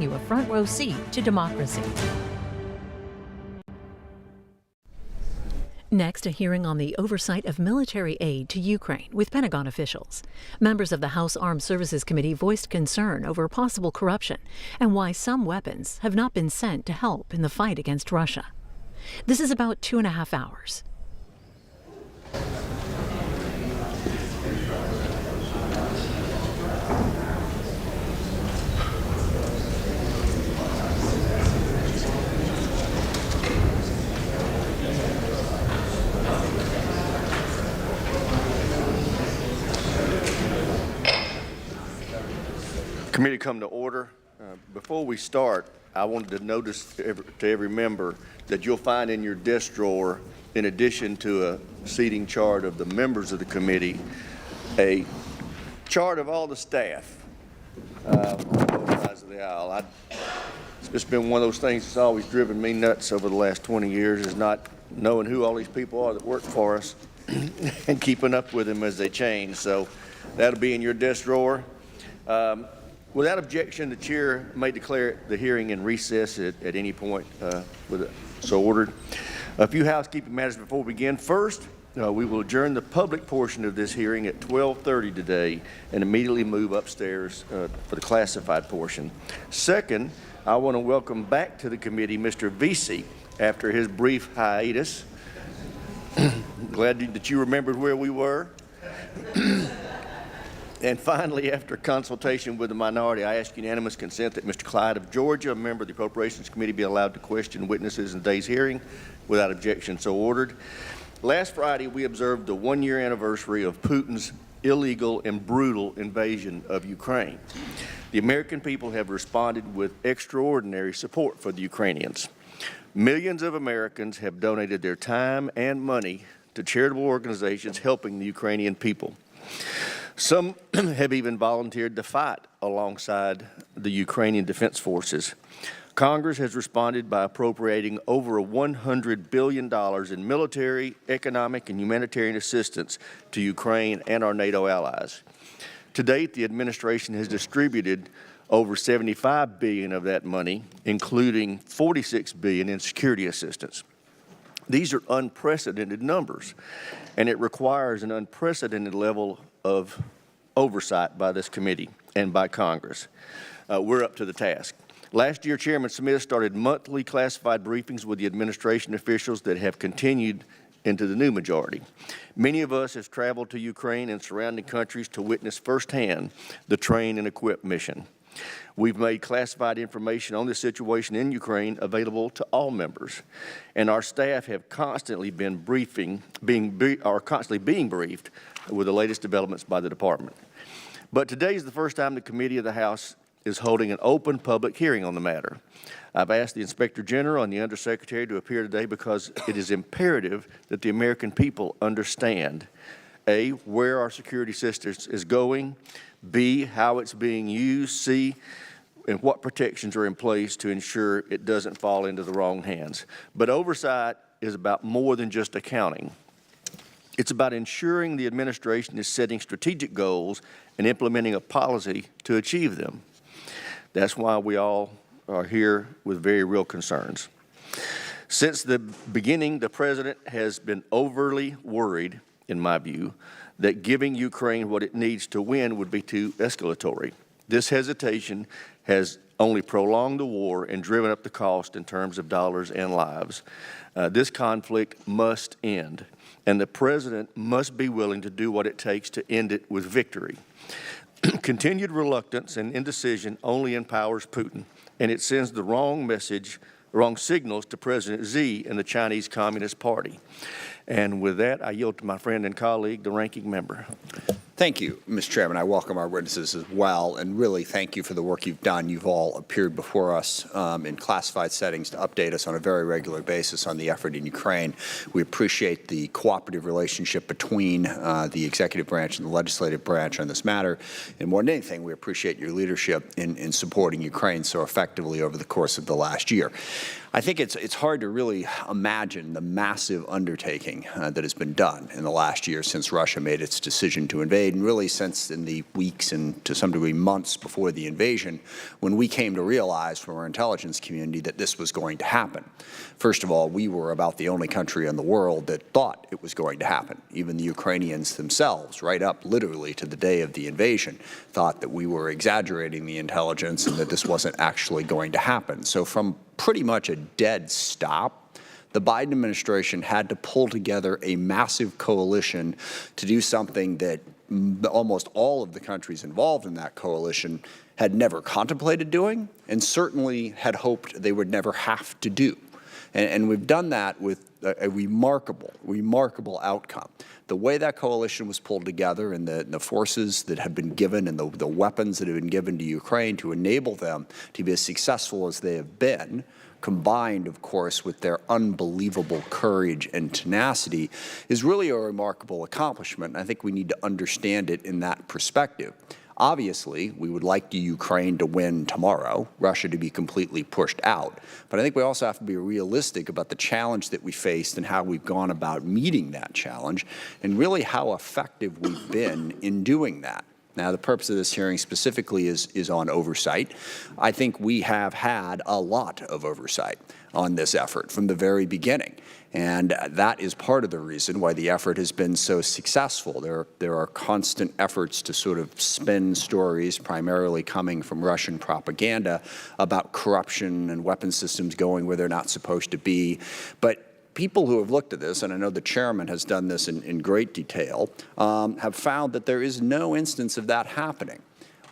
you a front row seat to democracy. Next, a hearing on the oversight of military aid to Ukraine with Pentagon officials. Members of the House Armed Services Committee voiced concern over possible corruption and why some weapons have not been sent to help in the fight against Russia. This is about 2.5 hours. Committee come to order. Before we start, I wanted to notice to every member that you'll find in your desk drawer, in addition to a seating chart of the members of the committee, a chart of all the staff on both sides of the aisle. It's just been one of those things that's always driven me nuts over the last 20 years, is not knowing who all these people are that work for us and keeping up with them as they change. So that'll be in your desk drawer. Without objection, the chair may declare the hearing in recess at any point so ordered. A few housekeeping matters before we begin. First, we will adjourn the public portion of this hearing at 12:30 today and immediately move upstairs for the classified portion. Second, I want to welcome back to the committee Mr. Vesey after his brief hiatus. Glad that you remembered where we were. And finally, after consultation with the minority, I ask unanimous consent that Mr. Clyde of Georgia, a member of the Appropriations Committee, be allowed to question witnesses in today's hearing without objection, so ordered. Last Friday, we observed the one-year anniversary of Putin's illegal and brutal invasion of Ukraine. The American people have responded with extraordinary support for the Ukrainians. Millions of Americans have donated their time and money to charitable organizations helping the Ukrainian people. Some have even volunteered to fight alongside the Ukrainian Defense Forces. Congress has responded by appropriating over $100 billion in military, economic, and humanitarian assistance to Ukraine and our NATO allies. To date, the administration has distributed over $75 billion of that money, including $46 billion in security assistance. These are unprecedented numbers, and it requires an unprecedented level of oversight by this committee and by Congress. We're up to the task. Last year, Chairman Smith started monthly classified briefings with the administration officials that have continued into the new majority. Many of us have traveled to Ukraine and surrounding countries to witness firsthand the train and equip mission. We've made classified information on the situation in Ukraine available to all members, and our staff have constantly been being briefed with the latest developments by the department. But today is the first time the committee of the House is holding an open public hearing on the matter. I've asked the Inspector General and the Undersecretary to appear today because it is imperative that the American people understand, A, where our security system is going, B, how it's being used, C, and what protections are in place to ensure it doesn't fall into the wrong hands. But oversight is about more than just accounting. It's about ensuring the administration is setting strategic goals and implementing a policy to achieve them. That's why we all are here with very real concerns. Since the beginning, the President has been overly worried, in my view, that giving Ukraine what it needs to win would be too escalatory. This hesitation has only prolonged the war and driven up the cost in terms of dollars and lives. This conflict must end, and the President must be willing to do what it takes to end it with victory. Continued reluctance and indecision only empowers Putin, and it sends the wrong signals to President Xi and the Chinese Communist Party. And with that, I yield to my friend and colleague, the ranking member. Thank you, Mr. Chairman. I welcome our witnesses as well, and really thank you for the work you've done. You've all appeared before us in classified settings to update us on a very regular basis on the effort in Ukraine. We appreciate the cooperative relationship between the executive branch and the legislative branch on this matter. And more than anything, we appreciate your leadership in supporting Ukraine so effectively over the course of the last year. I think it's hard to really imagine the massive undertaking that has been done in the last year since Russia made its decision to invade made, and really since in the weeks and to some degree months before the invasion, when we came to realize from our intelligence community that this was going to happen. First of all, we were about the only country in the world that thought it was going to happen. Even the Ukrainians themselves, right up literally to the day of the invasion, thought that we were exaggerating the intelligence and that this wasn't actually going to happen. So from pretty much a dead stop, the Biden administration had to pull together a massive coalition to do something that almost all of the countries involved in that coalition had never contemplated doing and certainly had hoped they would never have to do. And we've done that with a remarkable outcome. The way that coalition was pulled together and the forces that have been given and the weapons that have been given to Ukraine to enable them to be as successful as they have been, combined, of course, with their unbelievable courage and tenacity, is really a remarkable accomplishment. And I think we need to understand it in that perspective. Obviously, we would like Ukraine to win tomorrow, Russia to be completely pushed out. But I think we also have to be realistic about the challenge that we faced and how we've gone about meeting that challenge, and really how effective we've been in doing that. Now, the purpose of this hearing specifically is on oversight. I think we have had a lot of oversight on this effort from the very beginning. And that is part of the reason why the effort has been so successful. There are constant efforts to sort of spin stories, primarily coming from Russian propaganda, about corruption and weapon systems going where they're not supposed to be. But people who have looked at this, and I know the chairman has done this in great detail, have found that there is no instance of that happening.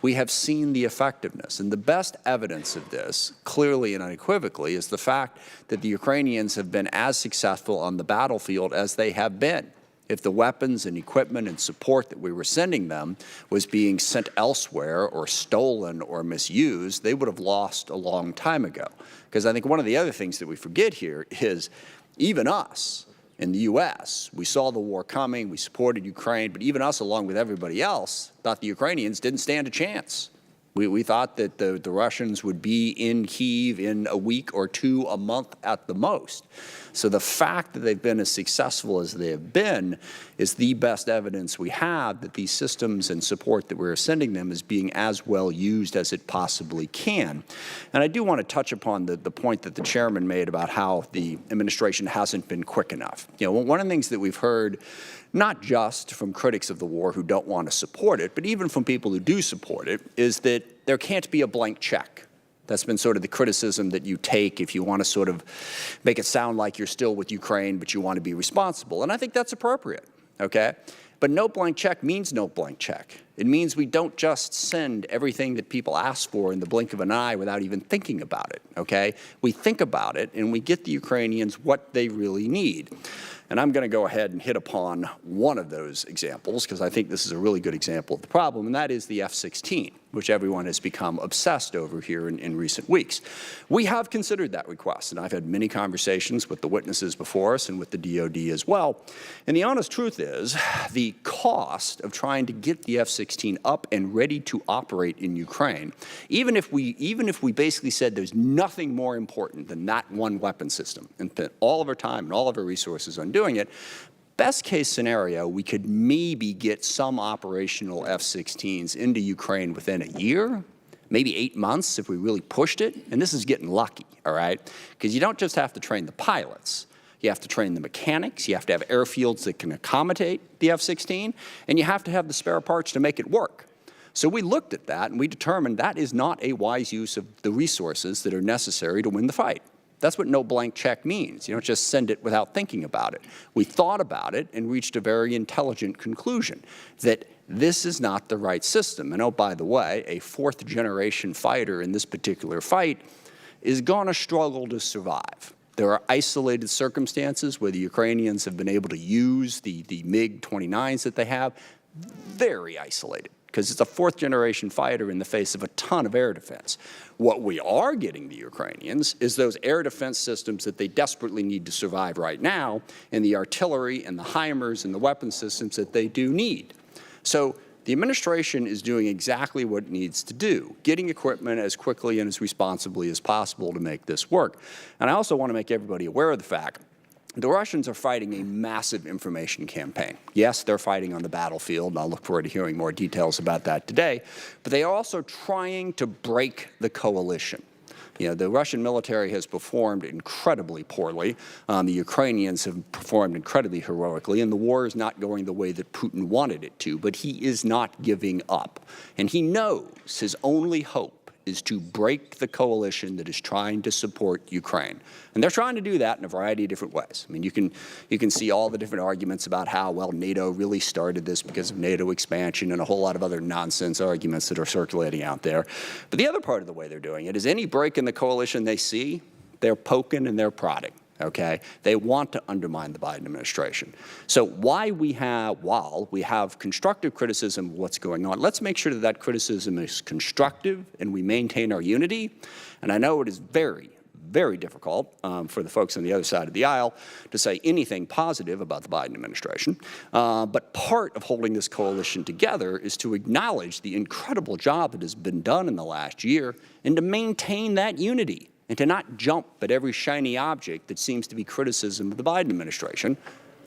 We have seen the effectiveness. And the best evidence of this, clearly and unequivocally, is the fact that the Ukrainians have been as successful on the battlefield as they have been. If the weapons and equipment and support that we were sending them was being sent elsewhere or stolen or misused, they would have lost a long time ago. Because I think one of the other things that we forget here is even us in the U.S., we saw the war coming, we supported Ukraine, but even us, along with everybody else, thought the Ukrainians didn't stand a chance. We thought that the Russians would be in Kyiv in a week or two, a month at the most. So the fact that they've been as successful as they have been is the best evidence we have that these systems and support that we're sending them is being as well used as it possibly can. And I do want to touch upon the point that the chairman made about how the administration hasn't been quick enough. You know, one of the things that we've heard, not just from critics of the war who don't want to support it, but even from people who do support it, is that there can't be a blank check. That's been sort of the criticism that you take if you want to sort of make it sound like you're still with Ukraine, but you want to be responsible. And I think that's appropriate, okay? But no blank check means no blank check. It means we don't just send everything that people ask for in the blink of an eye without even thinking about it, okay? We think about it and we get the Ukrainians what they really need. And I'm going to go ahead and hit upon one of those examples because I think this is a really good example of the problem, and that is the F-16, which everyone has become obsessed over here in recent weeks. We have considered that request, and I've had many conversations with the witnesses before us and with the DOD as well. And the honest truth is the cost of trying to get the F-16 up and ready to operate in Ukraine, even if we basically said there's nothing more important than that one weapon system and spent all of our time and all of our resources on doing it, best case scenario, we could maybe get some operational F-16s into Ukraine within a year, maybe 8 months if we really pushed it. And this is getting lucky, all right? Because you don't just have to train the pilots. You have to train the mechanics. You have to have airfields that can accommodate the F-16. And you have to have the spare parts to make it work. So we looked at that and we determined that is not a wise use of the resources that are necessary to win the fight. That's what no blank check means. You don't just send it without thinking about it. We thought about it and reached a very intelligent conclusion that this is not the right system. And oh, by the way, a fourth-generation fighter in this particular fight is going to struggle to survive. There are isolated circumstances where the Ukrainians have been able to use the MiG-29s that they have, very isolated, because it's a fourth-generation fighter in the face of a ton of air defense. What we are getting the Ukrainians is those air defense systems that they desperately need to survive right now, and the artillery and the HIMARS and the weapon systems that they do need. So the administration is doing exactly what it needs to do, getting equipment as quickly and as responsibly as possible to make this work. And I also want to make everybody aware of the fact The Russians are fighting a massive information campaign. Yes, they're fighting on the battlefield, and I'll look forward to hearing more details about that today, but they are also trying to break the coalition. The Russian military has performed incredibly poorly. The Ukrainians have performed incredibly heroically, and the war is not going the way that Putin wanted it to, but he is not giving up. And he knows his only hope is to break the coalition that is trying to support Ukraine. And they're trying to do that in a variety of different ways. I mean, you can see all the different arguments about how, well, NATO really started this because of NATO expansion and a whole lot of other nonsense arguments that are circulating out there. But the other part of the way they're doing it is any break in the coalition they see, they're poking and they're prodding. Okay? They want to undermine the Biden administration. So while we have constructive criticism of what's going on, let's make sure that that criticism is constructive and we maintain our unity. And I know it is very, very difficult for the folks on the other side of the aisle to say anything positive about the Biden administration. But part of holding this coalition together is to acknowledge the incredible job that has been done in the last year and to maintain that unity, and to not jump at every shiny object that seems to be criticism of the Biden administration,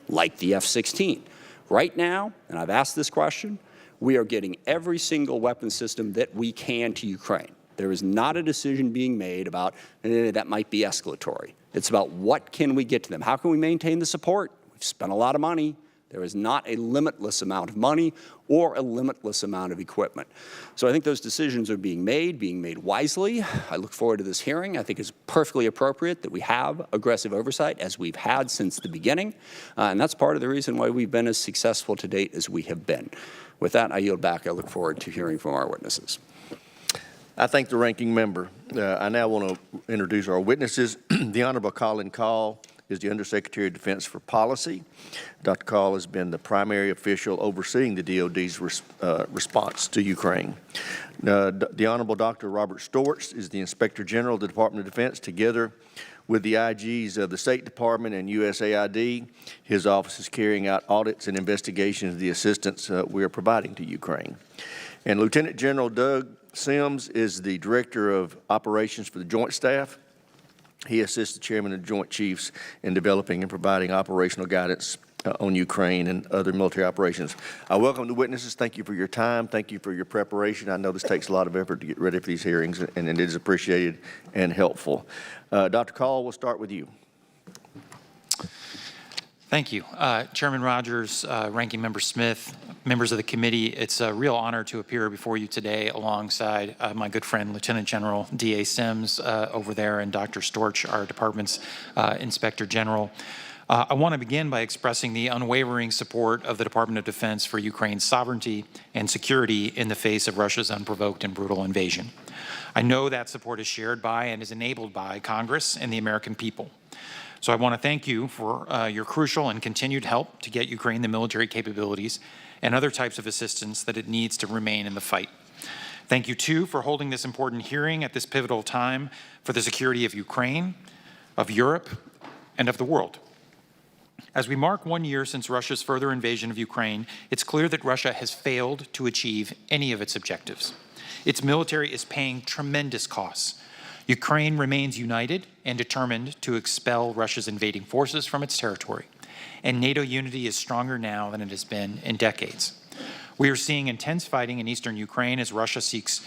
like the F-16. Right now, and I've asked this question, we are getting every single weapon system that we can to Ukraine. There is not a decision being made about that might be escalatory. It's about what can we get to them? How can we maintain the support? We've spent a lot of money. There is not a limitless amount of money or a limitless amount of equipment. So I think those decisions are being made wisely. I look forward to this hearing. I think it's perfectly appropriate that we have aggressive oversight, as we've had since the beginning. And that's part of the reason why we've been as successful to date as we have been. With that, I yield back. I look forward to hearing from our witnesses. I thank the ranking member. I now want to introduce our witnesses. The Honorable Colin Kahl is the Undersecretary of Defense for Policy. Dr. Kahl has been the primary official overseeing the DOD's response to Ukraine. The Honorable Dr. Robert Storch is the Inspector General of the Department of Defense. Together with the IGs of the State Department and USAID, his office is carrying out audits and investigations of the assistance we are providing to Ukraine. And Lieutenant General Doug Sims is the Director of Operations for the Joint Staff. He assists the Chairman of the Joint Chiefs in developing and providing operational guidance on Ukraine and other military operations. I welcome the witnesses. Thank you for your time. Thank you for your preparation. I know this takes a lot of effort to get ready for these hearings, and it is appreciated and helpful. Dr. Kahl, we'll start with you. Thank you. Chairman Rogers, Ranking Member Smith, members of the committee, it's a real honor to appear before you today alongside my good friend, Lieutenant General D.A. Sims over there, and Dr. Storch, our department's Inspector General. I want to begin by expressing the unwavering support of the Department of Defense for Ukraine's sovereignty and security in the face of Russia's unprovoked and brutal invasion. I know that support is shared by and is enabled by Congress and the American people. So I want to thank you for your crucial and continued help to get Ukraine the military capabilities and other types of assistance that it needs to remain in the fight. Thank you, too, for holding this important hearing at this pivotal time for the security of Ukraine, of Europe, and of the world. As we mark 1 year since Russia's further invasion of Ukraine, it's clear that Russia has failed to achieve any of its objectives. Its military is paying tremendous costs. Ukraine remains united and determined to expel Russia's invading forces from its territory, and NATO unity is stronger now than it has been in decades. We are seeing intense fighting in eastern Ukraine as Russia seeks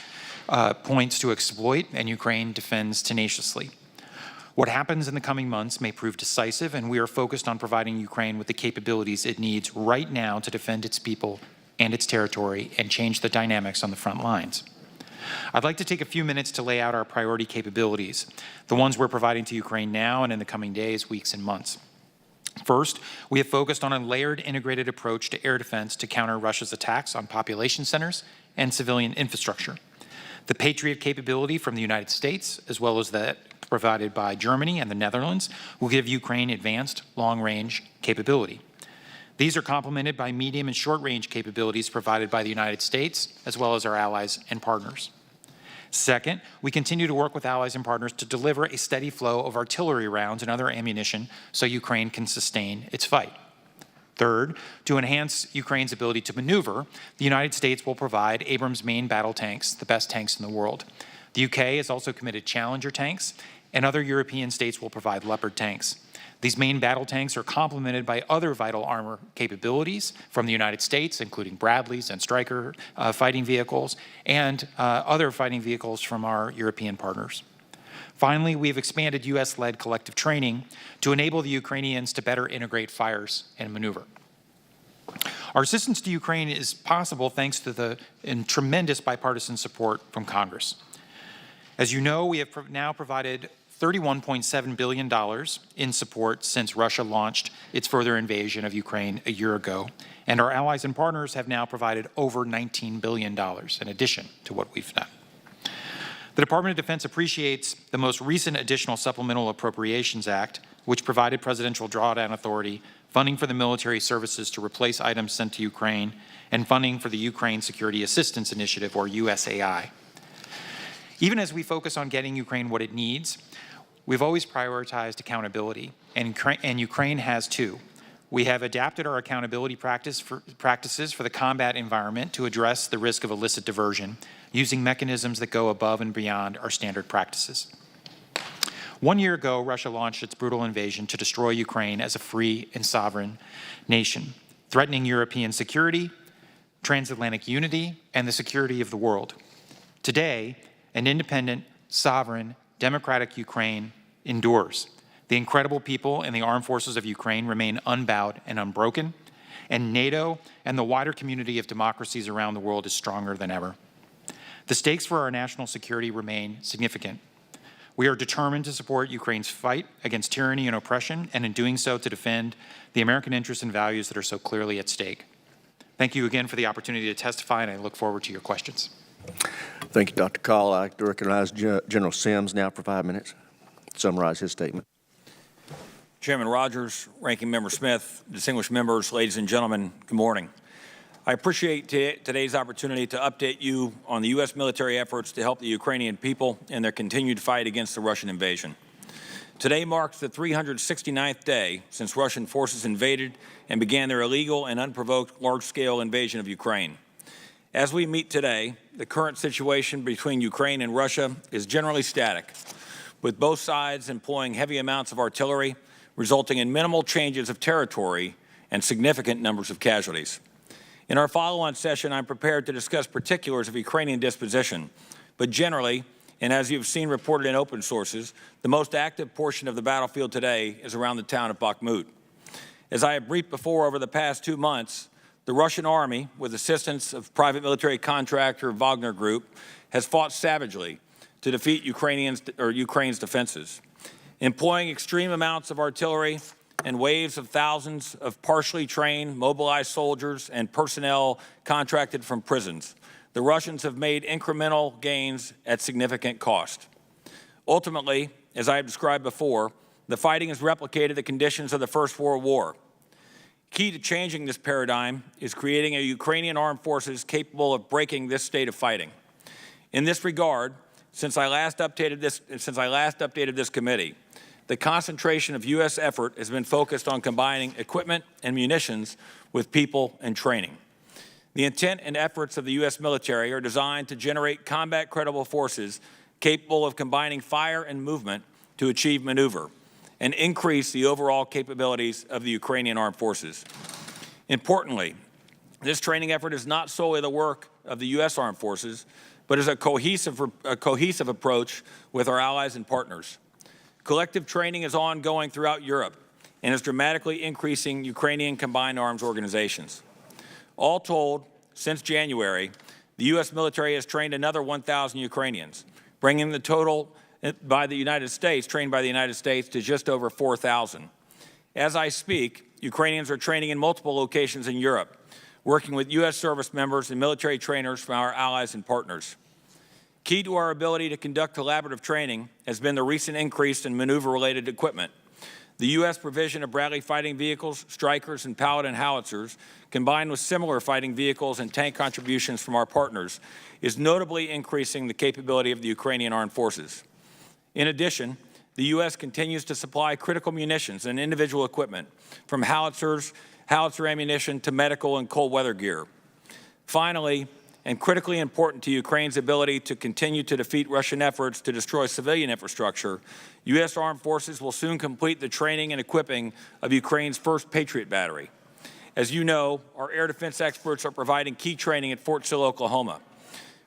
points to exploit and Ukraine defends tenaciously. What happens in the coming months may prove decisive, and we are focused on providing Ukraine with the capabilities it needs right now to defend its people and its territory and change the dynamics on the front lines. I'd like to take a few minutes to lay out our priority capabilities, the ones we're providing to Ukraine now and in the coming days, weeks, and months. First, we have focused on a layered, integrated approach to air defense to counter Russia's attacks on population centers and civilian infrastructure. The Patriot capability from the United States, as well as that provided by Germany and the Netherlands, will give Ukraine advanced long-range capability. These are complemented by medium and short-range capabilities provided by the United States, as well as our allies and partners. Second, we continue to work with allies and partners to deliver a steady flow of artillery rounds and other ammunition so Ukraine can sustain its fight. Third, to enhance Ukraine's ability to maneuver, the United States will provide Abrams main battle tanks, the best tanks in the world. The UK has also committed Challenger tanks, and other European states will provide Leopard tanks. These main battle tanks are complemented by other vital armor capabilities from the United States, including Bradleys and Stryker fighting vehicles, and other fighting vehicles from our European partners. Finally, we have expanded U.S.-led collective training to enable the Ukrainians to better integrate fires and maneuver. Our assistance to Ukraine is possible thanks to the tremendous bipartisan support from Congress. As you know, we have now provided $31.7 billion in support since Russia launched its further invasion of Ukraine a year ago, and our allies and partners have now provided over $19 billion in addition to what we've done. The Department of Defense appreciates the most recent additional Supplemental Appropriations Act, which provided presidential drawdown authority, funding for the military services to replace items sent to Ukraine, and funding for the Ukraine Security Assistance Initiative, or USAI. Even as we focus on getting Ukraine what it needs, we've always prioritized accountability, and Ukraine has too. We have adapted our accountability practices for the combat environment to address the risk of illicit diversion, using mechanisms that go above and beyond our standard practices. 1 year ago, Russia launched its brutal invasion to destroy Ukraine as a free and sovereign nation, threatening European security, transatlantic unity, and the security of the world. Today, an independent, sovereign, democratic Ukraine endures. The incredible people in the armed forces of Ukraine remain unbowed and unbroken, and NATO and the wider community of democracies around the world is stronger than ever. The stakes for our national security remain significant. We are determined to support Ukraine's fight against tyranny and oppression, and in doing so to defend the American interests and values that are so clearly at stake. Thank you again for the opportunity to testify, and I look forward to your questions. Thank you, Dr. Kahl. I'd like to recognize General Sims now for 5 minutes to summarize his statement. Chairman Rogers, Ranking Member Smith, distinguished members, ladies and gentlemen, good morning. I appreciate today's opportunity to update you on the U.S. military efforts to help the Ukrainian people in their continued fight against the Russian invasion. Today marks the 369th day since Russian forces invaded and began their illegal and unprovoked large-scale invasion of Ukraine. As we meet today, the current situation between Ukraine and Russia is generally static, with both sides employing heavy amounts of artillery, resulting in minimal changes of territory and significant numbers of casualties. In our follow-on session, I'm prepared to discuss particulars of Ukrainian disposition, but generally, and as you've seen reported in open sources, the most active portion of the battlefield today is around the town of Bakhmut. As I have briefed before, over the past 2 months, the Russian army, with assistance of private military contractor Wagner Group, has fought savagely to defeat Ukraine's defenses, employing extreme amounts of artillery and waves of thousands of partially trained, mobilized soldiers and personnel contracted from prisons. The Russians have made incremental gains at significant cost. Ultimately, as I have described before, the fighting has replicated the conditions of the First World War. Key to changing this paradigm is creating a Ukrainian armed forces capable of breaking this state of fighting. In this regard, since I last updated this committee, the concentration of U.S. effort has been focused on combining equipment and munitions with people and training. The intent and efforts of the U.S. military are designed to generate combat-credible forces capable of combining fire and movement to achieve maneuver and increase the overall capabilities of the Ukrainian armed forces. Importantly, this training effort is not solely the work of the U.S. armed forces, but is a cohesive approach with our allies and partners. Collective training is ongoing throughout Europe and is dramatically increasing Ukrainian combined arms organizations. All told, since January, the U.S. military has trained another 1,000 Ukrainians, bringing the total trained by the United States to just over 4,000. As I speak, Ukrainians are training in multiple locations in Europe, working with U.S. service members and military trainers from our allies and partners. Key to our ability to conduct collaborative training has been the recent increase in maneuver-related equipment. The U.S. provision of Bradley fighting vehicles, Strykers, and Paladin howitzers, combined with similar fighting vehicles and tank contributions from our partners, is notably increasing the capability of the Ukrainian armed forces. In addition, the U.S. continues to supply critical munitions and individual equipment, from howitzer ammunition to medical and cold weather gear. Finally, and critically important to Ukraine's ability to continue to defeat Russian efforts to destroy civilian infrastructure, U.S. armed forces will soon complete the training and equipping of Ukraine's first Patriot battery. As you know, our air defense experts are providing key training at Fort Sill, Oklahoma.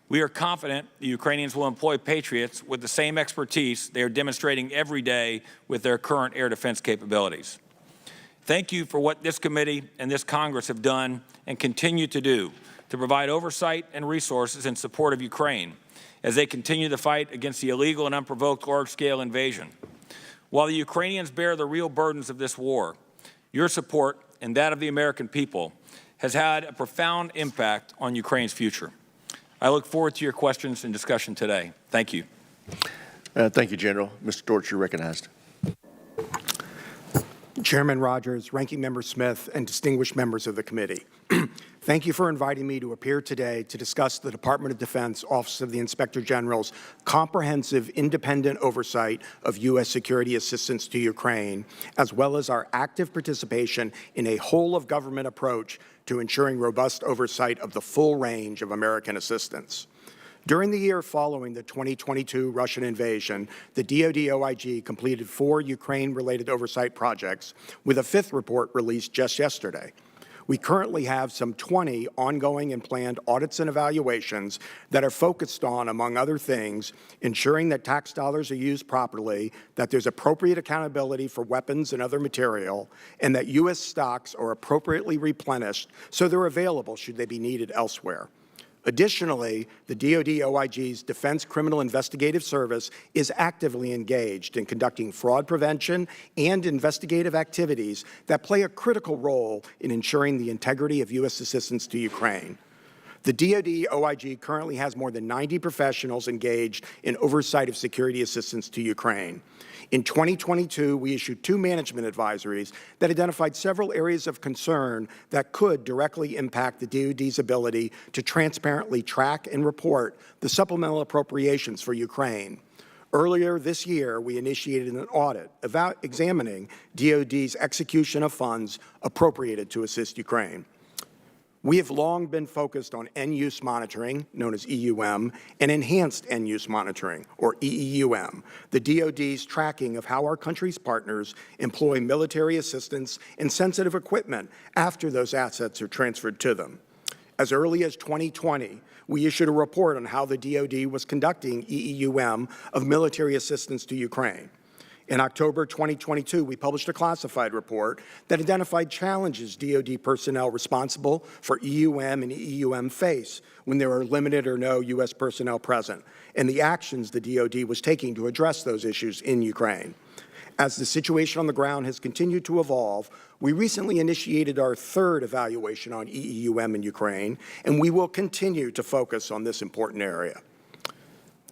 We are confident the Ukrainians will employ Patriots with the same expertise they are demonstrating every day with their current air defense capabilities. Thank you for what this committee and this Congress have done and continue to do to provide oversight and resources in support of Ukraine as they continue the fight against the illegal and unprovoked large-scale invasion. While the Ukrainians bear the real burdens of this war, your support and that of the American people has had a profound impact on Ukraine's future. I look forward to your questions and discussion today. Thank you. Thank you, General. Mr. Dortch, you're recognized. Chairman Rogers, Ranking Member Smith, and distinguished members of the committee. Thank you for inviting me to appear today to discuss the Department of Defense Office of the Inspector General's comprehensive independent oversight of U.S. security assistance to Ukraine, as well as our active participation in a whole-of-government approach to ensuring robust oversight of the full range of American assistance. During the year following the 2022 Russian invasion, the DoD OIG completed 4 Ukraine-related oversight projects, with a 5th report released just yesterday. We currently have some 20 ongoing and planned audits and evaluations that are focused on, among other things, ensuring that tax dollars are used properly, that there's appropriate accountability for weapons and other material, and that U.S. stocks are appropriately replenished so they're available should they be needed elsewhere. Additionally, the DoD OIG's Defense Criminal Investigative Service is actively engaged in conducting fraud prevention and investigative activities that play a critical role in ensuring the integrity of U.S. assistance to Ukraine. The DoD OIG currently has more than 90 professionals engaged in oversight of security assistance to Ukraine. In 2022, we issued 2 management advisories that identified several areas of concern that could directly impact the DoD's ability to transparently track and report the supplemental appropriations for Ukraine. Earlier this year, we initiated an audit examining DoD's execution of funds appropriated to assist Ukraine. We have long been focused on end-use monitoring, known as EUM, and enhanced end-use monitoring, or EEUM, the DoD's tracking of how our country's partners employ military assistance and sensitive equipment after those assets are transferred to them. As early as 2020, we issued a report on how the DoD was conducting EEUM of military assistance to Ukraine. In October 2022, we published a classified report that identified challenges DoD personnel responsible for EUM and EEUM face when there are limited or no U.S. personnel present, and the actions the DoD was taking to address those issues in Ukraine. As the situation on the ground has continued to evolve, we recently initiated our 3rd evaluation on EEUM in Ukraine, and we will continue to focus on this important area.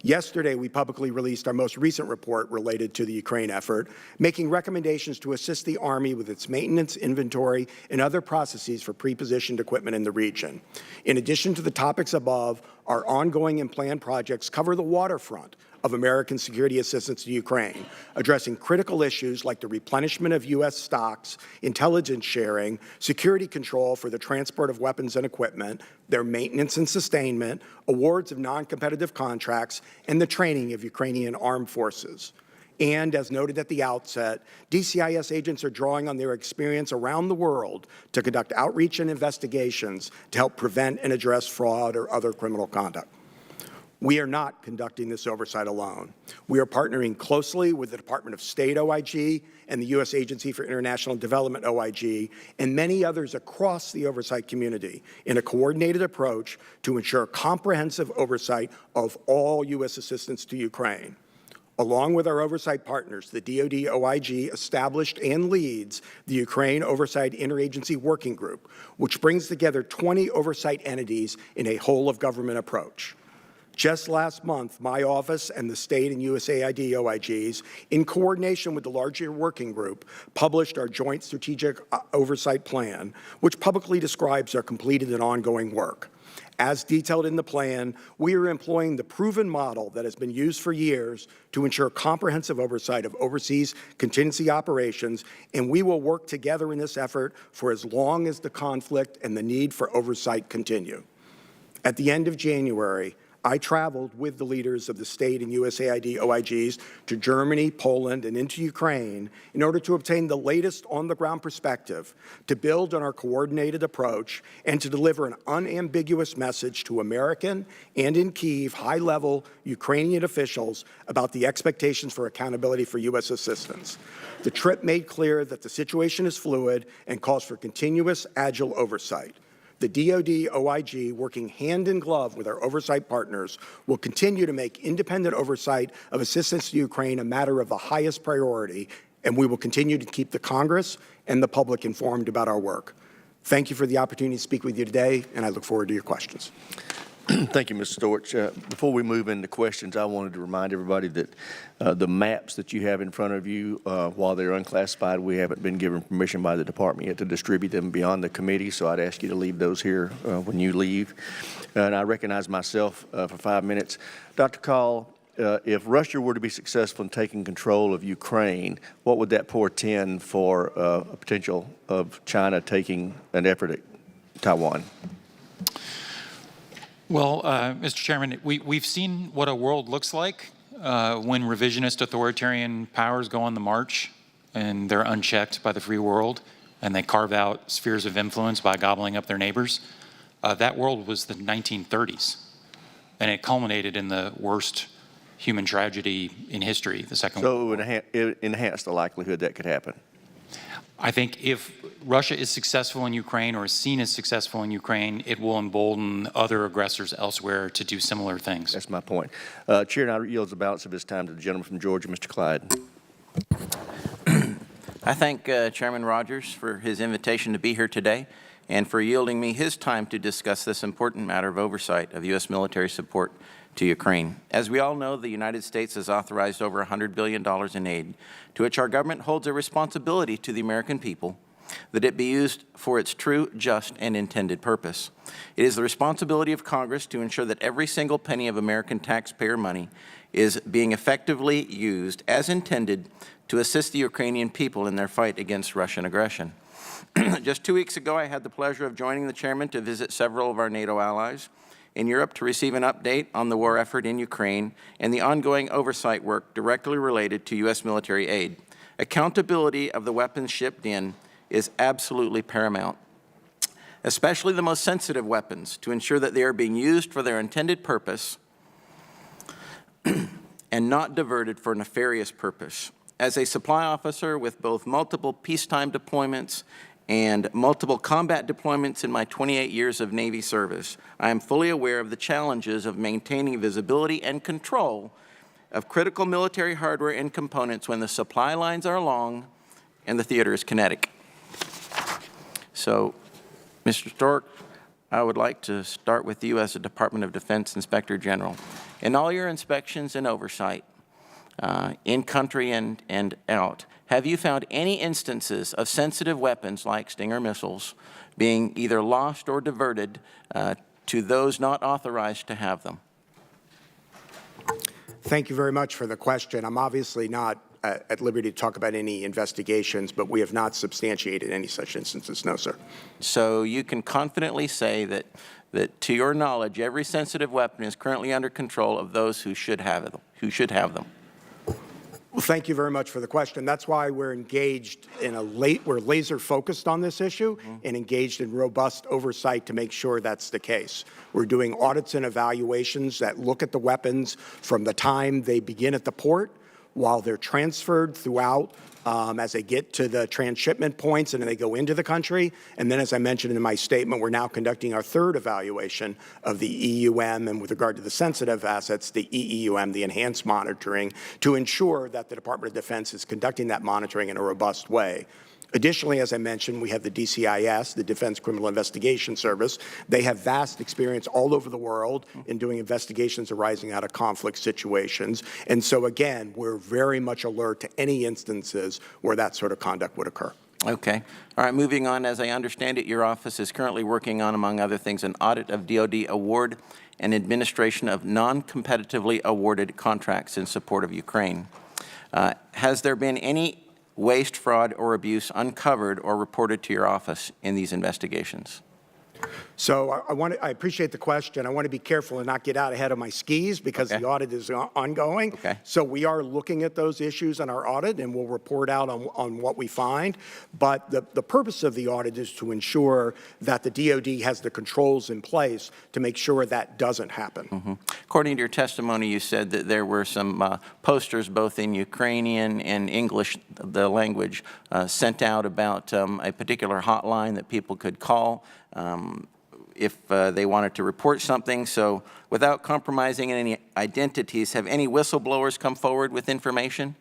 Yesterday, we publicly released our most recent report related to the Ukraine effort, making recommendations to assist the Army with its maintenance, inventory, and other processes for pre-positioned equipment in the region. In addition to the topics above, our ongoing and planned projects cover the waterfront of American security assistance to Ukraine, addressing critical issues like the replenishment of U.S. stocks, intelligence sharing, security control for the transport of weapons and equipment, their maintenance and sustainment, awards of non-competitive contracts, and the training of Ukrainian armed forces. And, as noted at the outset, DCIS agents are drawing on their experience around the world to conduct outreach and investigations to help prevent and address fraud or other criminal conduct. We are not conducting this oversight alone. We are partnering closely with the Department of State OIG and the U.S. Agency for International Development OIG and many others across the oversight community in a coordinated approach to ensure comprehensive oversight of all U.S. assistance to Ukraine. Along with our oversight partners, the DoD OIG established and leads the Ukraine Oversight Interagency Working Group, which brings together 20 oversight entities in a whole-of-government approach. Just last month, my office and the state and USAID OIGs, in coordination with the larger working group, published our Joint Strategic Oversight Plan, which publicly describes our completed and ongoing work. As detailed in the plan, we are employing the proven model that has been used for years to ensure comprehensive oversight of overseas contingency operations, and we will work together in this effort for as long as the conflict and the need for oversight continue. At the end of January, I traveled with the leaders of the state and USAID OIGs to Germany, Poland, and into Ukraine in order to obtain the latest on-the-ground perspective, to build on our coordinated approach, and to deliver an unambiguous message to American and, in Kyiv, high-level Ukrainian officials about the expectations for accountability for U.S. assistance. The trip made clear that the situation is fluid and calls for continuous, agile oversight. The DoD OIG, working hand in glove with our oversight partners, will continue to make independent oversight of assistance to Ukraine a matter of the highest priority, and we will continue to keep the Congress and the public informed about our work. Thank you for the opportunity to speak with you today, and I look forward to your questions. Thank you, Mr. Storch. Before we move into questions, I wanted to remind everybody that the maps that you have in front of you, while they're unclassified, we haven't been given permission by the department yet to distribute them beyond the committee, so I'd ask you to leave those here when you leave. And I recognize myself for 5 minutes. Dr. Kahl, if Russia were to be successful in taking control of Ukraine, what would that portend for a potential of China taking an effort at Taiwan? Well, Mr. Chairman, we've seen what a world looks like when revisionist authoritarian powers go on the march and they're unchecked by the free world and they carve out spheres of influence by gobbling up their neighbors. That world was the 1930s, and it culminated in the worst human tragedy in history, the Second World War. So it would enhance the likelihood that could happen. I think if Russia is successful in Ukraine or is seen as successful in Ukraine, it will embolden other aggressors elsewhere to do similar things. That's my point. Chair now yields the balance of his time to the gentleman from Georgia, Mr. Clyde. I thank Chairman Rogers for his invitation to be here today and for yielding me his time to discuss this important matter of oversight of U.S. military support to Ukraine. As we all know, the United States has authorized over $100 billion in aid, to which our government holds a responsibility to the American people, that it be used for its true, just, and intended purpose. It is the responsibility of Congress to ensure that every single penny of American taxpayer money is being effectively used as intended to assist the Ukrainian people in their fight against Russian aggression. Just 2 weeks ago, I had the pleasure of joining the chairman to visit several of our NATO allies in Europe to receive an update on the war effort in Ukraine and the ongoing oversight work directly related to U.S. military aid. Accountability of the weapons shipped in is absolutely paramount, especially the most sensitive weapons, to ensure that they are being used for their intended purpose and not diverted for nefarious purpose. As a supply officer with both multiple peacetime deployments and multiple combat deployments in my 28 years of Navy service, I am fully aware of the challenges of maintaining visibility and control of critical military hardware and components when the supply lines are long and the theater is kinetic. So, Mr. Storch, I would like to start with you as a Department of Defense Inspector General. In all your inspections and oversight, in country and out, have you found any instances of sensitive weapons like Stinger missiles being either lost or diverted to those not authorized to have them? Thank you very much for the question. I'm obviously not at liberty to talk about any investigations, but we have not substantiated any such instances, no, sir. So you can confidently say that to your knowledge, every sensitive weapon is currently under control of those who should have them. Well, thank you very much for the question. That's why we're engaged in we're laser focused on this issue and engaged in robust oversight to make sure that's the case. We're doing audits and evaluations that look at the weapons from the time they begin at the port while they're transferred throughout as they get to the transshipment points and then they go into the country. And then, as I mentioned in my statement, we're now conducting our third evaluation of the EUM, and with regard to the sensitive assets, the EEUM, the enhanced monitoring, to ensure that the Department of Defense is conducting that monitoring in a robust way. Additionally, as I mentioned, we have the DCIS, the Defense Criminal Investigation Service. They have vast experience all over the world in doing investigations arising out of conflict situations. And so, again, we're very much alert to any instances where that sort of conduct would occur. Okay. All right, moving on. As I understand it, your office is currently working on, among other things, an audit of DoD award and administration of non-competitively awarded contracts in support of Ukraine. Has there been any waste, fraud, or abuse uncovered or reported to your office in these investigations? So I appreciate the question. I want to be careful and not get out ahead of my skis because the audit is ongoing. Okay. So we are looking at those issues in our audit, and we'll report out on what we find. But the purpose of the audit is to ensure that the DoD has the controls in place to make sure that doesn't happen. Mm-hmm. According to your testimony, you said that there were some posters, both in Ukrainian and English, the language, sent out about a particular hotline that people could call if they wanted to report something. So without compromising any identities, have any whistleblowers come forward with information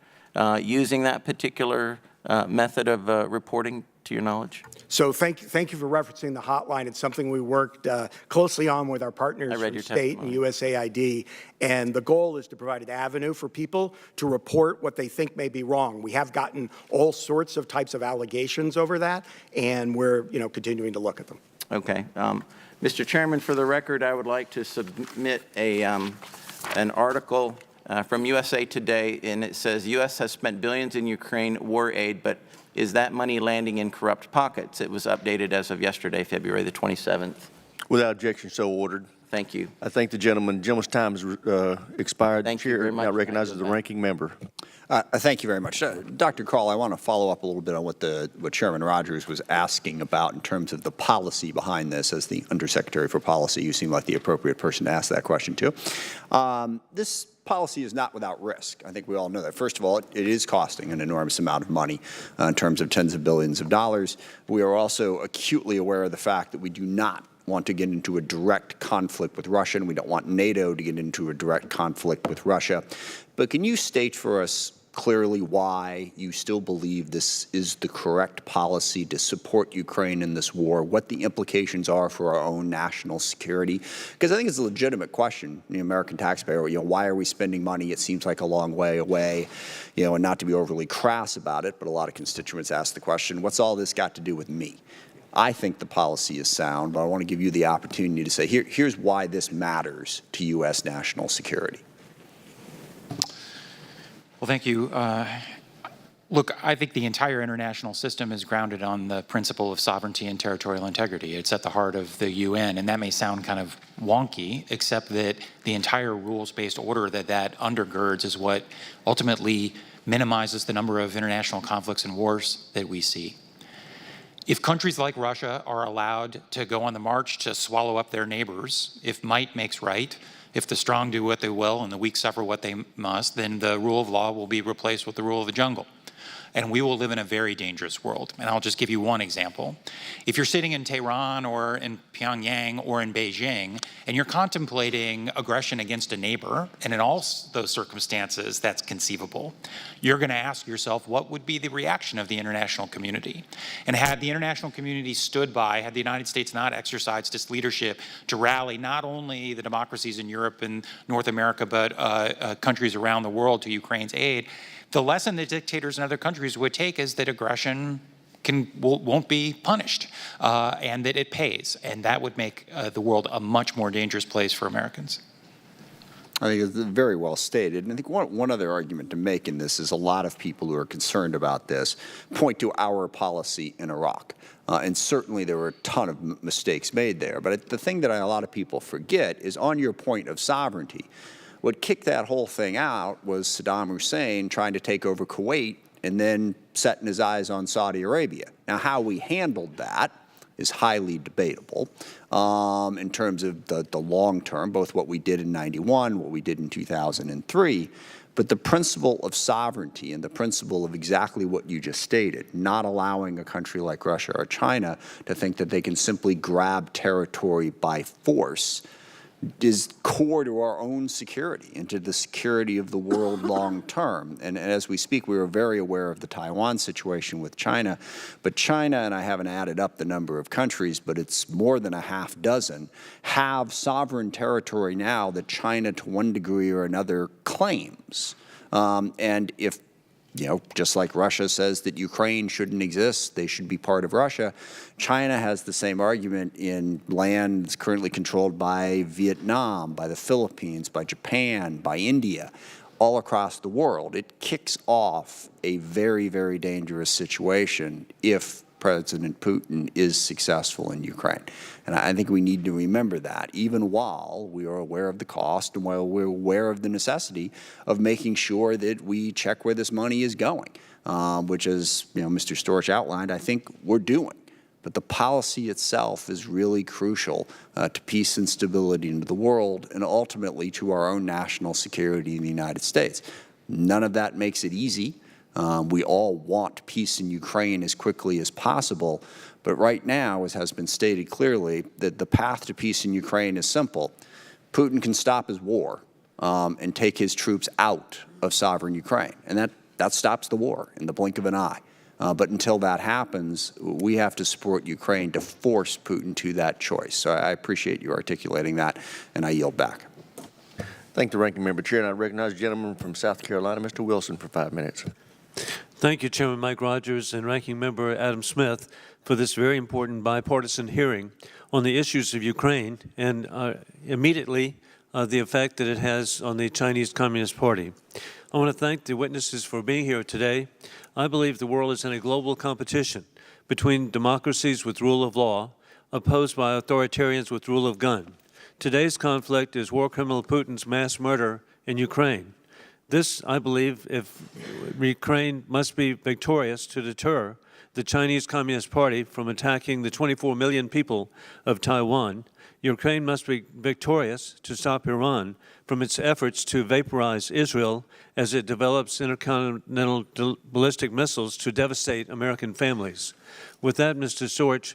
using that particular method of reporting, to your knowledge? So thank you for referencing the hotline. It's something we worked closely on with our partners from state and USAID. And the goal is to provide an avenue for people to report what they think may be wrong. We have gotten all sorts of types of allegations over that, and we're continuing to look at them. Okay. Mr. Chairman, for the record, I would like to submit an article from USA Today, and it says, U.S. has spent billions in Ukraine war aid, but is that money landing in corrupt pockets? It was updated as of yesterday, February the 27th. Without objection, so ordered. Thank you. I thank the gentleman's time has expired. Thank the you chair very much. now recognizes the ranking member. Thank you very much. Dr. Kahl, I want to follow up a little bit on what Chairman Rogers was asking about in terms of the policy behind this. As the Undersecretary for Policy, you seem like the appropriate person to ask that question to. This policy is not without risk. I think we all know that. First of all, it is costing an enormous amount of money in terms of tens of billions of dollars. We are also acutely aware of the fact that we do not want to get into a direct conflict with Russia, and we don't want NATO to get into a direct conflict with Russia. But can you state for us clearly why you still believe this is the correct policy to support Ukraine in this war, what the implications are for our own national security? Because I think it's a legitimate question, the American taxpayer, why are we spending money? It seems like a long way away, and not to be overly crass about it, but a lot of constituents ask the question, what's all this got to do with me? I think the policy is sound, but I want to give you the opportunity to say, here's why this matters to U.S. national security. Well, thank you. Look, I think the entire international system is grounded on the principle of sovereignty and territorial integrity. It's at the heart of the UN, and that may sound kind of wonky, except that the entire rules-based order that undergirds is what ultimately minimizes the number of international conflicts and wars that we see. If countries like Russia are allowed to go on the march to swallow up their neighbors, if might makes right, if the strong do what they will and the weak suffer what they must, then the rule of law will be replaced with the rule of the jungle. And we will live in a very dangerous world. And I'll just give you one example. If you're sitting in Tehran or in Pyongyang or in Beijing, and you're contemplating aggression against a neighbor, and in all those circumstances that's conceivable, you're going to ask yourself, what would be the reaction of the international community? And had the international community stood by, had the United States not exercised its leadership to rally not only the democracies in Europe and North America, but countries around the world to Ukraine's aid, the lesson that dictators in other countries would take is that aggression won't be punished and that it pays. And that would make the world a much more dangerous place for Americans. I think it's very well stated. And I think one other argument to make in this is a lot of people who are concerned about this point to our policy in Iraq. And certainly there were a ton of mistakes made there. But the thing that a lot of people forget is on your point of sovereignty, what kicked that whole thing out was Saddam Hussein trying to take over Kuwait and then setting his eyes on Saudi Arabia. Now, how we handled that is highly debatable in terms of the long term, both what we did in '91, what we did in 2003. But the principle of sovereignty and the principle of exactly what you just stated, not allowing a country like Russia or China to think that they can simply grab territory by force, is core to our own security and to the security of the world long term. And as we speak, we are very aware of the Taiwan situation with China. But China, and I haven't added up the number of countries, but it's more than a half dozen, have sovereign territory now that China, to one degree or another, claims. And if just like Russia says that Ukraine shouldn't exist, they should be part of Russia, China has the same argument in land that's currently controlled by Vietnam, by the Philippines, by Japan, by India, all across the world. It kicks off a very, very dangerous situation if President Putin is successful in Ukraine. And I think we need to remember that, even while we are aware of the cost and while we're aware of the necessity of making sure that we check where this money is going, which, as Mr. Storch outlined, I think we're doing. But the policy itself is really crucial to peace and stability in the world and ultimately to our own national security in the United States. None of that makes it easy. We all want peace in Ukraine as quickly as possible. But right now, as has been stated clearly, that the path to peace in Ukraine is simple. Putin can stop his war and take his troops out of sovereign Ukraine. And that stops the war in the blink of an eye. But until that happens, we have to support Ukraine to force Putin to that choice. So I appreciate you articulating that, and I yield back. Thank the ranking member. Chair, and I recognize the gentleman from South Carolina, Mr. Wilson, for 5 minutes. Thank you, Chairman Mike Rogers and Ranking Member Adam Smith, for this very important bipartisan hearing on the issues of Ukraine and immediately the effect that it has on the Chinese Communist Party. I want to thank the witnesses for being here today. I believe the world is in a global competition between democracies with rule of law opposed by authoritarians with rule of gun. Today's conflict is war criminal Putin's mass murder in Ukraine. This, I believe, if Ukraine must be victorious to deter the Chinese Communist Party from attacking the 24 million people of Taiwan, Ukraine must be victorious to stop Iran from its efforts to vaporize Israel as it develops intercontinental ballistic missiles to devastate American families. With that, Mr. Storch,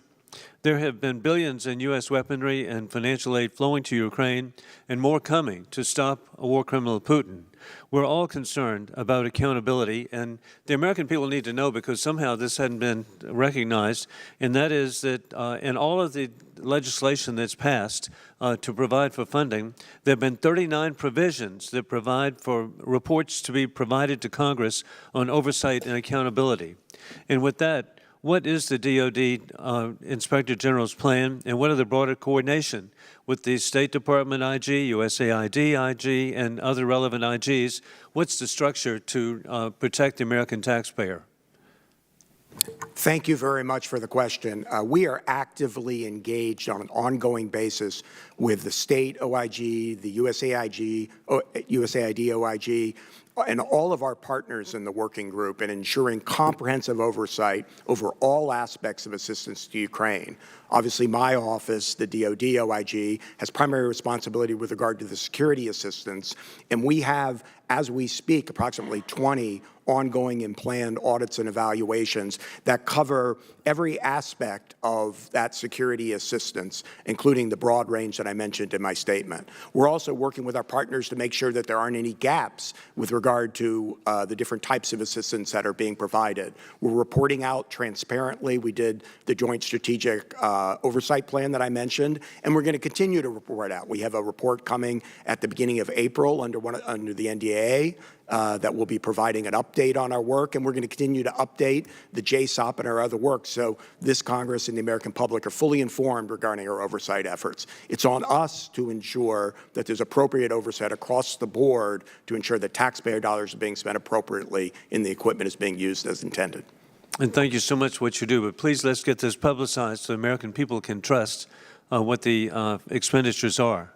there have been billions in U.S. weaponry and financial aid flowing to Ukraine and more coming to stop a war criminal Putin. We're all concerned about accountability, and the American people need to know, because somehow this hadn't been recognized, and that is that in all of the legislation that's passed to provide for funding, there have been 39 provisions that provide for reports to be provided to Congress on oversight and accountability. And with that, what is the DOD Inspector General's plan, and what are the broader coordination with the State Department IG, USAID IG, and other relevant IGs? What's the structure to protect the American taxpayer? Thank you very much for the question. We are actively engaged on an ongoing basis with the state OIG, the USAID OIG, and all of our partners in the working group in ensuring comprehensive oversight over all aspects of assistance to Ukraine. Obviously, my office, the DOD OIG, has primary responsibility with regard to the security assistance, and we have, as we speak, approximately 20 ongoing and planned audits and evaluations that cover every aspect of that security assistance, including the broad range that I mentioned in my statement. We're also working with our partners to make sure that there aren't any gaps with regard to the different types of assistance that are being provided. We're reporting out transparently. We did the Joint Strategic Oversight Plan that I mentioned, and we're going to continue to report out. We have a report coming at the beginning of April under the NDAA that will be providing an update on our work, and we're going to continue to update the JSOP and our other work so this Congress and the American public are fully informed regarding our oversight efforts. It's on us to ensure that there's appropriate oversight across the board to ensure that taxpayer dollars are being spent appropriately and the equipment is being used as intended. And thank you so much for what you do, but please let's get this publicized so American people can trust what the expenditures are.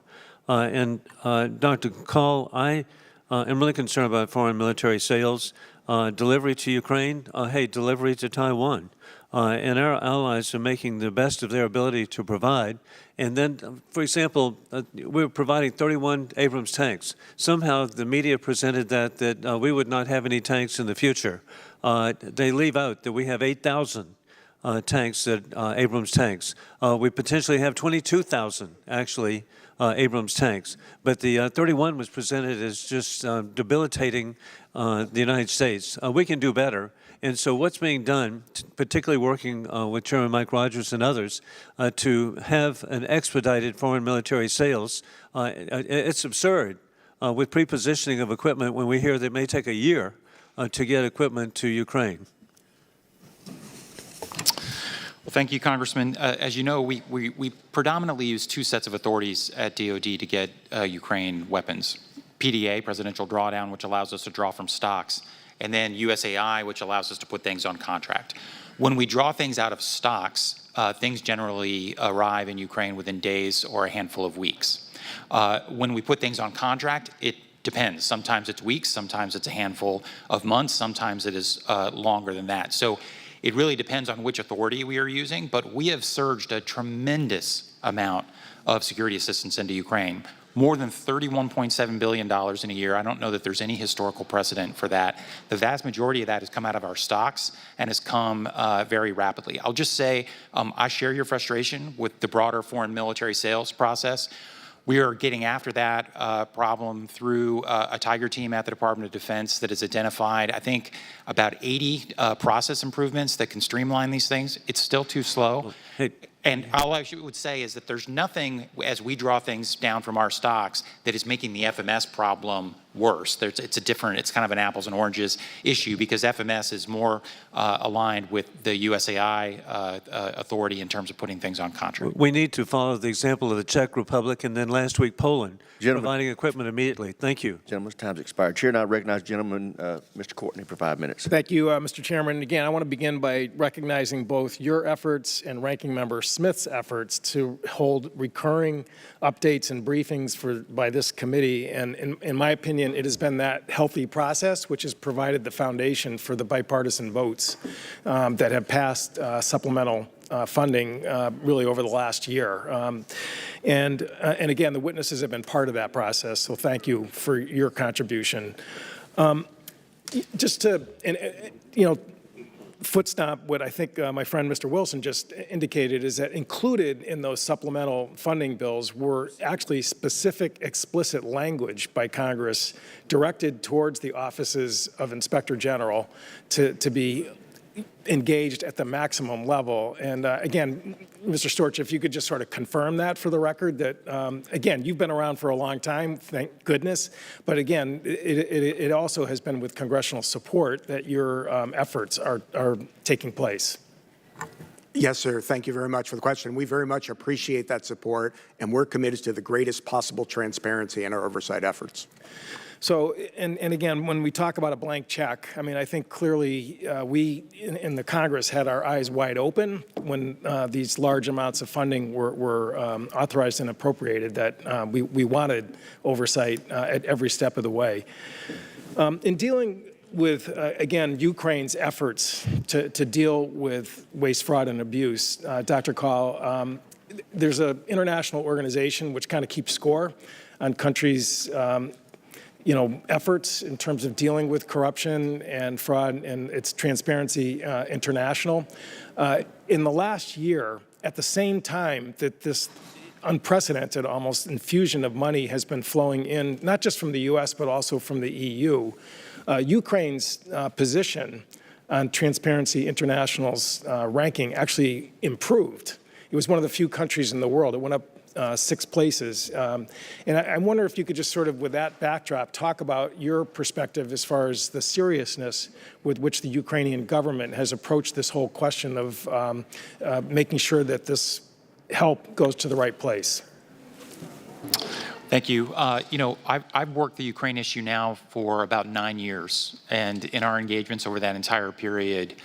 Dr. Kahl, I am really concerned about foreign military sales, delivery to Ukraine, delivery to Taiwan. And our allies are making the best of their ability to provide. And then, for example, we're providing 31 Abrams tanks. Somehow the media presented that we would not have any tanks in the future. They leave out that we have 8,000 tanks, Abrams tanks. We potentially have 22,000, actually, Abrams tanks. But the 31 was presented as just debilitating the United States. We can do better. And so what's being done, particularly working with Chairman Mike Rogers and others, to have an expedited foreign military sales, it's absurd with pre-positioning of equipment when we hear that it may take a year to get equipment to Ukraine. Well, thank you, Congressman. As you know, we predominantly use two sets of authorities at DOD to get Ukraine weapons. PDA, Presidential Drawdown, which allows us to draw from stocks, and then USAI, which allows us to put things on contract. When we draw things out of stocks, things generally arrive in Ukraine within days or a handful of weeks. When we put things on contract, it depends. Sometimes it's weeks, sometimes it's a handful of months, sometimes it is longer than that. So it really depends on which authority we are using, but we have surged a tremendous amount of security assistance into Ukraine. More than $31.7 billion in a year. I don't know that there's any historical precedent for that. The vast majority of that has come out of our stocks and has come very rapidly. I'll just say I share your frustration with the broader foreign military sales process. We are getting after that problem through a Tiger team at the Department of Defense that has identified, I think, about 80 process improvements that can streamline these things. It's still too slow. And all I would say is that there's nothing, as we draw things down from our stocks, that is making the FMS problem worse. It's kind of an apples and oranges issue because FMS is more aligned with the USAI authority in terms of putting things on contract. We need to follow the example of the Czech Republic and then last week Poland, providing equipment immediately. Thank you. Gentleman's time's expired. Chair, now recognize gentleman, Mr. Courtney, for 5 minutes. Thank you, Mr. Chairman. Again, I want to begin by recognizing both your efforts and Ranking Member Smith's efforts to hold recurring updates and briefings by this committee. And in my opinion, it has been that healthy process which has provided the foundation for the bipartisan votes that have passed supplemental funding really over the last year. And again, the witnesses have been part of that process, so thank you for your contribution. Just to, footstomp what I think my friend Mr. Wilson just indicated is that included in those supplemental funding bills were actually specific explicit language by Congress directed towards the offices of Inspector General to be engaged at the maximum level. And again, Mr. Storch, if you could just sort of confirm that for the record, that again, you've been around for a long time, thank goodness, but again, it also has been with congressional support that your efforts are taking place. Yes, sir. Thank you very much for the question. We very much appreciate that support, and we're committed to the greatest possible transparency in our oversight efforts. So, and again, when we talk about a blank check, I mean, I think clearly we in the Congress had our eyes wide open when these large amounts of funding were authorized and appropriated, that we wanted oversight at every step of the way. In dealing with, again, Ukraine's efforts to deal with waste, fraud, and abuse, Dr. Kahl, there's an international organization which kind of keeps score on countries' efforts in terms of dealing with corruption and fraud, and it's Transparency International. In the last year, at the same time that this unprecedented almost infusion of money has been flowing in, not just from the U.S., but also from the EU, Ukraine's position on Transparency International's ranking actually improved. It was one of the few countries in the world. It went up 6 places. And I wonder if you could just sort of, with that backdrop, talk about your perspective as far as the seriousness with which the Ukrainian government has approached this whole question of making sure that this help goes to the right place. Thank you. I've worked the Ukraine issue now for about 9 years, and in our engagements over that entire period,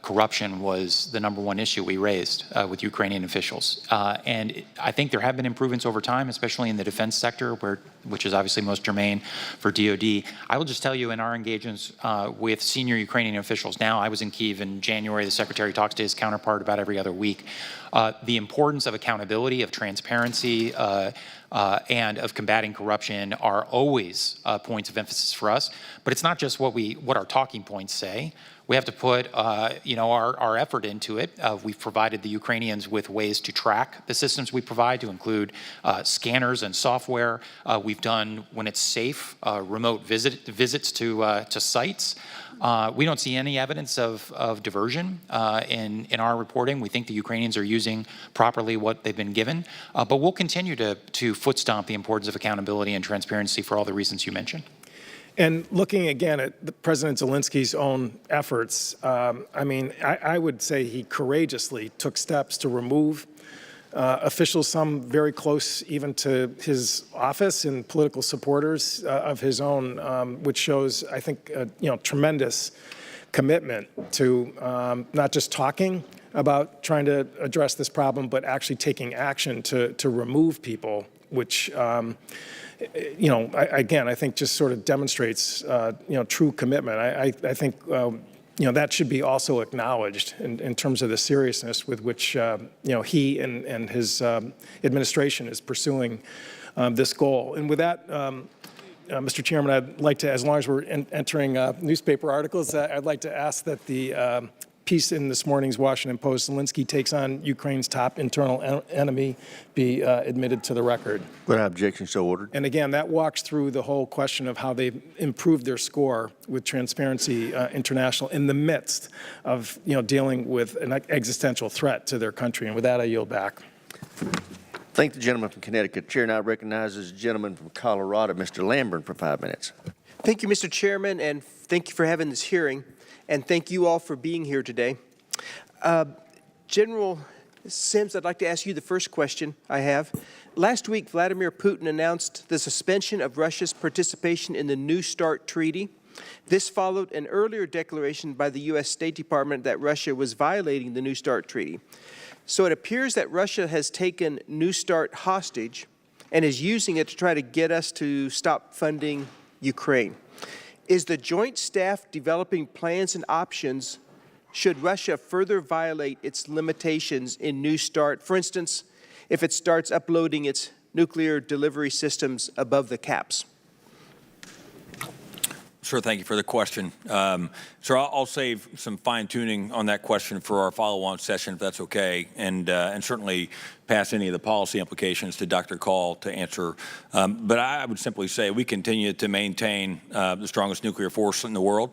corruption was the #1 issue we raised with Ukrainian officials. And I think there have been improvements over time, especially in the defense sector, which is obviously most germane for DOD. I will just tell you, in our engagements with senior Ukrainian officials now, I was in Kyiv in January, the Secretary talks to his counterpart about every other week. The importance of accountability, of transparency, and of combating corruption are always points of emphasis for us. But it's not just what our talking points say. We have to put, our effort into it. We've provided the Ukrainians with ways to track the systems we provide, to include scanners and software. We've done, when it's safe, remote visits to sites. We don't see any evidence of diversion in our reporting. We think the Ukrainians are using properly what they've been given. But we'll continue to foot stomp the importance of accountability and transparency for all the reasons you mentioned. And looking again at President Zelensky's own efforts, I would say he courageously took steps to remove officials, some very close even to his office, and political supporters of his own, which shows, I think, tremendous commitment to not just talking about trying to address this problem, but actually taking action to remove people, which, again, I think just sort of demonstrates, true commitment. I think, that should be also acknowledged in terms of the seriousness with which, he and his administration is pursuing this goal. And with that, Mr. Chairman, I'd like to, as long as we're entering newspaper articles, I'd like to ask that the piece in this morning's Washington Post, Zelensky takes on Ukraine's top internal enemy, be admitted to the record. Without objection, so ordered. And again, that walks through the whole question of how they've improved their score with Transparency International in the midst of, dealing with an existential threat to their country. And with that, I yield back. Thank the gentleman from Connecticut. Chair now recognizes the gentleman from Colorado, Mr. Lamborn, for 5 minutes. Thank you, Mr. Chairman, and thank you for having this hearing, and thank you all for being here today. General Sims, I'd like to ask you the first question I have. Last week, Vladimir Putin announced the suspension of Russia's participation in the New START treaty. This followed an earlier declaration by the U.S. State Department that Russia was violating the New START treaty. So it appears that Russia has taken New START hostage and is using it to try to get us to stop funding Ukraine. Is the Joint Staff developing plans and options should Russia further violate its limitations in New START? For instance, if it starts uploading its nuclear delivery systems above the caps? Sure, thank you for the question. So I'll save some fine-tuning on that question for our follow-on session, if that's okay, and certainly pass any of the policy implications to Dr. Kahl to answer. But I would simply say we continue to maintain the strongest nuclear force in the world.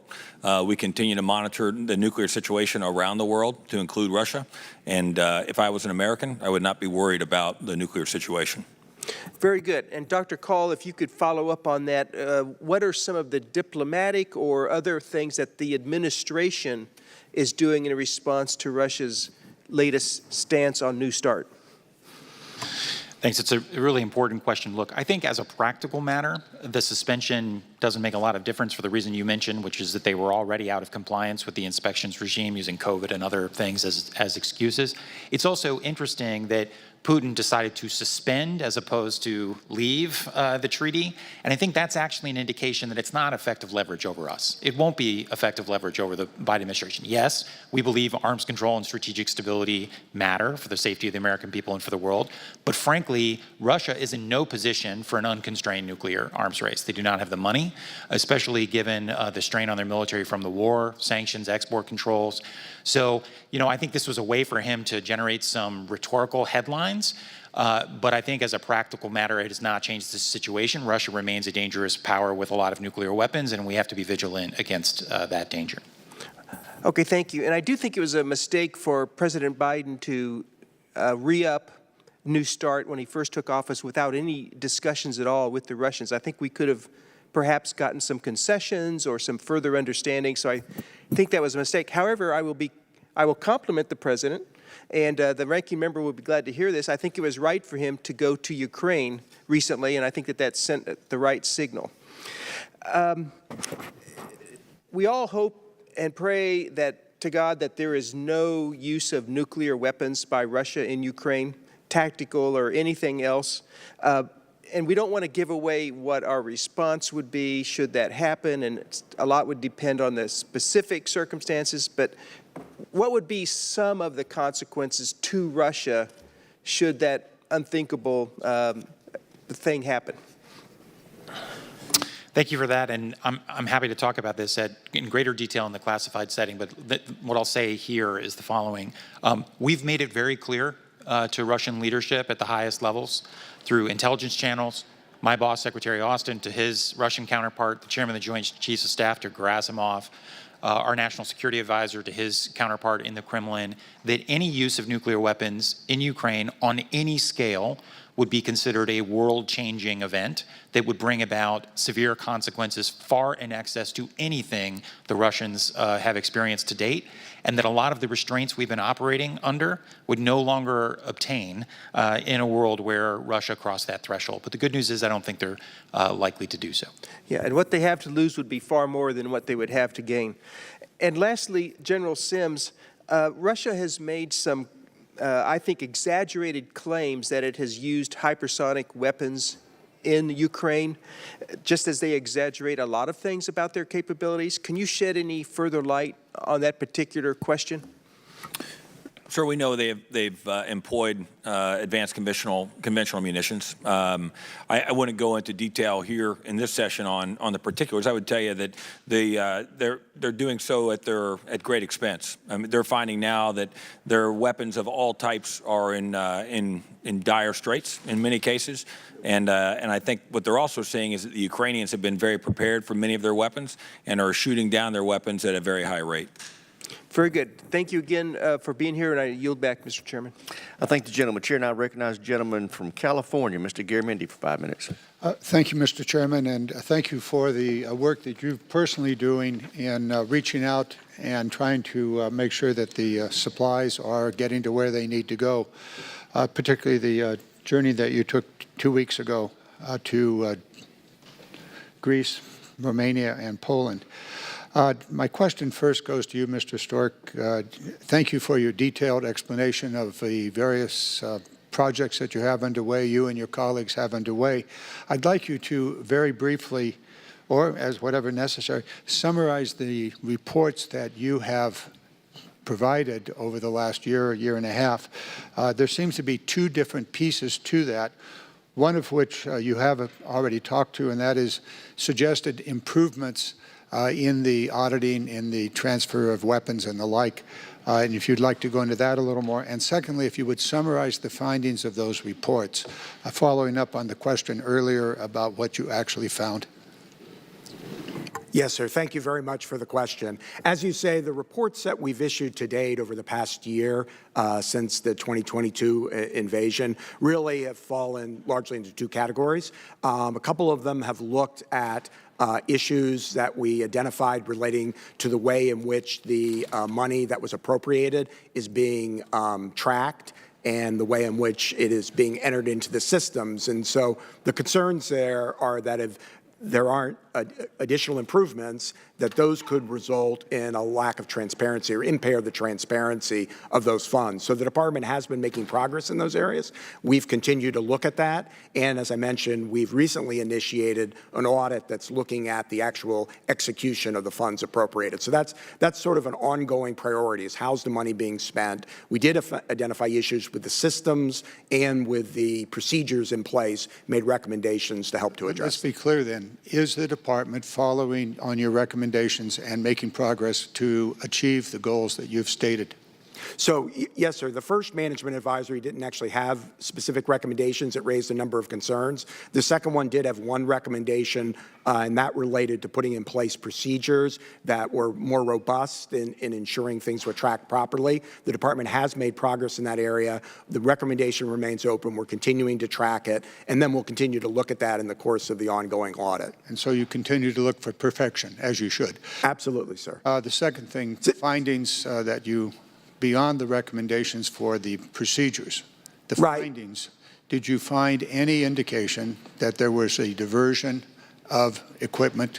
We continue to monitor the nuclear situation around the world, to include Russia. And if I was an American, I would not be worried about the nuclear situation. Very good. And Dr. Kahl, if you could follow up on that, what are some of the diplomatic or other things that the administration is doing in response to Russia's latest stance on New START? Thanks. It's a really important question. Look, I think as a practical matter, the suspension doesn't make a lot of difference for the reason you mentioned, which is that they were already out of compliance with the inspections regime using COVID and other things as excuses. It's also interesting that Putin decided to suspend as opposed to leave the treaty. And I think that's actually an indication that it's not effective leverage over us. It won't be effective leverage over the Biden administration. Yes, we believe arms control and strategic stability matter for the safety of the American people and for the world. But frankly, Russia is in no position for an unconstrained nuclear arms race. They do not have the money, especially given the strain on their military from the war, sanctions, export controls. So, I think this was a way for him to generate some rhetorical headlines. But I think as a practical matter, it has not changed the situation. Russia remains a dangerous power with a lot of nuclear weapons, and we have to be vigilant against that danger. Okay, thank you. And I do think it was a mistake for President Biden to re-up New START when he first took office without any discussions at all with the Russians. I think we could have perhaps gotten some concessions or some further understanding. So I think that was a mistake. However, I will compliment the president, and the ranking member will be glad to hear this. I think it was right for him to go to Ukraine recently, and I think that sent the right signal. We all hope and pray to God that there is no use of nuclear weapons by Russia in Ukraine, tactical or anything else. And we don't want to give away what our response would be should that happen, and a lot would depend on the specific circumstances, but what would be some of the consequences to Russia should that unthinkable thing happen? Thank you for that, and I'm happy to talk about this in greater detail in the classified setting, but what I'll say here is the following. We've made it very clear to Russian leadership at the highest levels through intelligence channels, my boss, Secretary Austin, to his Russian counterpart, the chairman of the Joint Chiefs of Staff, to Gerasimov, our national security advisor to his counterpart in the Kremlin, that any use of nuclear weapons in Ukraine on any scale would be considered a world-changing event that would bring about severe consequences far in excess to anything the Russians have experienced to date, and that a lot of the restraints we've been operating under would no longer obtain in a world where Russia crossed that threshold. But the good news is I don't think they're likely to do so. Yeah, and what they have to lose would be far more than what they would have to gain. And lastly, General Sims, Russia has made some, I think, exaggerated claims that it has used hypersonic weapons in Ukraine, just as they exaggerate a lot of things about their capabilities. Can you shed any further light on that particular question? Sir, we know they've employed advanced conventional munitions. I wouldn't go into detail here in this session on the particulars. I would tell you that they're doing so at great expense. I mean, they're finding now that their weapons of all types are in dire straits in many cases. And I think what they're also seeing is that the Ukrainians have been very prepared for many of their weapons and are shooting down their weapons at a very high rate. Very good. Thank you again for being here, and I yield back, Mr. Chairman. I thank the gentleman. Chair, and I recognize the gentleman from California, Mr. Garamendi, for 5 minutes. Thank you, Mr. Chairman, and thank you for the work that you're personally doing in reaching out and trying to make sure that the supplies are getting to where they need to go, particularly the journey that you took 2 weeks ago to Greece, Romania, and Poland. My question first goes to you, Mr. Stork. Thank you for your detailed explanation of the various projects that you have underway, you and your colleagues have underway. I'd like you to very briefly, or as whatever necessary, summarize the reports that you have provided over the last year and a half. There seems to be two different pieces to that, one of which you have already talked to, and that is suggested improvements in the auditing, in the transfer of weapons and the like. And if you'd like to go into that a little more. And secondly, if you would summarize the findings of those reports, following up on the question earlier about what you actually found. Yes, sir. Thank you very much for the question. As you say, the reports that we've issued to date over the past year since the 2022 invasion really have fallen largely into two categories. A couple of them have looked at issues that we identified relating to the way in which the money that was appropriated is being tracked and the way in which it is being entered into the systems. And so the concerns there are that if there aren't additional improvements, that those could result in a lack of transparency or impair the transparency of those funds. So the department has been making progress in those areas. We've continued to look at that. And as I mentioned, we've recently initiated an audit that's looking at the actual execution of the funds appropriated. So that's sort of an ongoing priority, is how's the money being spent. We did identify issues with the systems and with the procedures in place, made recommendations to help to address. Let's be clear then. Is the department following on your recommendations and making progress to achieve the goals that you've stated? So, yes, sir. The first management advisory didn't actually have specific recommendations. It raised a number of concerns. The second one did have one recommendation, and that related to putting in place procedures that were more robust in ensuring things were tracked properly. The department has made progress in that area. The recommendation remains open. We're continuing to track it, and then we'll continue to look at that in the course of the ongoing audit. And so you continue to look for perfection, as you should. Absolutely, sir. The second thing, findings that you beyond the recommendations for the procedures, the findings, did you find any indication that there was a diversion of equipment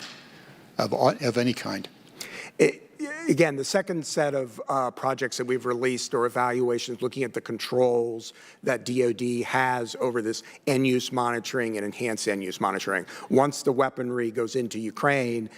of any kind? Again, the second set of projects that we've released or evaluations looking at the controls that DoD has over this end-use monitoring and enhanced end-use monitoring. Once the weaponry goes into Ukraine,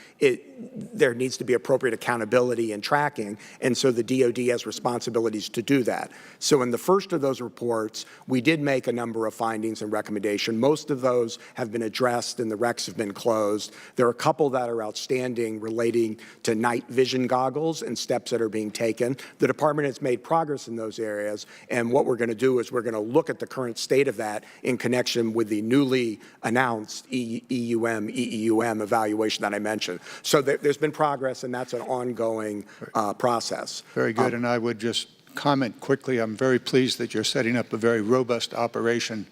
there needs to be appropriate accountability and tracking, and so the DoD has responsibilities to do that. So in the first of those reports, we did make a number of findings and recommendations. Most of those have been addressed and the recs have been closed. There are a couple that are outstanding relating to night vision goggles and steps that are being taken. The department has made progress in those areas, and what we're going to do is we're going to look at the current state of that in connection with the newly announced EEUM evaluation that I mentioned. So there's been progress, and that's an ongoing process. Very good, and I would just comment quickly, I'm very pleased that you're setting up a very robust operation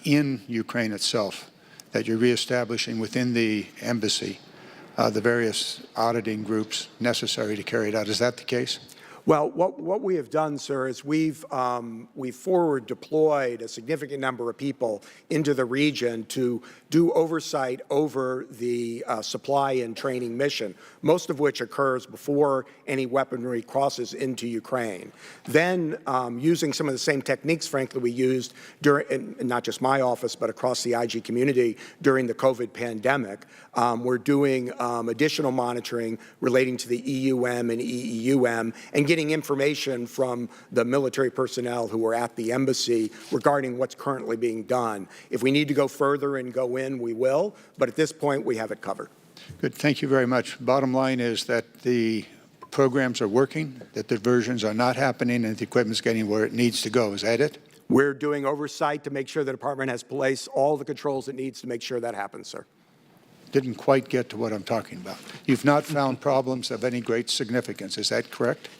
in Ukraine itself, that you're reestablishing within the embassy the various auditing groups necessary to carry it out. Is that the case? Well, what we have done, sir, is we've forward deployed a significant number of people into the region to do oversight over the supply and training mission, most of which occurs before any weaponry crosses into Ukraine. Then, using some of the same techniques, frankly, we used during, not just my office, but across the IG community during the COVID pandemic, we're doing additional monitoring relating to the EUM and EEUM and getting information from the military personnel who are at the embassy regarding what's currently being done. If we need to go further and go in, we will, but at this point, we have it covered. Good. Thank you very much. Bottom line is that the programs are working, that diversions are not happening, and the equipment's getting where it needs to go. Is that it? We're doing oversight to make sure the department has placed all the controls it needs to make sure that happens, sir. Didn't quite get to what I'm talking about. You've not found problems of any great significance. Is that correct?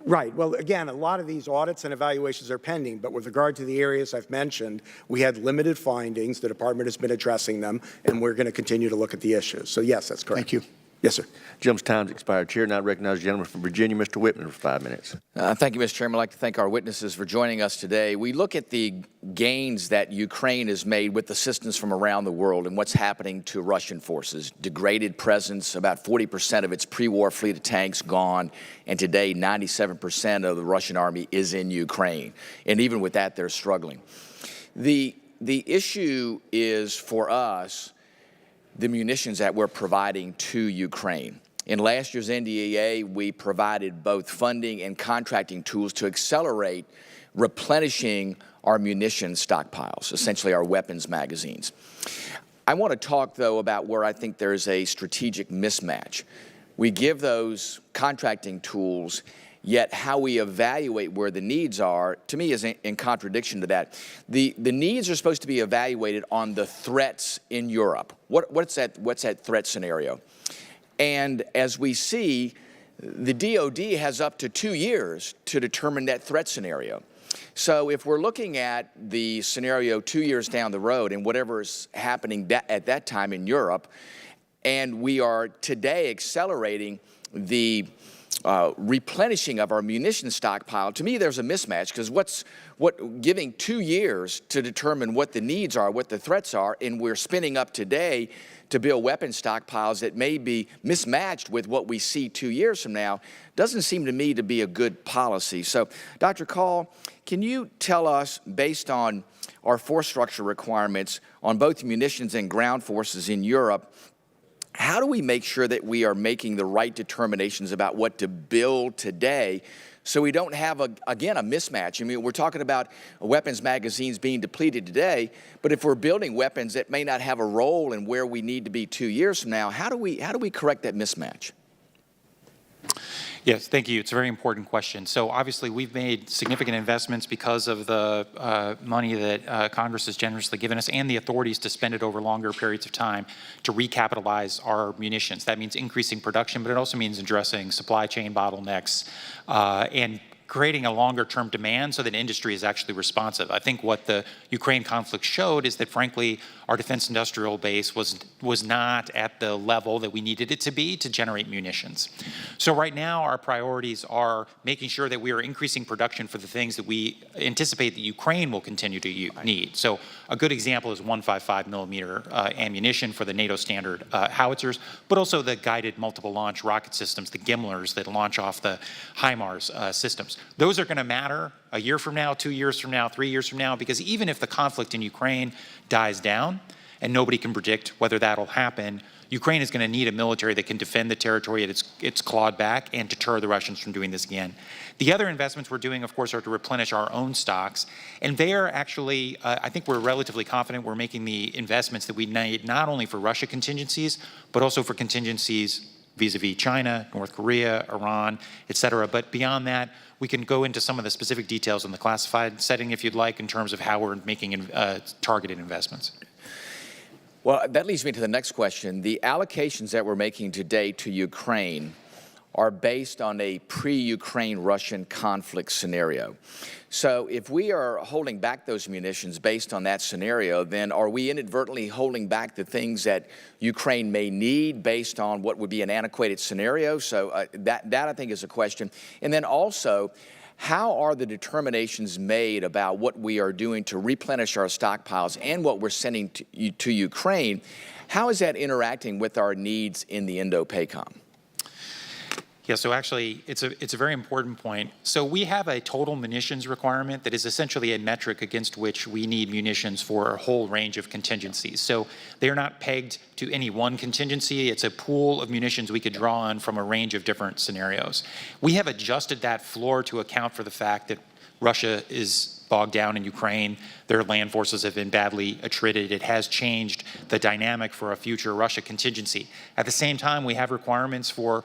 Right. Well, again, a lot of these audits and evaluations are pending, but with regard to the areas I've mentioned, we had limited findings. The department has been addressing them, and we're going to continue to look at the issues. So, yes, that's correct. Thank you. Yes, sir. Gentleman's time's expired. Chair now recognizes the gentleman from Virginia, Mr. Whitman, for 5 minutes. Thank you, Mr. Chairman. I'd like to thank our witnesses for joining us today. We look at the gains that Ukraine has made with assistance from around the world and what's happening to Russian forces. Degraded presence, about 40% of its pre-war fleet of tanks gone, and today 97% of the Russian army is in Ukraine. And even with that, they're struggling. The issue is, for us, the munitions that we're providing to Ukraine. In last year's NDAA, we provided both funding and contracting tools to accelerate replenishing our munitions stockpiles, essentially our weapons magazines. I want to talk, though, about where I think there's a strategic mismatch. We give those contracting tools, yet how we evaluate where the needs are, to me, is in contradiction to that. The needs are supposed to be evaluated on the threats in Europe. What's that threat scenario? And as we see, the DOD has up to 2 years to determine that threat scenario. So if we're looking at the scenario 2 years down the road and whatever is happening at that time in Europe, and we are today accelerating the replenishing of our munition stockpile, to me there's a mismatch, because giving 2 years to determine what the needs are, what the threats are, and we're spinning up today to build weapon stockpiles that may be mismatched with what we see 2 years from now, doesn't seem to me to be a good policy. So, Dr. Kahl, can you tell us, based on our force structure requirements on both munitions and ground forces in Europe, how do we make sure that we are making the right determinations about what to build today so we don't have, again, a mismatch? I mean, we're talking about weapons magazines being depleted today, but if we're building weapons that may not have a role in where we need to be 2 years from now, how do we correct that mismatch? Yes, thank you. It's a very important question. So obviously we've made significant investments because of the money that Congress has generously given us and the authorities to spend it over longer periods of time to recapitalize our munitions. That means increasing production, but it also means addressing supply chain bottlenecks and creating a longer-term demand so that industry is actually responsive. I think what the Ukraine conflict showed is that, frankly, our defense industrial base was not at the level that we needed it to be to generate munitions. So right now, our priorities are making sure that we are increasing production for the things that we anticipate that Ukraine will continue to need. So a good example is 155 millimeter ammunition for the NATO standard howitzers, but also the guided multiple launch rocket systems, the GIMLRs that launch off the HIMARS systems. Those are going to matter a year from now, 2 years from now, 3 years from now, because even if the conflict in Ukraine dies down, and nobody can predict whether that'll happen, Ukraine is going to need a military that can defend the territory that it's clawed back and deter the Russians from doing this again. The other investments we're doing, of course, are to replenish our own stocks. And there, actually, I think we're relatively confident we're making the investments that we need not only for Russia contingencies, but also for contingencies vis-a-vis China, North Korea, Iran, et cetera. But beyond that, we can go into some of the specific details in the classified setting, if you'd like, in terms of how we're making targeted investments. Well, that leads me to the next question. The allocations that we're making today to Ukraine are based on a pre-Ukraine Russian conflict scenario. So if we are holding back those munitions based on that scenario, then are we inadvertently holding back the things that Ukraine may need based on what would be an antiquated scenario? So that I think is a question. And then also, how are the determinations made about what we are doing to replenish our stockpiles and what we're sending to Ukraine? How is that interacting with our needs in the Indo-PACOM? Yeah, so actually, it's a very important point. So we have a total munitions requirement that is essentially a metric against which we need munitions for a whole range of contingencies. So they're not pegged to any one contingency. It's a pool of munitions we could draw on from a range of different scenarios. We have adjusted that floor to account for the fact that Russia is bogged down in Ukraine. Their land forces have been badly attrited. It has changed the dynamic for a future Russia contingency. At the same time, we have requirements for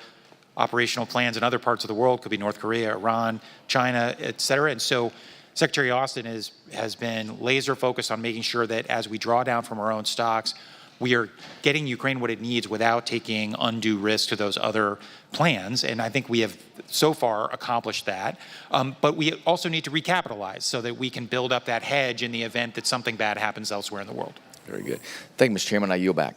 operational plans in other parts of the world, could be North Korea, Iran, China, et cetera. And so Secretary Austin has been laser focused on making sure that as we draw down from our own stocks, we are getting Ukraine what it needs without taking undue risk to those other plans. And I think we have so far accomplished that. But we also need to recapitalize so that we can build up that hedge in the event that something bad happens elsewhere in the world. Very good. Thank you, Mr. Chairman. I yield back.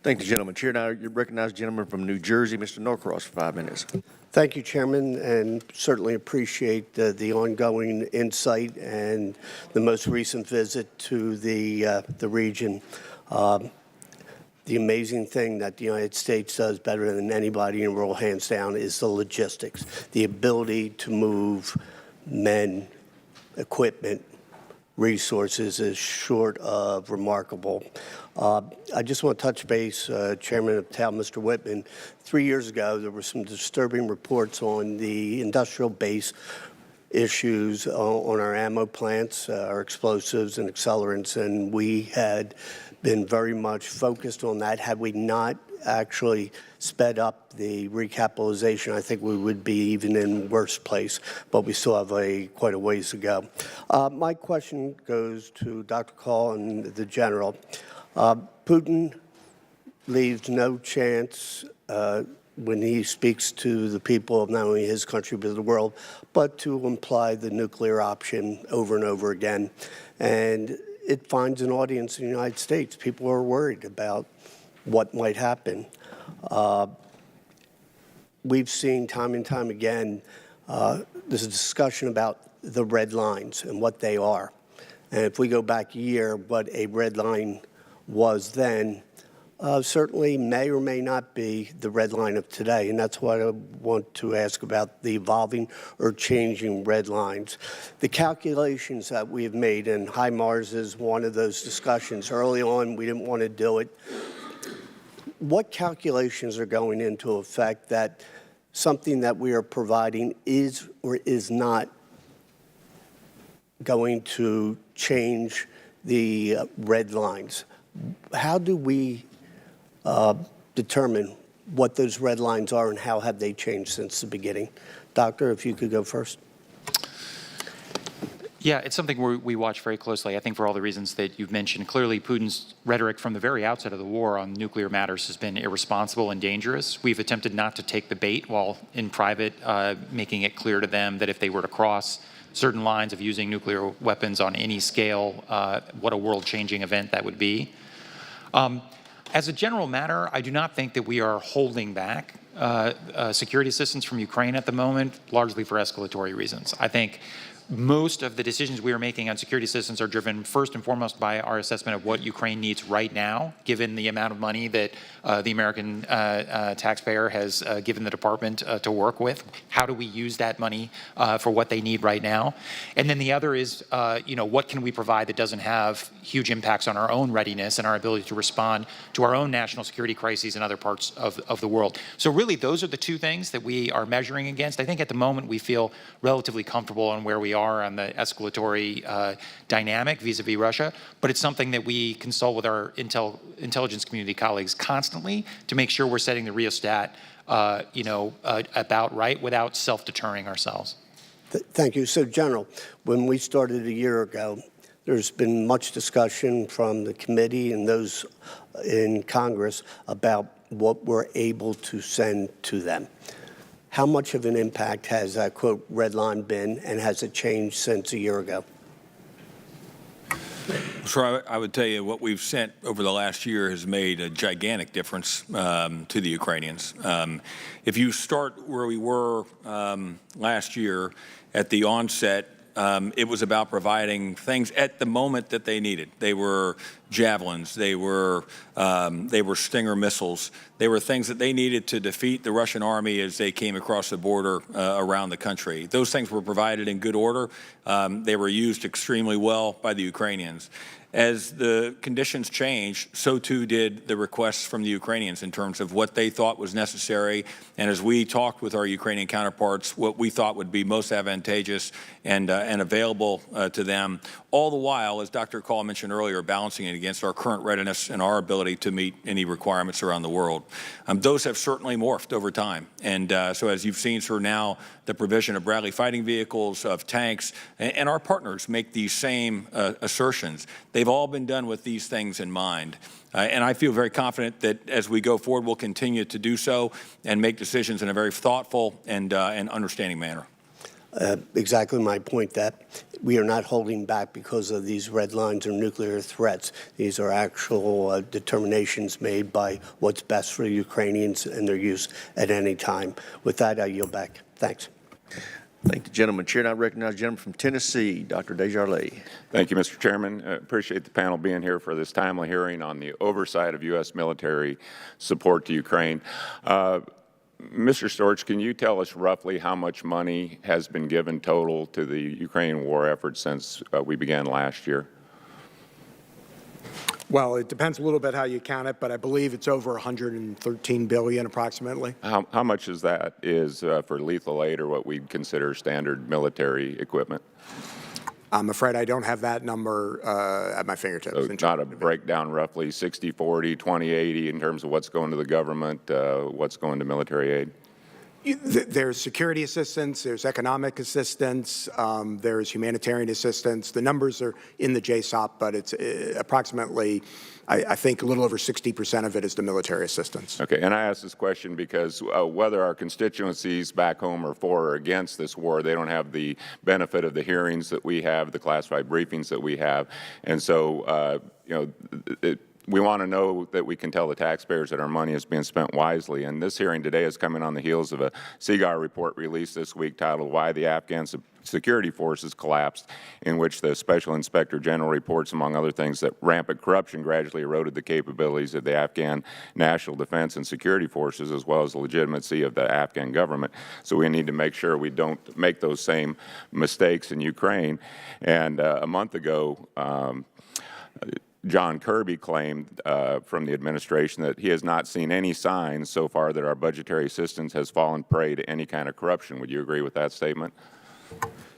Thank the gentleman. Chair, now you recognize the gentleman from New Jersey, Mr. Norcross, for 5 minutes. Thank you, Chairman, and certainly appreciate the ongoing insight and the most recent visit to the region. The amazing thing that the United States does better than anybody in the world, hands down, is the logistics, the ability to move men, equipment, resources is short of remarkable. I just want to touch base, Chairman of TAL, Mr. Whitman. 3 years ago, there were some disturbing reports on the industrial base issues on our ammo plants, our explosives and accelerants, and we had been very much focused on that. Had we not actually sped up the recapitalization, I think we would be even in worse place, but we still have quite a ways to go. My question goes to Dr. Kahl and the General. Putin leaves no chance when he speaks to the people of not only his country but the world, but to imply the nuclear option over and over again. And it finds an audience in the United States. People are worried about what might happen. We've seen time and time again, there's a discussion about the red lines and what they are. And if we go back a year, what a red line was then certainly may or may not be the red line of today. And that's what I want to ask about the evolving or changing red lines. The calculations that we have made, and HIMARS is one of those discussions. Early on, we didn't want to do it. What calculations are going into effect that something that we are providing is or is not going to change the red lines? How do we determine what those red lines are and how have they changed since the beginning? Doctor, if you could go first. Yeah, it's something we watch very closely, I think for all the reasons that you've mentioned. Clearly, Putin's rhetoric from the very outset of the war on nuclear matters has been irresponsible and dangerous. We've attempted not to take the bait while in private, making it clear to them that if they were to cross certain lines of using nuclear weapons on any scale, what a world-changing event that would be. As a general matter, I do not think that we are holding back security assistance from Ukraine at the moment, largely for escalatory reasons. I think most of the decisions we are making on security assistance are driven first and foremost by our assessment of what Ukraine needs right now, given the amount of money that the American taxpayer has given the department to work with. How do we use that money for what they need right now? And then the other is, what can we provide that doesn't have huge impacts on our own readiness and our ability to respond to our own national security crises in other parts of the world. So really, those are the two things that we are measuring against. I think at the moment we feel relatively comfortable on where we are on the escalatory dynamic vis-a-vis Russia, but it's something that we consult with our intelligence community colleagues constantly to make sure we're setting the rheostat, about right without self-deterring ourselves. Thank you. So, General, when we started a year ago, there's been much discussion from the committee and those in Congress about what we're able to send to them. How much of an impact has that, quote, red line been, and has it changed since a year ago? So I would tell you what we've sent over the last year has made a gigantic difference to the Ukrainians. If you start where we were last year at the onset, it was about providing things at the moment that they needed. They were javelins, they were Stinger missiles, they were things that they needed to defeat the Russian army as they came across the border around the country. Those things were provided in good order. They were used extremely well by the Ukrainians. As the conditions changed, so too did the requests from the Ukrainians in terms of what they thought was necessary. And as we talked with our Ukrainian counterparts, what we thought would be most advantageous and available to them, all the while, as Dr. Kahl mentioned earlier, balancing it against our current readiness and our ability to meet any requirements around the world. Those have certainly morphed over time. And so as you've seen, sir, now the provision of Bradley fighting vehicles, of tanks, and our partners make these same assertions. They've all been done with these things in mind. And I feel very confident that as we go forward, we'll continue to do so and make decisions in a very thoughtful and understanding manner. Exactly my point, that we are not holding back because of these red lines or nuclear threats. These are actual determinations made by what's best for the Ukrainians and their use at any time. With that, I yield back. Thanks. Thank the gentleman. Chair, and I recognize the gentleman from Tennessee, Dr. Desjardins. Thank you, Mr. Chairman. Appreciate the panel being here for this timely hearing on the oversight of U.S. military support to Ukraine. Mr. Storch, can you tell us roughly how much money has been given total to the Ukrainian war effort since we began last year? Well, it depends a little bit how you count it, but I believe it's over $113 billion approximately. How much is that for lethal aid or what we'd consider standard military equipment? I'm afraid I don't have that number at my fingertips. So not a breakdown, roughly 60-40, 20-80 in terms of what's going to the government, what's going to military aid? There's security assistance, there's economic assistance, there's humanitarian assistance. The numbers are in the JSOP, but it's approximately, I think, a little over 60% of it is the military assistance. Okay, and I ask this question because whether our constituencies back home are for or against this war, they don't have the benefit of the hearings that we have, the classified briefings that we have, and so we want to know that we can tell the taxpayers that our money is being spent wisely. And this hearing today is coming on the heels of a CIGAR report released this week titled "Why the Afghan Security Forces Collapsed," in which the Special Inspector General reports, among other things, that rampant corruption gradually eroded the capabilities of the Afghan National Defense and Security Forces, as well as the legitimacy of the Afghan government. So we need to make sure we don't make those same mistakes in Ukraine. And a month ago, John Kirby claimed from the administration that he has not seen any signs so far that our budgetary assistance has fallen prey to any kind of corruption. Would you agree with that statement?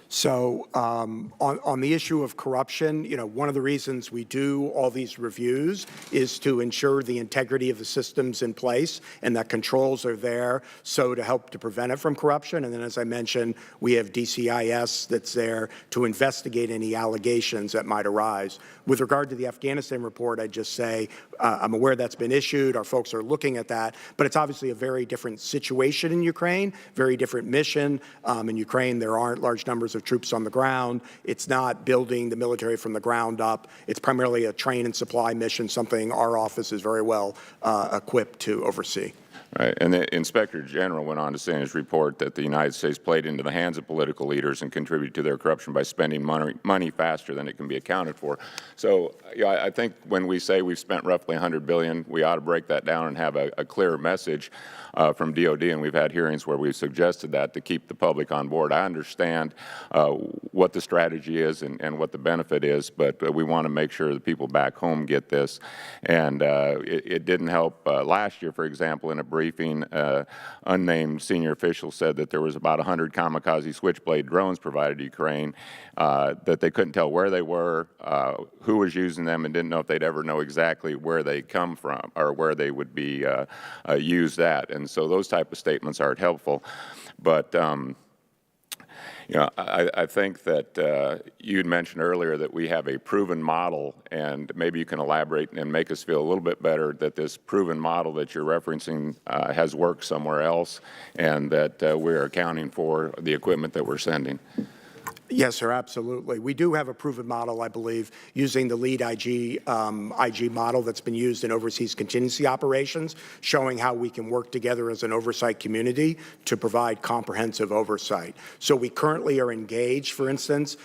So on the issue of corruption, one of the reasons we do all these reviews is to ensure the integrity of the systems in place and that controls are there so to help to prevent it from corruption. And then, as I mentioned, we have DCIS that's there to investigate any allegations that might arise. With regard to the Afghanistan report, I'd just say I'm aware that's been issued. Our folks are looking at that. But it's obviously a very different situation in Ukraine, very different mission. In Ukraine, there aren't large numbers of troops on the ground. It's not building the military from the ground up. It's primarily a train and supply mission, something our office is very well equipped to oversee. Right. And the Inspector General went on to say in his report that the United States played into the hands of political leaders and contributed to their corruption by spending money faster than it can be accounted for. So I think when we say we've spent roughly $100 billion, we ought to break that down and have a clear message from DOD, and we've had hearings where we've suggested that to keep the public on board. I understand what the strategy is and what the benefit is, but we want to make sure the people back home get this. And it didn't help last year, for example, in a briefing, unnamed senior official said that there was about 100 kamikaze Switchblade drones provided to Ukraine, that they couldn't tell where they were, who was using them, and didn't know if they'd ever know exactly where they come from or where they would be used at. And so those type of statements aren't helpful. But I think that you'd mentioned earlier that we have a proven model, and maybe you can elaborate and make us feel a little bit better that this proven model that you're referencing has worked somewhere else, and that we're accounting for the equipment that we're sending. Yes, sir, absolutely. We do have a proven model, I believe, using the lead IG model that's been used in overseas contingency operations, showing how we can work together as an oversight community to provide comprehensive oversight. So we currently are engaged, for instance,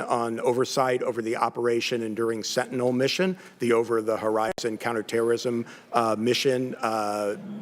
on oversight over the Operation Enduring Sentinel mission, the over-the-horizon counterterrorism mission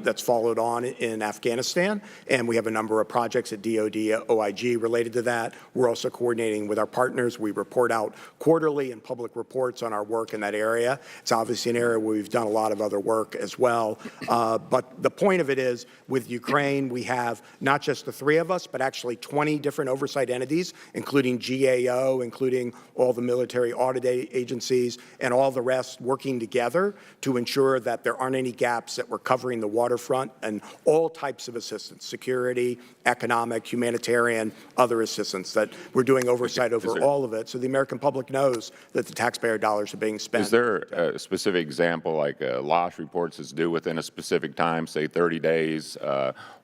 that's followed on in Afghanistan. And we have a number of projects at DOD, OIG related to that. We're also coordinating with our partners. We report out quarterly in public reports on our work in that area. It's obviously an area where we've done a lot of other work as well. But the point of it is, with Ukraine, we have not just the three of us, but actually 20 different oversight entities, including GAO, including all the military audit agencies, and all the rest working together to ensure that there aren't any gaps, that we're covering the waterfront and all types of assistance, security, economic, humanitarian, other assistance, that we're doing oversight over all of it, so the American public knows that the taxpayer dollars are being spent. Is there a specific example, like loss reports is due within a specific time, say 30 days,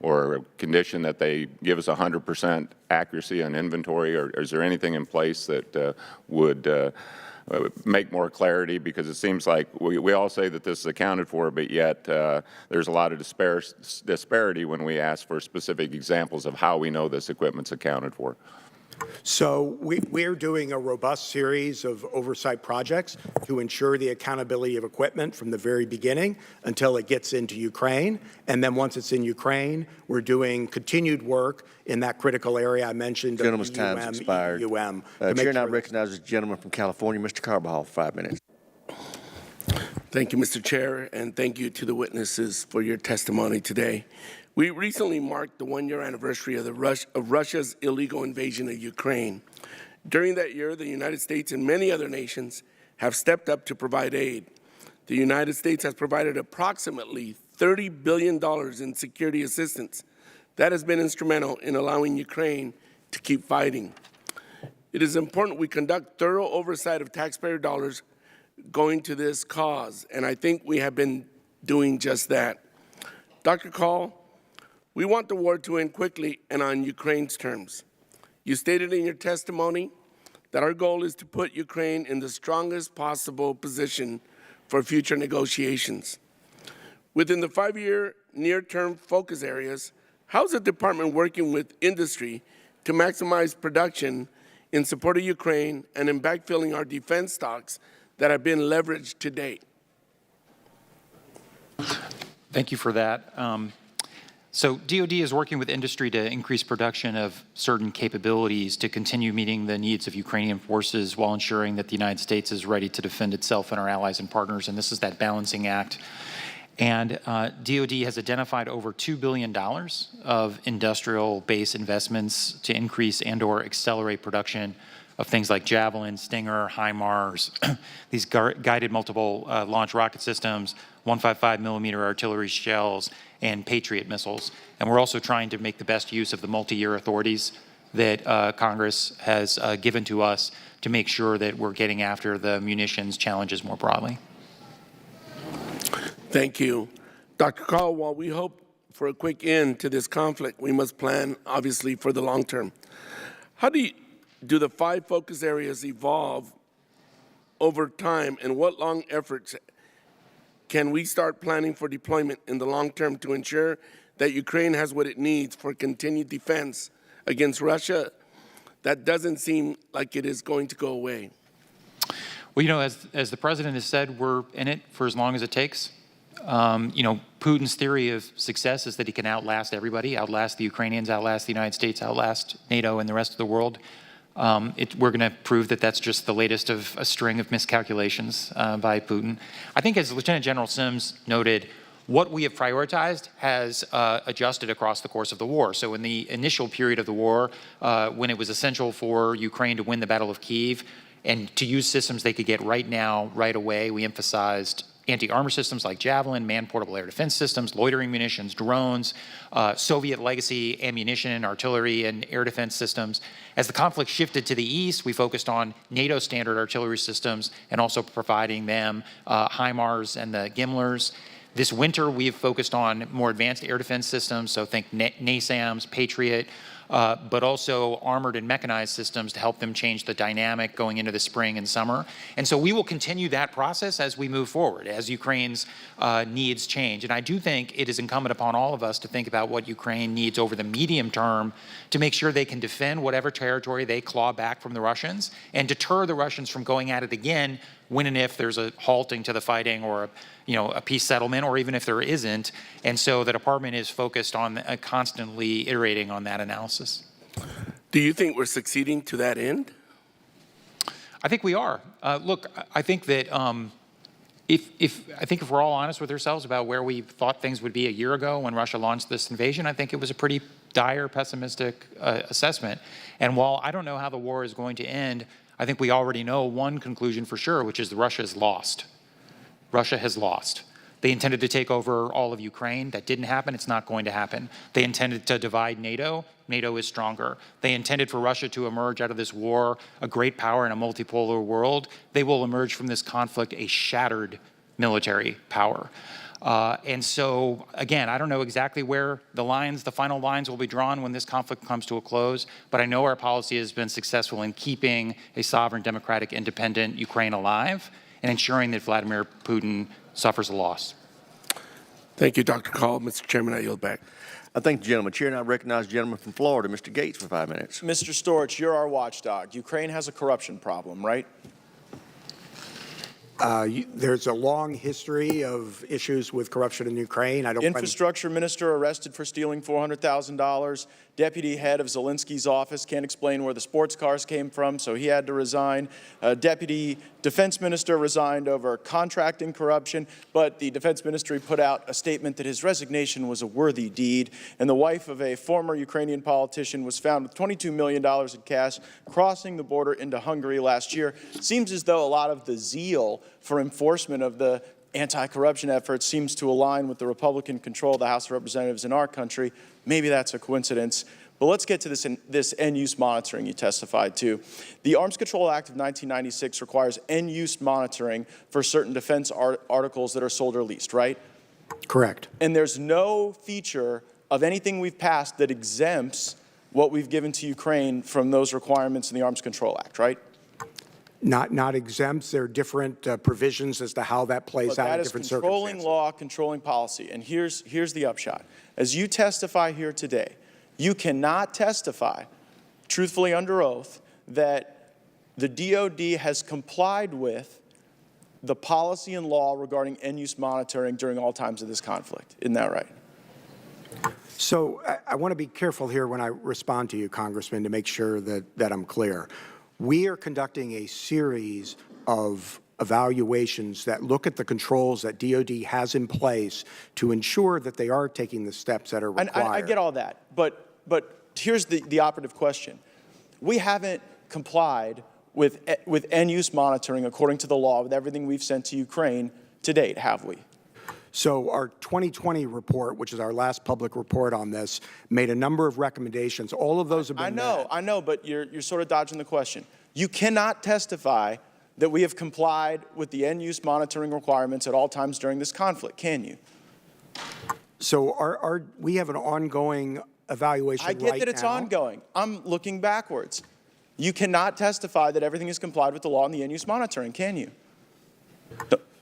or a condition that they give us 100% accuracy on inventory, or is there anything in place that would make more clarity? Because it seems like we all say that this is accounted for, but yet there's a lot of disparity when we ask for specific examples of how we know this equipment's accounted for. So we're doing a robust series of oversight projects to ensure the accountability of equipment from the very beginning until it gets into Ukraine. And then once it's in Ukraine, we're doing continued work in that critical area I mentioned. Gentleman's time's expired. Chair, and I recognize the gentleman from California, Mr. Carbajal, for 5 minutes. Thank you, Mr. Chair, and thank you to the witnesses for your testimony today. We recently marked the one-year anniversary of Russia's illegal invasion of Ukraine. During that year, the United States and many other nations have stepped up to provide aid. The United States has provided approximately $30 billion in security assistance. That has been instrumental in allowing Ukraine to keep fighting. It is important we conduct thorough oversight of taxpayer dollars going to this cause, and I think we have been doing just that. Dr. Kahl, we want the war to end quickly and on Ukraine's terms. You stated in your testimony that our goal is to put Ukraine in the strongest possible position for future negotiations. Within the 5-year near-term focus areas, how is the department working with industry to maximize production in support of Ukraine and in backfilling our defense stocks that have been leveraged to date? Thank you for that. So DoD is working with industry to increase production of certain capabilities to continue meeting the needs of Ukrainian forces while ensuring that the United States is ready to defend itself and our allies and partners, and this is that balancing act. And DoD has identified over $2 billion of industrial base investments to increase and or accelerate production of things like Javelin, Stinger, HIMARS, these guided multiple launch rocket systems, 155 millimeter artillery shells, and Patriot missiles. And we're also trying to make the best use of the multi-year authorities that Congress has given to us to make sure that we're getting after the munitions challenges more broadly. Thank you. Dr. Kahl, while we hope for a quick end to this conflict, we must plan, obviously, for the long term. How do the 5 focus areas evolve over time, and what long efforts can we start planning for deployment in the long term to ensure that Ukraine has what it needs for continued defense against Russia that doesn't seem like it is going to go away? Well, you know, as the president has said, we're in it for as long as it takes. You know, Putin's theory of success is that he can outlast everybody, outlast the Ukrainians, outlast the United States, outlast NATO and the rest of the world. We're going to prove that that's just the latest of a string of miscalculations by Putin. I think, as Lieutenant General Sims noted, what we have prioritized has adjusted across the course of the war. So in the initial period of the war, when it was essential for Ukraine to win the Battle of Kyiv and to use systems they could get right now, right away, we emphasized anti-armor systems like Javelin, man-portable air defense systems, loitering munitions, drones, Soviet legacy ammunition, artillery, and air defense systems. As the conflict shifted to the east, we focused on NATO standard artillery systems and also providing them HIMARS and the GMLRS. This winter, we've focused on more advanced air defense systems, so think NASAMS, Patriot, but also armored and mechanized systems to help them change the dynamic going into the spring and summer. And so we will continue that process as we move forward, as Ukraine's needs change. And I do think it is incumbent upon all of us to think about what Ukraine needs over the medium term to make sure they can defend whatever territory they claw back from the Russians and deter the Russians from going at it again when and if there's a halting to the fighting or a peace settlement, or even if there isn't. And so the department is focused on constantly iterating on that analysis. Do you think we're succeeding to that end? I think we are. Look, I think that if we're all honest with ourselves about where we thought things would be a year ago when Russia launched this invasion, I think it was a pretty dire, pessimistic assessment. And while I don't know how the war is going to end, I think we already know one conclusion for sure, which is that Russia has lost. Russia has lost. They intended to take over all of Ukraine. That didn't happen. It's not going to happen. They intended to divide NATO. NATO is stronger. They intended for Russia to emerge out of this war a great power in a multipolar world. They will emerge from this conflict a shattered military power. And so, again, I don't know exactly where the final lines will be drawn when this conflict comes to a close, but I know our policy has been successful in keeping a sovereign, democratic, independent Ukraine alive and ensuring that Vladimir Putin suffers a loss. Thank you, Dr. Kahl. Mr. Chairman, I yield back. I thank the gentleman. Chair, and I recognize the gentleman from Florida, Mr. Gates, for 5 minutes. Mr. Storch, you're our watchdog. Ukraine has a corruption problem, right? There's a long history of issues with corruption in Ukraine. Infrastructure minister arrested for stealing $400,000. Deputy head of Zelensky's office can't explain where the sports cars came from, so he had to resign. Deputy defense minister resigned over contracting corruption, but the defense ministry put out a statement that his resignation was a worthy deed. And the wife of a former Ukrainian politician was found with $22 million in cash crossing the border into Hungary last year. Seems as though a lot of the zeal for enforcement of the anti-corruption efforts seems to align with the Republican control of the House of Representatives in our country. Maybe that's a coincidence. But let's get to this end-use monitoring you testified to. The Arms Control Act of 1996 requires end-use monitoring for certain defense articles that are sold or leased, right? Correct. And there's no feature of anything we've passed that exempts what we've given to Ukraine from those requirements in the Arms Control Act, right? Not exempts. There are different provisions as to how that plays out in different circumstances. That is controlling law, controlling policy. And here's the upshot. As you testify here today, you cannot testify, truthfully under oath, that the DOD has complied with the policy and law regarding end-use monitoring during all times of this conflict. Isn't that right? So I want to be careful here when I respond to you, Congressman, to make sure that I'm clear. We are conducting a series of evaluations that look at the controls that DOD has in place to ensure that they are taking the steps that are required. I get all that, but here's the operative question. We haven't complied with end-use monitoring according to the law with everything we've sent to Ukraine to date, have we? So our 2020 report, which is our last public report on this, made a number of recommendations. All of those have been met. I know, but you're sort of dodging the question. You cannot testify that we have complied with the end-use monitoring requirements at all times during this conflict, can you? So we have an ongoing evaluation right now. I get that it's ongoing. I'm looking backwards. You cannot testify that everything is complied with the law and the end-use monitoring, can you?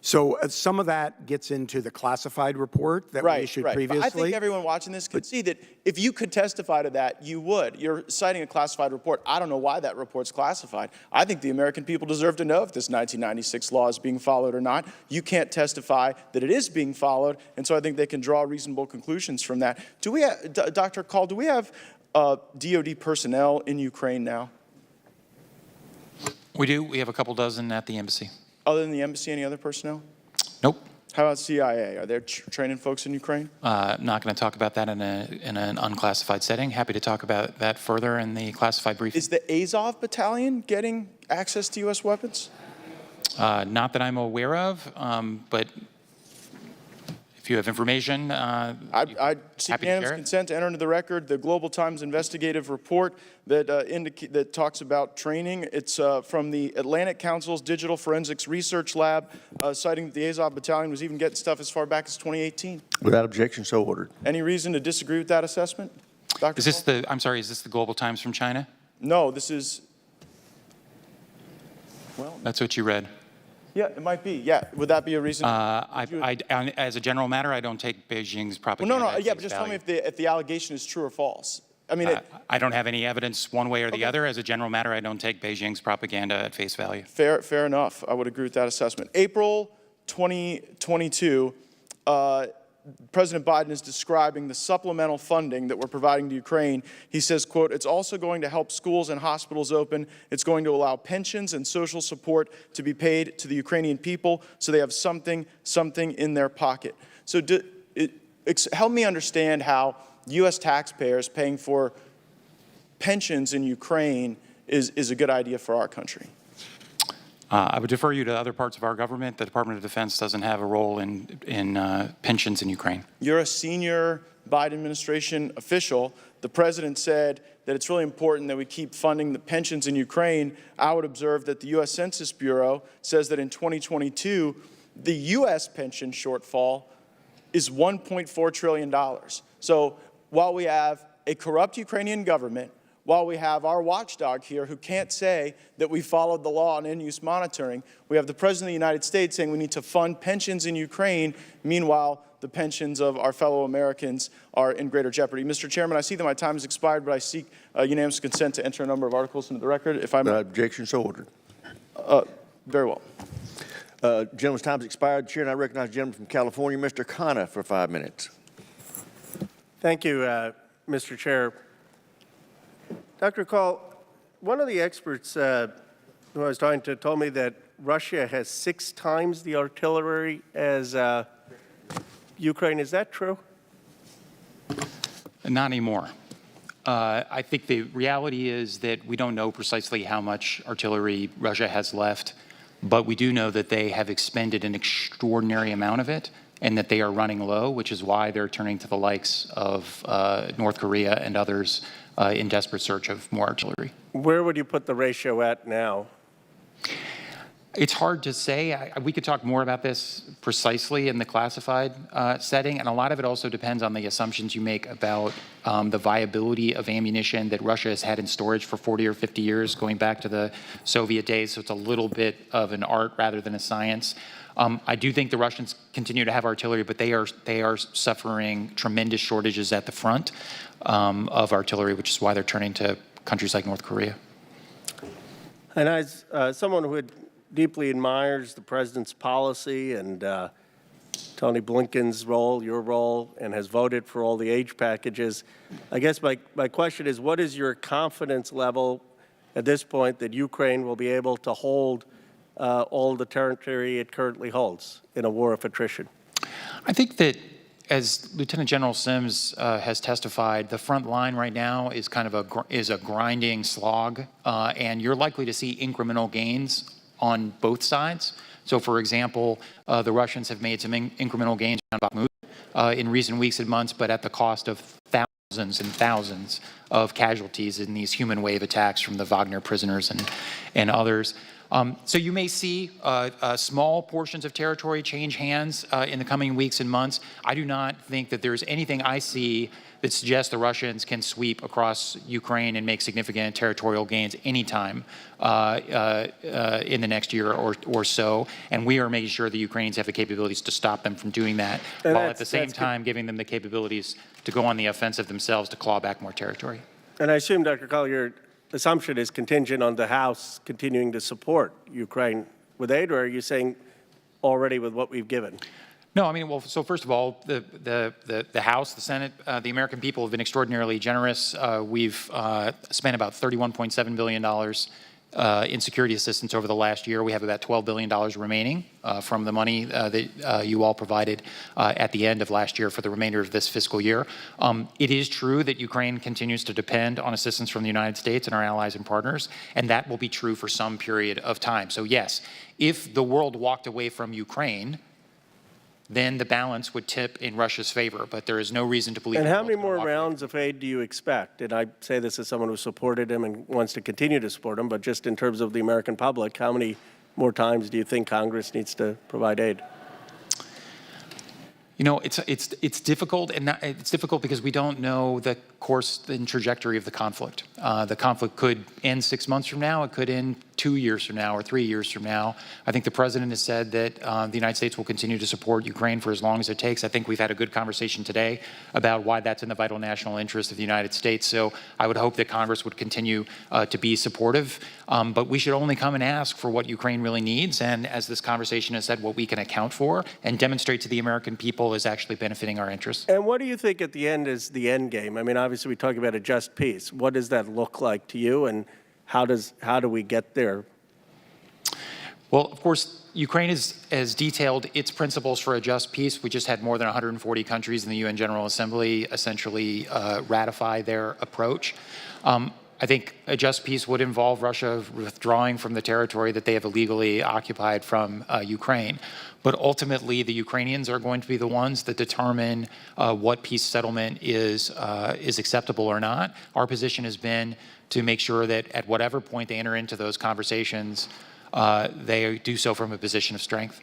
So some of that gets into the classified report that we issued previously. But I think everyone watching this could see that if you could testify to that, you would. You're citing a classified report. I don't know why that report's classified. I think the American people deserve to know if this 1996 law is being followed or not. You can't testify that it is being followed, and so I think they can draw reasonable conclusions from that. Do we have, Dr. Kahl, do we have DOD personnel in Ukraine now? We do. We have a couple dozen at the embassy. Other than the embassy, any other personnel? Nope. How about CIA? Are they training folks in Ukraine? Not going to talk about that in an unclassified setting. Happy to talk about that further in the classified briefing. Is the Azov battalion getting access to U.S. weapons? Not that I'm aware of, but If you have information, I seek happy to unanimous share it. consent to enter into the record the Global Times investigative report that that talks about training. It's from the Atlantic Council's Digital Forensics Research Lab, citing that the Azov Battalion was even getting stuff as far back as 2018. Without objection, so ordered. Any reason to disagree with that assessment, Dr. Is this Kahl? I'm sorry, is this the Global Times from China? No, this is, well, That's what you read. yeah, it might be. Yeah, would that be a reason? As a general matter, I don't take Beijing's Well, propaganda. no, at yeah, face but just tell me value. if the allegation is true or false. I mean, I don't have any evidence one way or the other. As a general matter, I don't take Beijing's propaganda at face value. fair enough. I would agree with that assessment. April 2022, President Biden is describing the supplemental funding that we're providing to Ukraine. He says, quote, it's also going to help schools and hospitals open. It's going to allow pensions and social support to be paid to the Ukrainian people so they have something in their pocket. So help me understand how U.S. taxpayers paying for pensions in Ukraine is a good idea for our country. I would defer you to other parts of our government. The Department of Defense doesn't have a role in pensions in Ukraine. You're a senior Biden administration official. The president said that it's really important that we keep funding the pensions in Ukraine. I would observe that the U.S. Census Bureau says that in 2022, the U.S. pension shortfall is $1.4 trillion. So while we have a corrupt Ukrainian government, while we have our watchdog here who can't say that we followed the law on end-use monitoring, we have the President of the United States saying we need to fund pensions in Ukraine. Meanwhile, the pensions of our fellow Americans are in greater jeopardy. Mr. Chairman, I see that my time has expired, but I seek unanimous consent to enter a number of articles into the record. If I may. Objection, so ordered. Very well. Gentleman's time has expired. Chair, and I recognize the gentleman from California, Mr. Khanna, for 5 minutes. Thank you, Mr. Chair. Dr. Kahl, one of the experts who I was talking to told me that Russia has 6 times the artillery as Ukraine. Is that true? Not anymore. I think the reality is that we don't know precisely how much artillery Russia has left, but we do know that they have expended an extraordinary amount of it and that they are running low, which is why they're turning to the likes of North Korea and others in desperate search of more artillery. Where would you put the ratio at now? It's hard to say. We could talk more about this precisely in the classified setting, and a lot of it also depends on the assumptions you make about the viability of ammunition that Russia has had in storage for 40 or 50 years, going back to the Soviet days, so it's a little bit of an art rather than a science. I do think the Russians continue to have artillery, but they are suffering tremendous shortages at the front of artillery, which is why they're turning to countries like North Korea. And as someone who deeply admires the president's policy and Tony Blinken's role, your role, and has voted for all the aid packages, I guess my question is, what is your confidence level at this point that Ukraine will be able to hold all the territory it currently holds in a war of attrition? I think that, as Lieutenant General Sims has testified, the front line right now is kind of a grinding slog, and you're likely to see incremental gains on both sides. So, for example, the Russians have made some incremental gains on Bakhmut in recent weeks and months, but at the cost of thousands and thousands of casualties in these human wave attacks from the Wagner prisoners and others. So you may see small portions of territory change hands in the coming weeks and months. I do not think that there's anything I see that suggests the Russians can sweep across Ukraine and make significant territorial gains anytime in the next year or so. And we are making sure the Ukrainians have the capabilities to stop them from doing that, while at the same time giving them the capabilities to go on the offensive themselves to claw back more territory. And I assume, Dr. Kahl, your assumption is contingent on the House continuing to support Ukraine with aid, or are you saying already with what we've given? No, I mean, well, so first of all, the House, the Senate, the American people have been extraordinarily generous. We've spent about $31.7 billion in security assistance over the last year. We have about $12 billion remaining from the money that you all provided at the end of last year for the remainder of this fiscal year. It is true that Ukraine continues to depend on assistance from the United States and our allies and partners, and that will be true for some period of time. So yes, if the world walked away from Ukraine, then the balance would tip in Russia's favor. But there is no reason to believe. And how many more rounds of aid do you expect? And I say this as someone who supported him and wants to continue to support him, but just in terms of the American public, how many more times do you think Congress needs to provide aid? You know, it's difficult, and it's difficult because we don't know the course and trajectory of the conflict. The conflict could end 6 months from now. It could end 2 years from now or 3 years from now. I think the president has said that the United States will continue to support Ukraine for as long as it takes. I think we've had a good conversation today about why that's in the vital national interest of the United States. So I would hope that Congress would continue to be supportive. But we should only come and ask for what Ukraine really needs. And as this conversation has said, what we can account for and demonstrate to the American people is actually benefiting our interests. And what do you think at the end is the end game? I mean, obviously we talk about a just peace. What does that look like to you, and how do we get there? Well, of course, Ukraine has detailed its principles for a just peace. We just had more than 140 countries in the UN General Assembly essentially ratify their approach. I think a just peace would involve Russia withdrawing from the territory that they have illegally occupied from Ukraine. But ultimately, the Ukrainians are going to be the ones that determine what peace settlement is acceptable or not. Our position has been to make sure that at whatever point they enter into those conversations, they do so from a position of strength.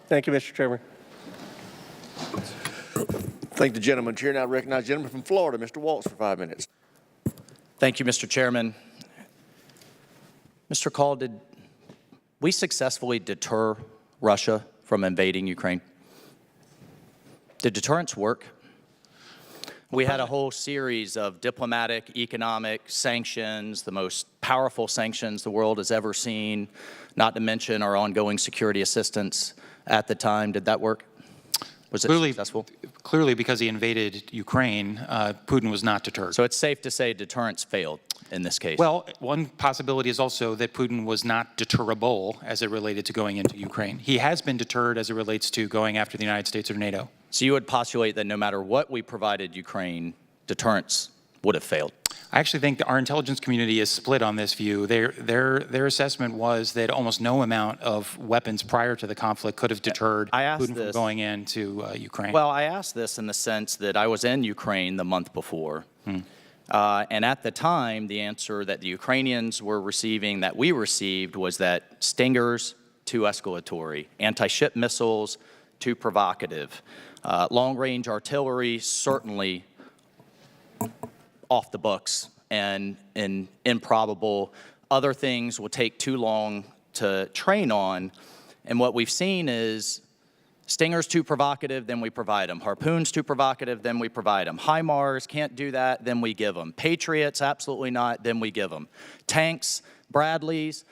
Thank you, Mr. Chairman. Thank the gentleman. Chair now recognizes the gentleman from Florida, Mr. Waltz, for 5 minutes. Thank you, Mr. Chairman. Mr. Kahl, did we successfully deter Russia from invading Ukraine? Did deterrence work? We had a whole series of diplomatic, economic sanctions, the most powerful sanctions the world has ever seen, not to mention our ongoing security assistance at the time. Did that work? Was it successful? Clearly, because he invaded Ukraine, Putin was not deterred. So it's safe to say deterrence failed in this case? Well, one possibility is also that Putin was not deterrable as it related to going into Ukraine. He has been deterred as it relates to going after the United States or NATO. So you would postulate that no matter what we provided Ukraine, deterrence would have failed? I actually think that our intelligence community is split on this view. Their assessment was that almost no amount of weapons prior to the conflict could have deterred Putin from going into Ukraine. Well, I asked this in the sense that I was in Ukraine the month before. And at the time, the answer that the Ukrainians were receiving, that we received, was that Stingers, too escalatory, anti-ship missiles, too provocative, long-range artillery, certainly off the books and improbable. Other things will take too long to train on. And what we've seen is Stingers too provocative, then we provide them. Harpoons too provocative, then we provide them. HIMARS can't do that, then we give them. Patriots, absolutely not, then we give them. Tanks, Bradleys,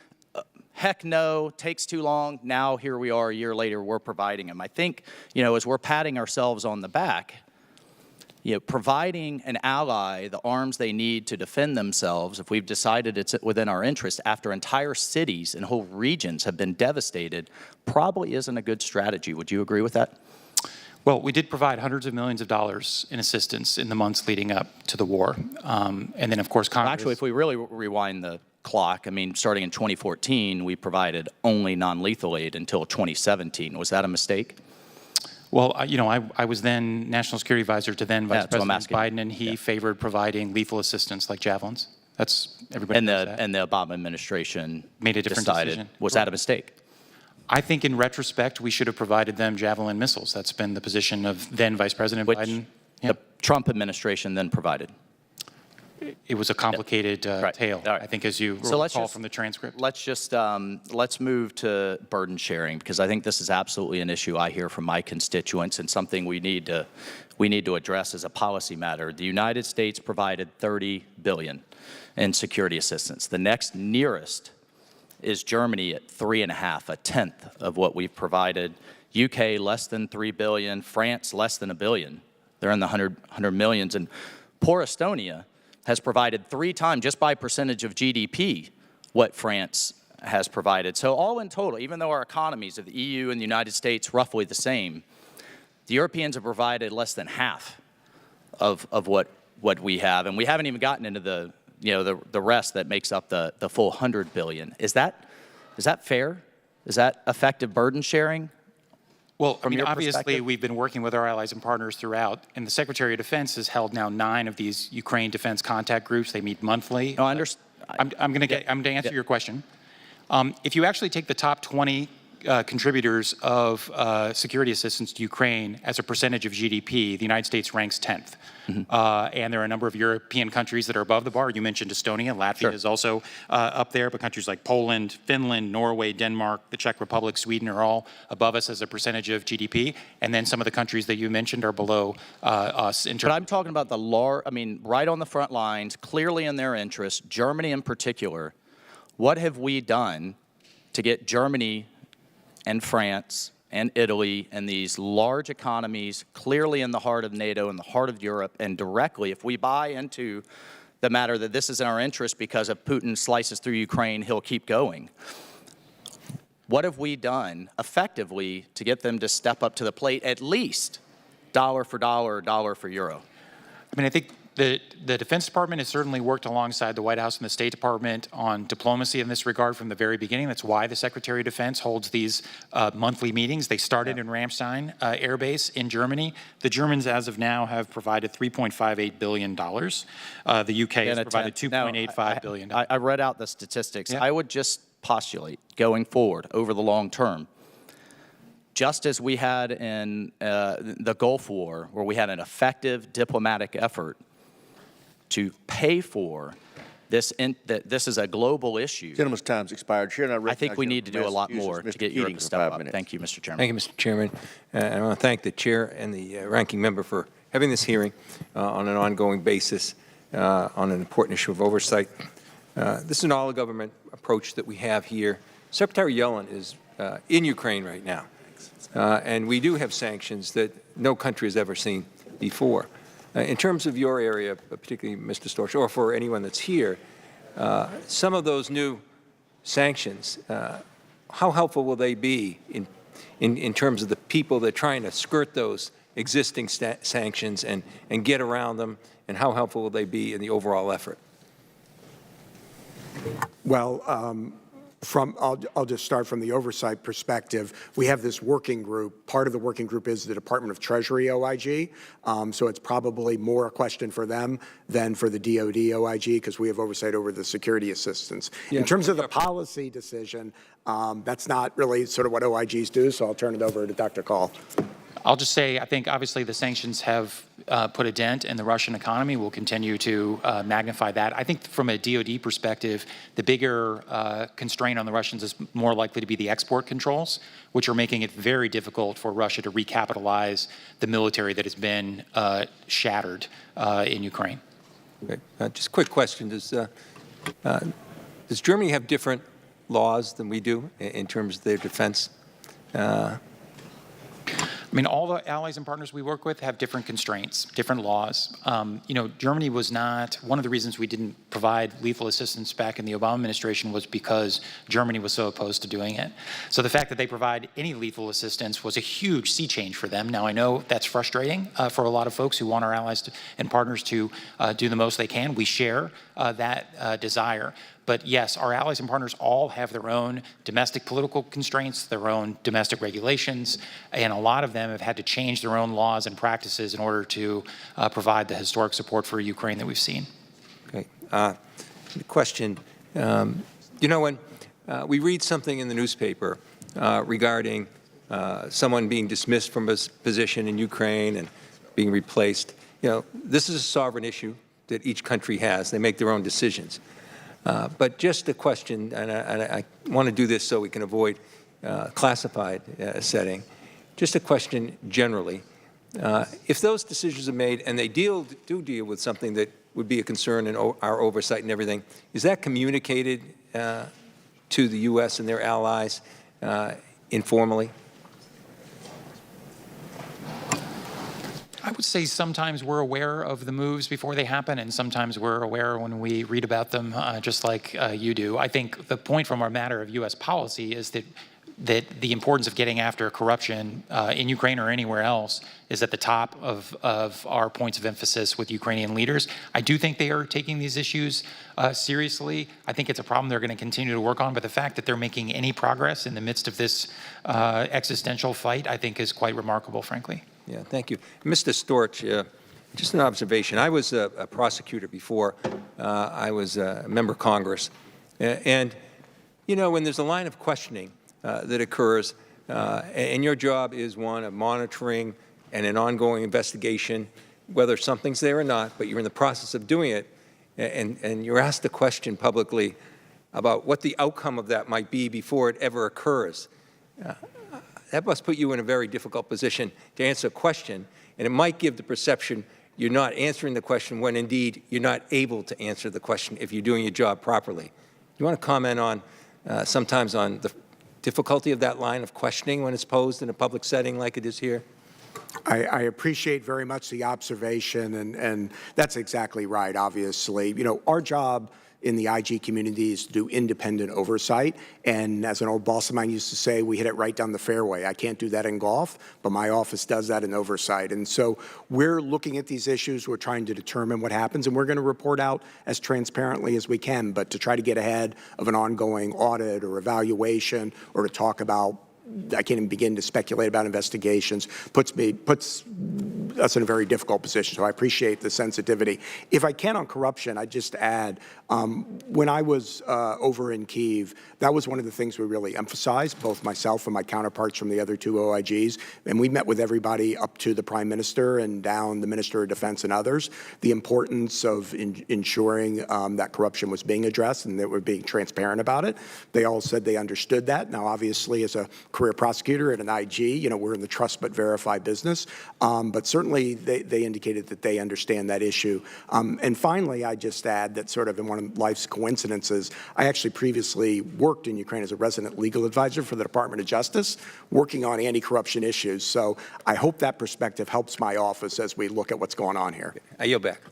heck no, takes too long. Now here we are a year later, we're providing them. I think, as we're patting ourselves on the back, providing an ally the arms they need to defend themselves, if we've decided it's within our interest after entire cities and whole regions have been devastated, probably isn't a good strategy. Would you agree with that? Well, we did provide hundreds of millions of dollars in assistance in the months leading up to the war. And then, of course, Congress... Actually, if we really rewind the clock, starting in 2014, we provided only non-lethal aid until 2017. Was that a mistake? Well, I was then National Security Advisor to then Vice President Biden, and he favored providing lethal assistance like javelins. That's everybody knows that. And the Obama administration made a different decision. Was that a mistake? I think in retrospect, we should have provided them javelin missiles. That's been the position of then Vice President Biden. The Trump administration then provided. It was a complicated tale, I think, as you recall from the transcript. Let's move to burden sharing, because I think this is absolutely an issue I hear from my constituents and something we need to address as a policy matter. The United States provided $30 billion in security assistance. The next nearest is Germany at $3.5, a tenth of what we've provided. UK less than $3 billion, France less than $1 billion. They're in the 100 millions, and poor Estonia has provided 3 times, just by percentage of GDP, what France has provided. So all in total, even though our economies of the EU and the United States roughly the same, the Europeans have provided less than half of what we have, and we haven't even gotten into the rest that makes up the full $100 billion. Is that fair? Is that effective burden sharing? Well, from your obviously, perspective? we've been working with our allies and partners throughout, and the Secretary of Defense has held now 9 of these Ukraine defense contact groups. They meet monthly. No, I understand. I'm going to answer your question. If you actually take the top 20 contributors of security assistance to Ukraine as a percentage of GDP, the United States ranks 10th. And there are a number of European countries that are above the bar. You mentioned Estonia. Latvia is also up there, but countries like Poland, Finland, Norway, Denmark, the Czech Republic, Sweden are all above us as a percentage of GDP. And then some of the countries that you mentioned are below us. But I'm talking about right on the front lines, clearly in their interest, Germany in particular. What have we done to get Germany and France and Italy and these large economies clearly in the heart of NATO, in the heart of Europe, and directly, if we buy into the matter that this is in our interest because if Putin slices through Ukraine, he'll keep going. What have we done effectively to get them to step up to the plate, at least dollar for dollar, dollar for euro? I think the Defense Department has certainly worked alongside the White House and the State Department on diplomacy in this regard from the very beginning. That's why the Secretary of Defense holds these monthly meetings. They started in Ramstein Air Base in Germany. The Germans, as of now, have provided $3.58 billion. The UK has provided $2.85 billion. I read out the statistics. I would just postulate, going forward, over the long term, just as we had in the Gulf War, where we had an effective diplomatic effort to pay for this, that this is a global issue. Gentleman's time's expired. I think we need to do a lot more to get Europe to step up. Thank you, Mr. Chairman. Thank you, Mr. Chairman. I want to thank the chair and the ranking member for having this hearing on an ongoing basis on an important issue of oversight. This is an all-government approach that we have here. Secretary Yellen is in Ukraine right now, and we do have sanctions that no country has ever seen before. In terms of your area, particularly Mr. Storch, or for anyone that's here, some of those new sanctions, how helpful will they be in terms of the people that are trying to skirt those existing sanctions and get around them, and how helpful will they be in the overall effort? Well, I'll just start from the oversight perspective. We have this working group. Part of the working group is the Department of Treasury OIG, so it's probably more a question for them than for the DoD OIG, because we have oversight over the security assistance. In terms of the policy decision, that's not really sort of what OIGs do, so I'll turn it over to Dr. Kahl. I'll just say, I think obviously the sanctions have put a dent in the Russian economy. We'll continue to magnify that. I think from a DoD perspective, the bigger constraint on the Russians is more likely to be the export controls, which are making it very difficult for Russia to recapitalize the military that has been shattered in Ukraine. Okay. Just a quick question. Does Germany have different laws than we do in terms of their defense? All the allies and partners we work with have different constraints, different laws. Germany was not, one of the reasons we didn't provide lethal assistance back in the Obama administration was because Germany was so opposed to doing it. So the fact that they provide any lethal assistance was a huge sea change for them. Now, I know that's frustrating for a lot of folks who want our allies and partners to do the most they can. We share that desire. But yes, our allies and partners all have their own domestic political constraints, their own domestic regulations, and a lot of them have had to change their own laws and practices in order to provide the historic support for Ukraine that we've seen. Okay. The question, when we read something in the newspaper regarding someone being dismissed from a position in Ukraine and being replaced, this is a sovereign issue that each country has. They make their own decisions. But just a question, and I want to do this so we can avoid classified setting. Just a question generally. If those decisions are made and they do deal with something that would be a concern in our oversight and everything, is that communicated to the U.S. and their allies informally? I would say sometimes we're aware of the moves before they happen, and sometimes we're aware when we read about them, just like you do. I think the point from our matter of U.S. policy is that that the importance of getting after corruption in Ukraine or anywhere else is at the top of our points of emphasis with Ukrainian leaders. I do think they are taking these issues seriously. I think it's a problem they're going to continue to work on, but the fact that they're making any progress in the midst of this existential fight, I think, is quite remarkable, frankly. Yeah, thank you. Mr. Storch, just an observation. I was a prosecutor before I was a member of Congress. And, you know, when there's a line of questioning that occurs, and your job is one of monitoring and an ongoing investigation, whether something's there or not, but you're in the process of doing it, and you're asked a question publicly about what the outcome of that might be before it ever occurs. That must put you in a very difficult position to answer a question, and it might give the perception you're not answering the question when indeed you're not able to answer the question if you're doing your job properly. Do you want to comment on sometimes on the difficulty of that line of questioning when it's posed in a public setting like it is here? I appreciate very much the observation, and that's exactly right, obviously. You know, our job in the IG community is to do independent oversight, and as an old boss of mine used to say, we hit it right down the fairway. I can't do that in golf, but my office does that in oversight. And so we're looking at these issues, we're trying to determine what happens, and we're going to report out as transparently as we can, but to try to get ahead of an ongoing audit or evaluation or to talk about, I can't even begin to speculate about investigations, puts us in a very difficult position. So I appreciate the sensitivity. If I can on corruption, I'd just add, when I was over in Kyiv, that was one of the things we really emphasized, both myself and my counterparts from the other two OIGs, and we met with everybody up to the Prime Minister and down the Minister of Defense and others, the importance of ensuring that corruption was being addressed and that we're being transparent about it. They all said they understood that. Now, obviously, as a career prosecutor at an IG, you know, we're in the trust but verify business, but certainly they indicated that they understand that issue. And finally, I just add that sort of in one of life's coincidences, I actually previously worked in Ukraine as a resident legal advisor for the Department of Justice, working on anti-corruption issues. So I hope that perspective helps my office as we look at what's going on here. I yield back.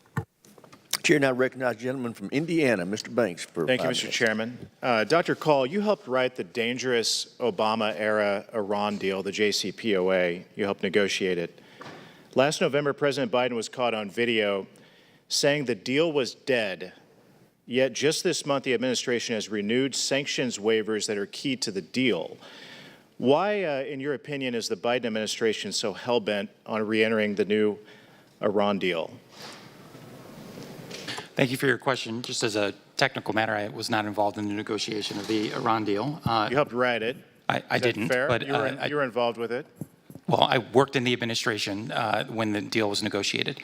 Chair now recognizes the gentleman from Indiana, Mr. Banks. Thank you, Mr. Chairman. Dr. Kahl, you helped write the dangerous Obama-era Iran deal, the JCPOA. You helped negotiate it. Last November, President Biden was caught on video saying the deal was dead. Yet just this month, the administration has renewed sanctions waivers that are key to the deal. Why, in your opinion, is the Biden administration so hell-bent on reentering the new Iran deal? Thank you for your question. Just as a technical matter, I was not involved in the negotiation of the Iran deal. You helped write it. I didn't. Fair? But you were involved with it? Well, I worked in the administration when the deal was negotiated.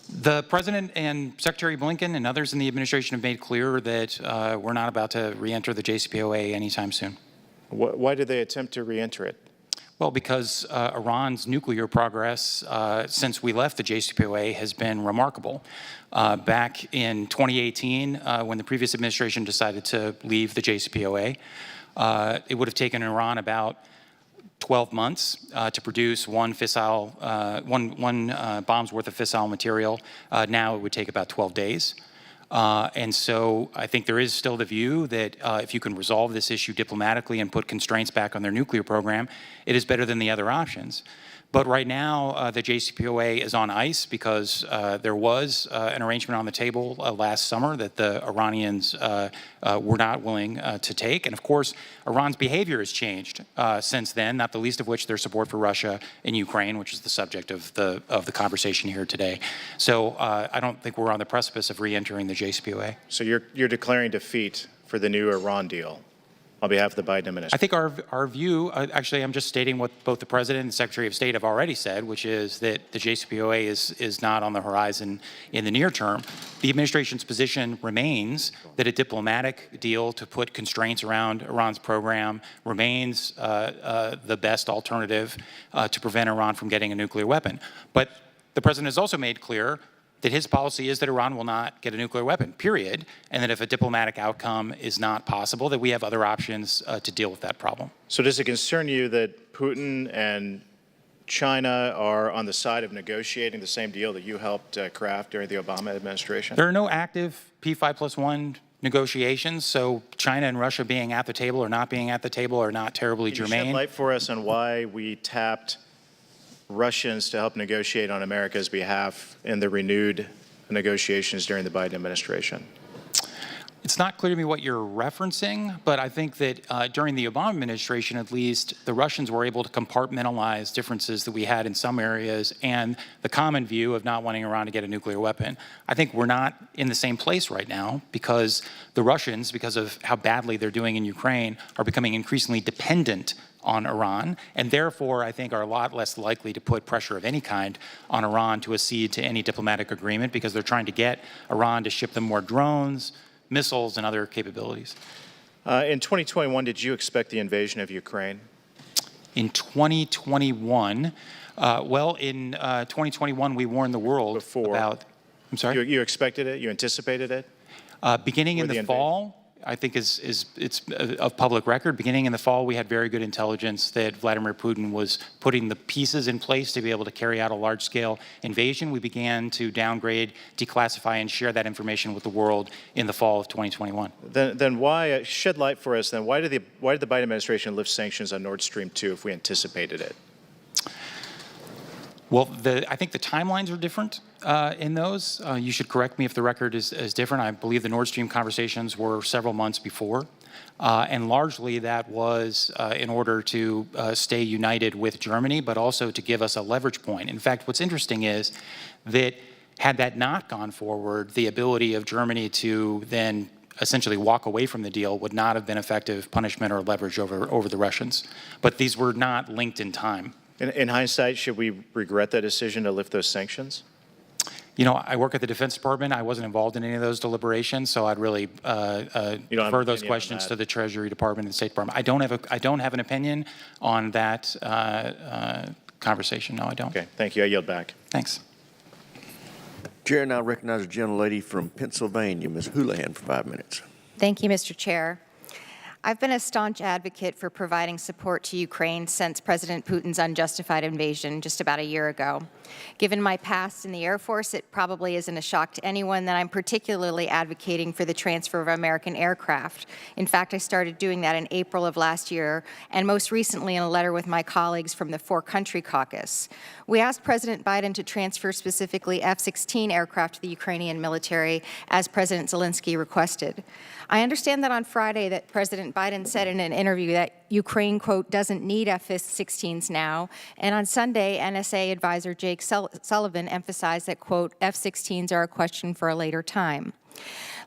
The President and Secretary Blinken and others in the administration have made clear that we're not about to re-enter the JCPOA anytime soon. Why did they attempt to re-enter it? Well, because Iran's nuclear progress since we left the JCPOA has been remarkable. Back in 2018, when the previous administration decided to leave the JCPOA, it would have taken Iran about 12 months to produce one bomb's worth of fissile material. Now it would take about 12 days. And so I think there is still the view that if you can resolve this issue diplomatically and put constraints back on their nuclear program, it is better than the other options. But right now, the JCPOA is on ice because there was an arrangement on the table last summer that the Iranians were not willing to take. And of course, Iran's behavior has changed since then, not the least of which their support for Russia in Ukraine, which is the subject of the conversation here today. So I don't think we're on the precipice of re-entering the JCPOA. So you're declaring defeat for the new Iran deal on behalf of the Biden administration? I think our view, actually, I'm just stating what both the President and the Secretary of State have already said, which is that the JCPOA is not on the horizon in the near term. The administration's position remains that a diplomatic deal to put constraints around Iran's program remains the best alternative to prevent Iran from getting a nuclear weapon. But the President has also made clear that his policy is that Iran will not get a nuclear weapon, period, and that if a diplomatic outcome is not possible, that we have other options to deal with that problem. So does it concern you that Putin and China are on the side of negotiating the same deal that you helped craft during the Obama administration? There are no active P5+1 negotiations, so China and Russia being at the table or not being at the table are not terribly Can you germane. shed light for us on why we tapped Russians to help negotiate on America's behalf in the renewed negotiations during the Biden administration? It's not clear to me what you're referencing, but I think that during the Obama administration, at least, the Russians were able to compartmentalize differences that we had in some areas and the common view of not wanting Iran to get a nuclear weapon. I think we're not in the same place right now because the Russians, because of how badly they're doing in Ukraine, are becoming increasingly dependent on Iran, and therefore I think are a lot less likely to put pressure of any kind on Iran to accede to any diplomatic agreement because they're trying to get Iran to ship them more drones, missiles, and other capabilities. In 2021, did you expect the invasion of Ukraine? In 2021, in 2021, we warned the world about. I'm sorry? You expected it? You anticipated it? Beginning in the fall, I think it's of public record. Beginning in the fall, we had very good intelligence that Vladimir Putin was putting the pieces in place to be able to carry out a large-scale invasion. We began to downgrade, declassify, and share that information with the world in the fall of 2021. Then why, shed light for us, then why did the Biden administration lift sanctions on Nord Stream 2 if we anticipated it? Well, I think the timelines are different in those. You should correct me if the record is different. I believe the Nord Stream conversations were several months before. And largely that was in order to stay united with Germany, but also to give us a leverage point. In fact, what's interesting is that had that not gone forward, the ability of Germany to then essentially walk away from the deal would not have been effective punishment or leverage over the Russians. But these were not linked in time. In hindsight, should we regret that decision to lift those sanctions? You know, I work at the Defense Department. I wasn't involved in any of those deliberations, so I'd really defer those questions to the Treasury Department and the State Department. I don't have an opinion on that conversation. No, I don't. Okay, thank you. I yield back. Thanks. Chair now recognizes a gentlelady from Pennsylvania, Ms. Houlihan, for 5 minutes. Thank you, Mr. Chair. I've been a staunch advocate for providing support to Ukraine since President Putin's unjustified invasion just about a year ago. Given my past in the Air Force, it probably isn't a shock to anyone that I'm particularly advocating for the transfer of American aircraft. In fact, I started doing that in April of last year, and most recently in a letter with my colleagues from the Four Country Caucus. We asked President Biden to transfer specifically F-16 aircraft to the Ukrainian military, as President Zelensky requested. I understand that on Friday that President Biden said in an interview that Ukraine, quote, doesn't need F-16s now, and on Sunday, NSA advisor Jake Sullivan emphasized that, quote, F-16s are a question for a later time.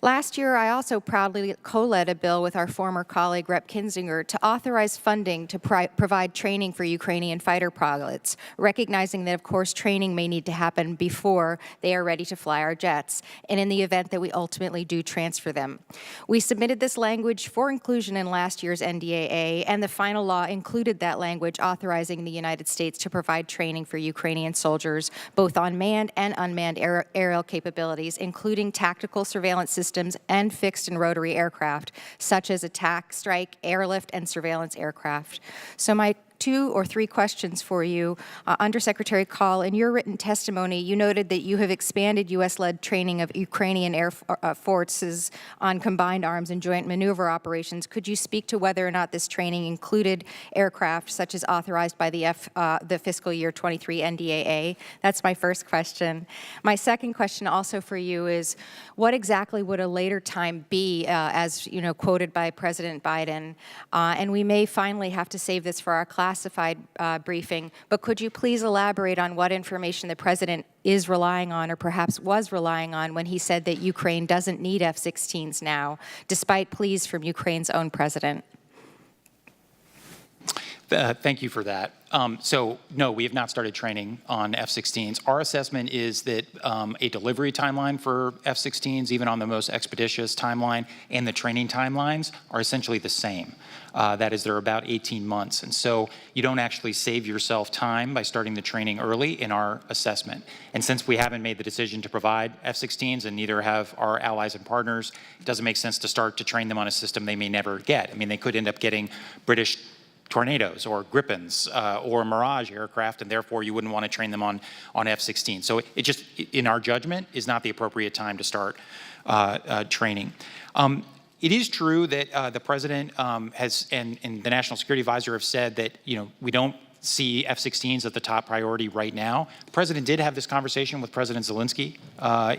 Last year, I also proudly co-led a bill with our former colleague, Rep. Kinzinger, to authorize funding to provide training for Ukrainian fighter pilots, recognizing that, of course, training may need to happen before they are ready to fly our jets, and in the event that we ultimately do transfer them. We submitted this language for inclusion in last year's NDAA, and the final law included that language authorizing the United States to provide training for Ukrainian soldiers, both on manned and unmanned aerial capabilities, including tactical surveillance systems and fixed and rotary aircraft, such as attack, strike, airlift, and surveillance aircraft. So my 2 or 3 questions for you. Undersecretary Kahl, in your written testimony, you noted that you have expanded U.S.-led training of Ukrainian air forces on combined arms and joint maneuver operations. Could you speak to whether or not this training included aircraft such as authorized by the fiscal year 23 NDAA? That's my first question. My second question also for you is, what exactly would a later time be, as you know, quoted by President Biden? And we may finally have to save this for our classified briefing, but could you please elaborate on what information the President is relying on, or perhaps was relying on, when he said that Ukraine doesn't need F-16s now, despite pleas from Ukraine's own president? Thank you for that. So, no, we have not started training on F-16s. Our assessment is that a delivery timeline for F-16s, even on the most expeditious timeline, and the training timelines are essentially the same. That is, they're about 18 months. And so you don't actually save yourself time by starting the training early in our assessment. And since we haven't made the decision to provide F-16s, and neither have our allies and partners, it doesn't make sense to start to train them on a system they may never get. I mean, they could end up getting British Tornadoes or Gripens or Mirage aircraft, and therefore you wouldn't want to train them on F-16. So it just, in our judgment, is not the appropriate time to start training. It is true that the President has and the National Security Advisor have said that, we don't see F-16s as the top priority right now. The President did have this conversation with President Zelensky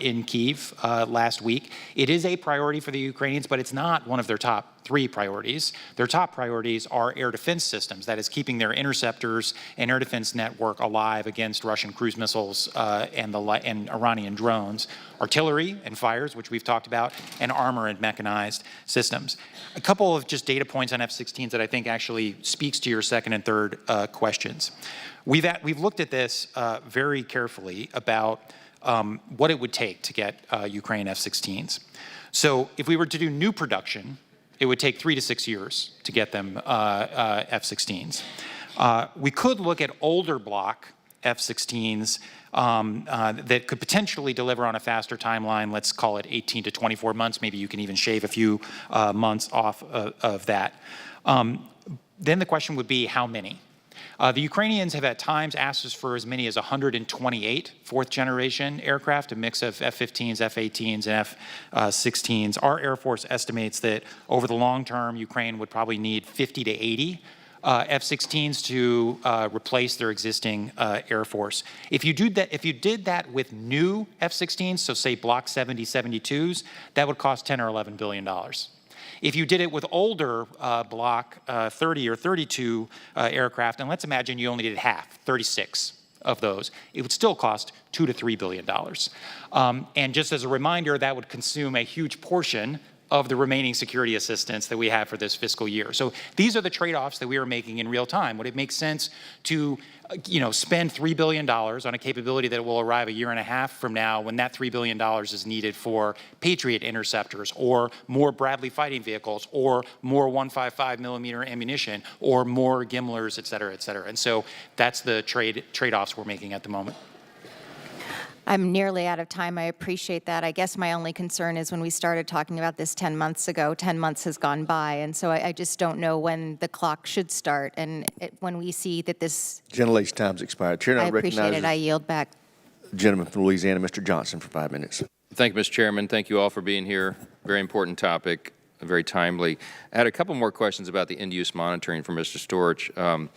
in Kyiv last week. It is a priority for the Ukrainians, but it's not one of their top 3 priorities. Their top priorities are air defense systems, that is keeping their interceptors and air defense network alive against Russian cruise missiles and Iranian drones, artillery and fires, which we've talked about, and armor and mechanized systems. A couple of just data points on F-16s that I think actually speaks to your second and third questions. We've looked at this very carefully about what it would take to get Ukraine F-16s. So if we were to do new production, it would take 3 to 6 years to get them F-16s. We could look at older block F-16s that could potentially deliver on a faster timeline. Let's call it 18 to 24 months. Maybe you can even shave a few months off of that. Then the question would be how many? The Ukrainians have at times asked us for as many as 128 fourth-generation aircraft, a mix of F-15s, F-18s, and F-16s. Our Air Force estimates that over the long term, Ukraine would probably need 50 to 80 F-16s to replace their existing Air Force. If you did that with new F-16s, so say Block 70, 72s, that would cost $10 or $11 billion. If you did it with older Block 30 or 32 aircraft, and let's imagine you only did half, 36 of those, it would still cost $2 to $3 billion. And just as a reminder, that would consume a huge portion of the remaining security assistance that we have for this fiscal year. So these are the trade-offs that we are making in real time. Would it make sense to spend $3 billion on a capability that will arrive a year and a half from now when that $3 billion is needed for Patriot interceptors or more Bradley fighting vehicles or more 155 millimeter ammunition or more Gimlers, et cetera, et cetera. And so that's the trade-offs we're making at the moment. I'm nearly out of time. I appreciate that. I guess my only concern is when we started talking about this 10 months ago, 10 months has gone by, and so I just don't know when the clock should start. And when we see that this... Gentlelady's time's expired. Chair, I appreciate it. I yield back. Gentleman from Louisiana, Mr. Johnson, for 5 minutes. Thank you, Mr. Chairman. Thank you all for being here. Very important topic, very timely. I had a couple more questions about the end-use monitoring for Mr. Storch.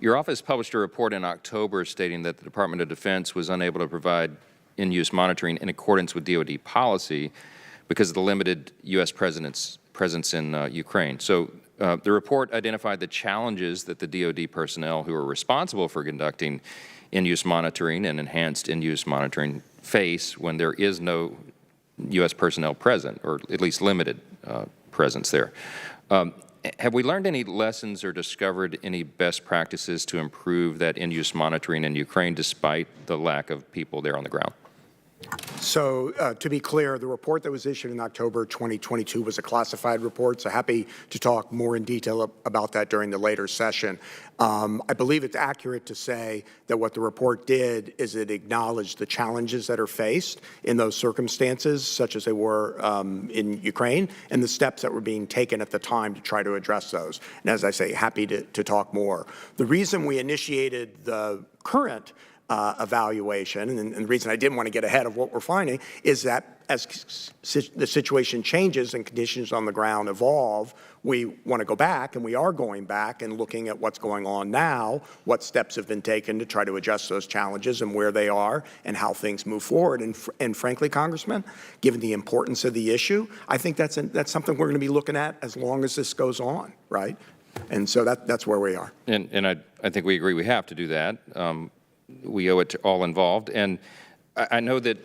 Your office published a report in October stating that the Department of Defense was unable to provide in-use monitoring in accordance with DoD policy because of the limited U.S. presence in Ukraine. So the report identified the challenges that the DoD personnel who are responsible for conducting in-use monitoring and enhanced in-use monitoring face when there is no U.S. personnel present, or at least limited presence there. Have we learned any lessons or discovered any best practices to improve that in-use monitoring in Ukraine despite the lack of people there on the ground? So to be clear, the report that was issued in October 2022 was a classified report, so happy to talk more in detail about that during the later session. I believe it's accurate to say that what the report did is it acknowledged the challenges that are faced in those circumstances, such as they were in Ukraine, and the steps that were being taken at the time to try to address those. And as I say, happy to talk more. The reason we initiated the current evaluation, and the reason I didn't want to get ahead of what we're finding, is that as the situation changes and conditions on the ground evolve, we want to go back, and we are going back and looking at what's going on now, what steps have been taken to try to adjust those challenges and where they are and how things move forward. And frankly, Congressman, given the importance of the issue, I think that's something we're going to be looking at as long as this goes on, right? And so that's where we are. And I think we agree we have to do that. We owe it to all involved. And I know that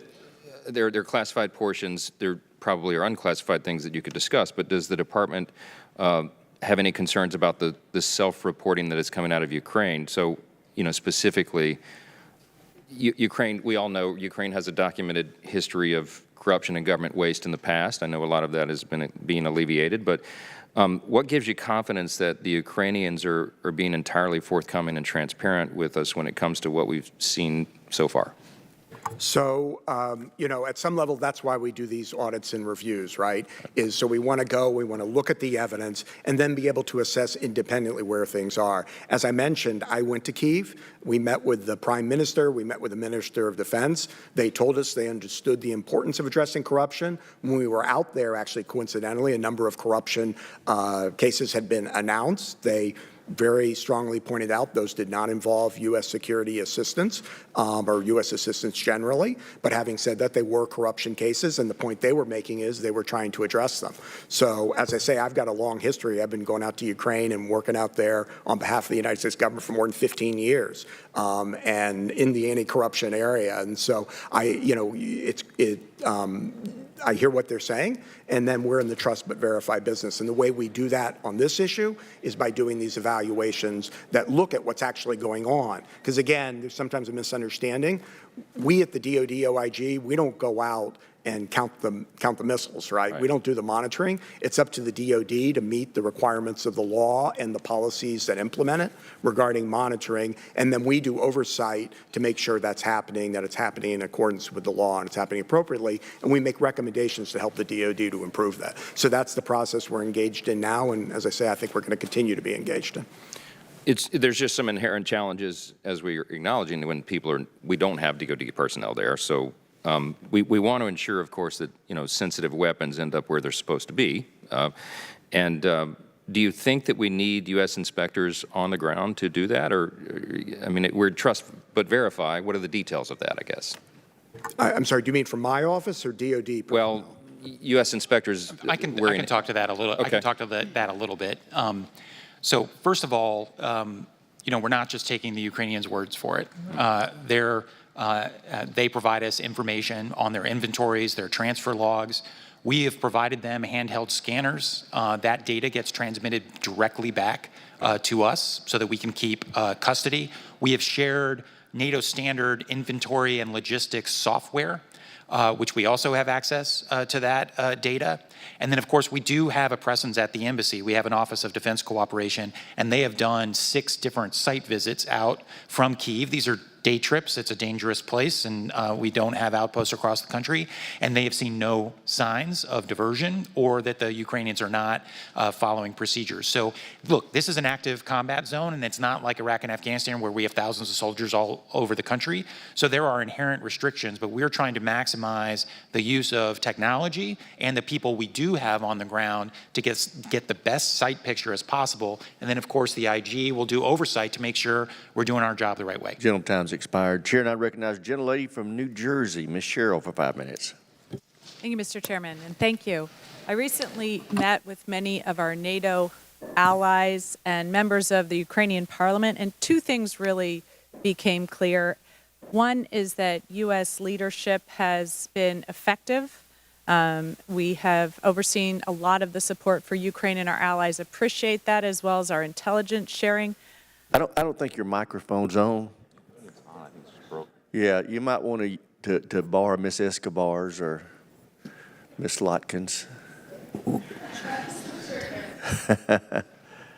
there are classified portions, there probably are unclassified things that you could discuss, but does the department have any concerns about the self-reporting that is coming out of Ukraine? So, specifically, Ukraine, we all know Ukraine has a documented history of corruption and government waste in the past. I know a lot of that has been being alleviated, but what gives you confidence that the Ukrainians are being entirely forthcoming and transparent with us when it comes to what we've seen so far? So, at some level, that's why we do these audits and reviews, right? Is so we want to look at the evidence and then be able to assess independently where things are. As I mentioned, I went to Kyiv. We met with the Prime Minister. We met with the Minister of Defense. They told us they understood the importance of addressing corruption. When we were out there, actually, coincidentally, a number of corruption cases had been announced. They very strongly pointed out those did not involve U.S. security assistance or U.S. assistance generally. But having said that, they were corruption cases, and the point they were making is they were trying to address them. So, as I say, I've got a long history. I've been going out to Ukraine and working out there on behalf of the United States government for more than 15 years, and in the anti-corruption area. And so, I hear what they're saying, and then we're in the trust but verify business. And the way we do that on this issue is by doing these evaluations that look at what's actually going on. Because again, there's sometimes a misunderstanding. We at the DoD OIG, we don't go out and count the missiles, right? We don't do the monitoring. It's up to the DoD to meet the requirements of the law and the policies that implement it regarding monitoring, and then we do oversight to make sure that's happening, that it's happening in accordance with the law and it's happening appropriately, and we make recommendations to help the DoD to improve that. So that's the process we're engaged in now, and as I say, I think we're going to continue to be engaged in. There's just some inherent challenges, as we're acknowledging, when we don't have DoD personnel there. So we want to ensure, of course, that sensitive weapons end up where they're supposed to be. Do you think that we need U.S. inspectors on the ground to do that, or I mean, we're trust but verify? What are the details of that? I guess. I'm sorry. Do you mean from my office or DoD personnel? Well, U.S. inspectors. I can talk to that a little. Okay. I can talk to that a little bit. So first of all, we're not just taking the Ukrainians' words for it. They provide us information on their inventories, their transfer logs. We have provided them handheld scanners. That data gets transmitted directly back to us so that we can keep custody. We have shared NATO standard inventory and logistics software, which we also have access to that data. And then, of course, we do have a presence at the embassy. We have an Office of Defense Cooperation, and they have done 6 different site visits out from Kyiv. These are day trips. It's a dangerous place, and we don't have outposts across the country. And they have seen no signs of diversion or that the Ukrainians are not following procedures. So, look, this is an active combat zone, and it's not like Iraq and Afghanistan where we have thousands of soldiers all over the country. So there are inherent restrictions, but we're trying to maximize the use of technology and the people we do have on the ground to get the best site picture as possible. And then, of course, the IG will do oversight to make sure we're doing our job the right way. General time's expired. Chair, and I recognize the gentlelady from New Jersey, Ms. Sherrill, for 5 minutes. Thank you, Mr. Chairman, and thank you. I recently met with many of our NATO allies and members of the Ukrainian parliament, and 2 things really became clear. One is that U.S. leadership has been effective. We have overseen a lot of the support for Ukraine, and our allies appreciate that, as well as our intelligence sharing. I don't think your microphone's on. Yeah, you might want to borrow Miss Escobar's or Miss Lotkins.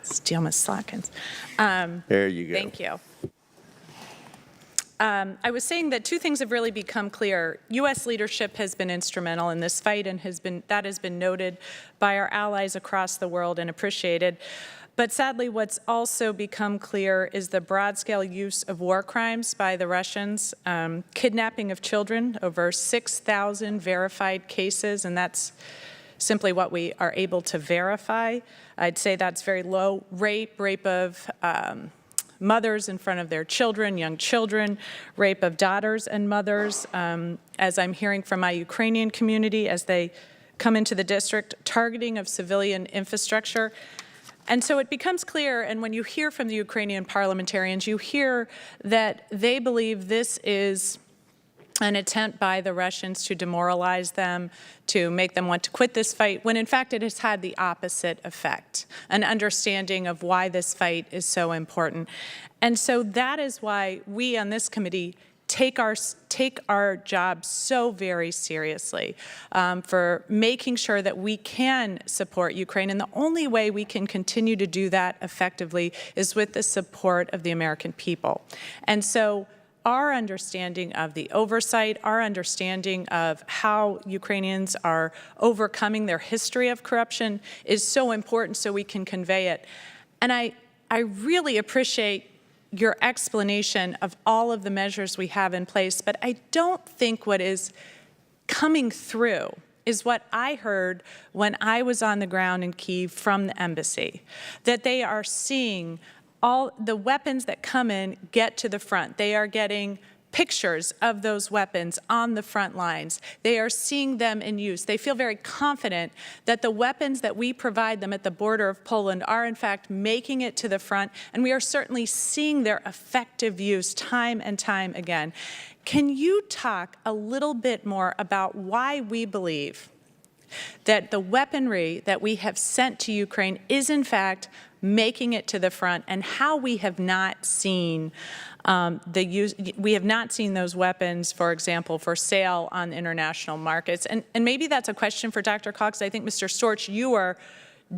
Steal Miss Lotkins. There you go. Thank you. I was saying that 2 things have really become clear. U.S. leadership has been instrumental in this fight, and that has been noted by our allies across the world and appreciated. But sadly, what's also become clear is the broad-scale use of war crimes by the Russians, kidnapping of children, over 6,000 verified cases, and that's simply what we are able to verify. I'd say that's very low. Rape of mothers in front of their children, young children, rape of daughters and mothers, as I'm hearing from my Ukrainian community as they come into the district, targeting of civilian infrastructure. And so it becomes clear, and when you hear from the Ukrainian parliamentarians, you hear that they believe this is an attempt by the Russians to demoralize them, to make them want to quit this fight, when in fact it has had the opposite effect, an understanding of why this fight is so important. And so that is why we on this committee take our job so very seriously for making sure that we can support Ukraine. And the only way we can continue to do that effectively is with the support of the American people. And so our understanding of the oversight, our understanding of how Ukrainians are overcoming their history of corruption is so important so we can convey it. And I really appreciate your explanation of all of the measures we have in place, but I don't think what is coming through is what I heard when I was on the ground in Kyiv from the embassy, that they are seeing all the weapons that come in get to the front. They are getting pictures of those weapons on the front lines. They are seeing them in use. They feel very confident that the weapons that we provide them at the border of Poland are in fact making it to the front, and we are certainly seeing their effective use time and time again. Can you talk a little bit more about why we believe that the weaponry that we have sent to Ukraine is in fact making it to the front, and how we have not seen we have not seen those weapons, for example, for sale on international markets? And maybe that's a question for Dr. Kahl, because I think, Mr. Storch, you are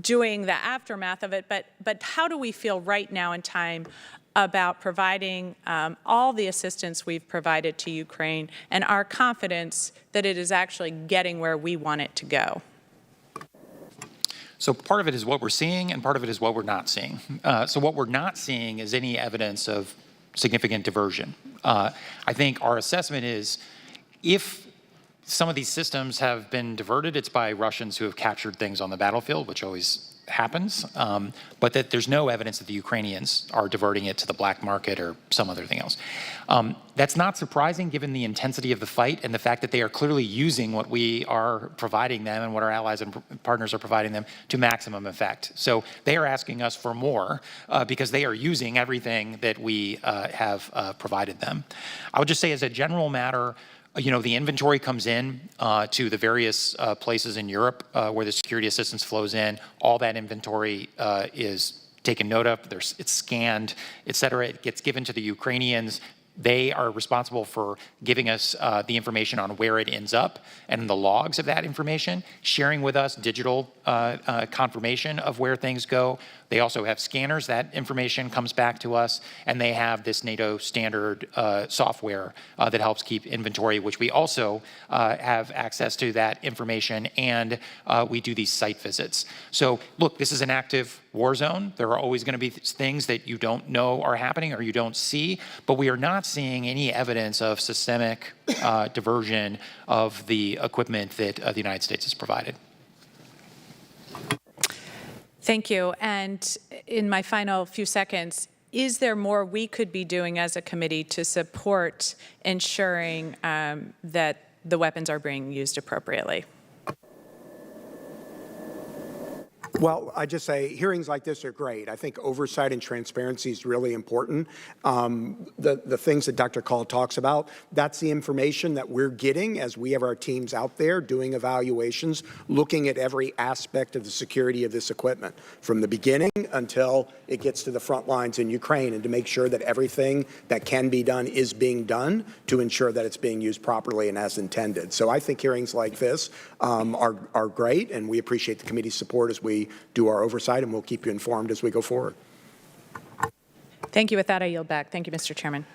doing the aftermath of it, but how do we feel right now in time about providing all the assistance we've provided to Ukraine and our confidence that it is actually getting where we want it to go? So part of it is what we're seeing, and part of it is what we're not seeing. So what we're not seeing is any evidence of significant diversion. I think our assessment is if some of these systems have been diverted, it's by Russians who have captured things on the battlefield, which always happens, but that there's no evidence that the Ukrainians are diverting it to the black market or some other thing else. That's not surprising given the intensity of the fight and the fact that they are clearly using what we are providing them and what our allies and partners are providing them to maximum effect. So they are asking us for more because they are using everything that we have provided them. I would just say as a general matter, you know, the inventory comes in to the various places in Europe where the security assistance flows in. All that inventory is taken note of. It's scanned, et cetera. It gets given to the Ukrainians. They are responsible for giving us the information on where it ends up and the logs of that information, sharing with us digital confirmation of where things go. They also have scanners. That information comes back to us, and they have this NATO standard software that helps keep inventory, which we also have access to that information, and we do these site visits. So look, this is an active war zone. There are always going to be things that you don't know are happening or you don't see, but we are not seeing any evidence of systemic diversion of the equipment that the United States has provided. Thank you. And in my final few seconds, is there more we could be doing as a committee to support ensuring that the weapons are being used appropriately? Well, I just say hearings like this are great. I think oversight and transparency is really important. The things that Dr. Kahl talks about, that's the information that we're getting as we have our teams out there doing evaluations, looking at every aspect of the security of this equipment from the beginning until it gets to the front lines in Ukraine, and to make sure that everything that can be done is being done to ensure that it's being used properly and as intended. So I think hearings like this are great, and we appreciate the committee's support as we do our oversight, and we'll keep you informed as we go forward. Thank you. With that, I yield back. Thank you, Mr. Chairman.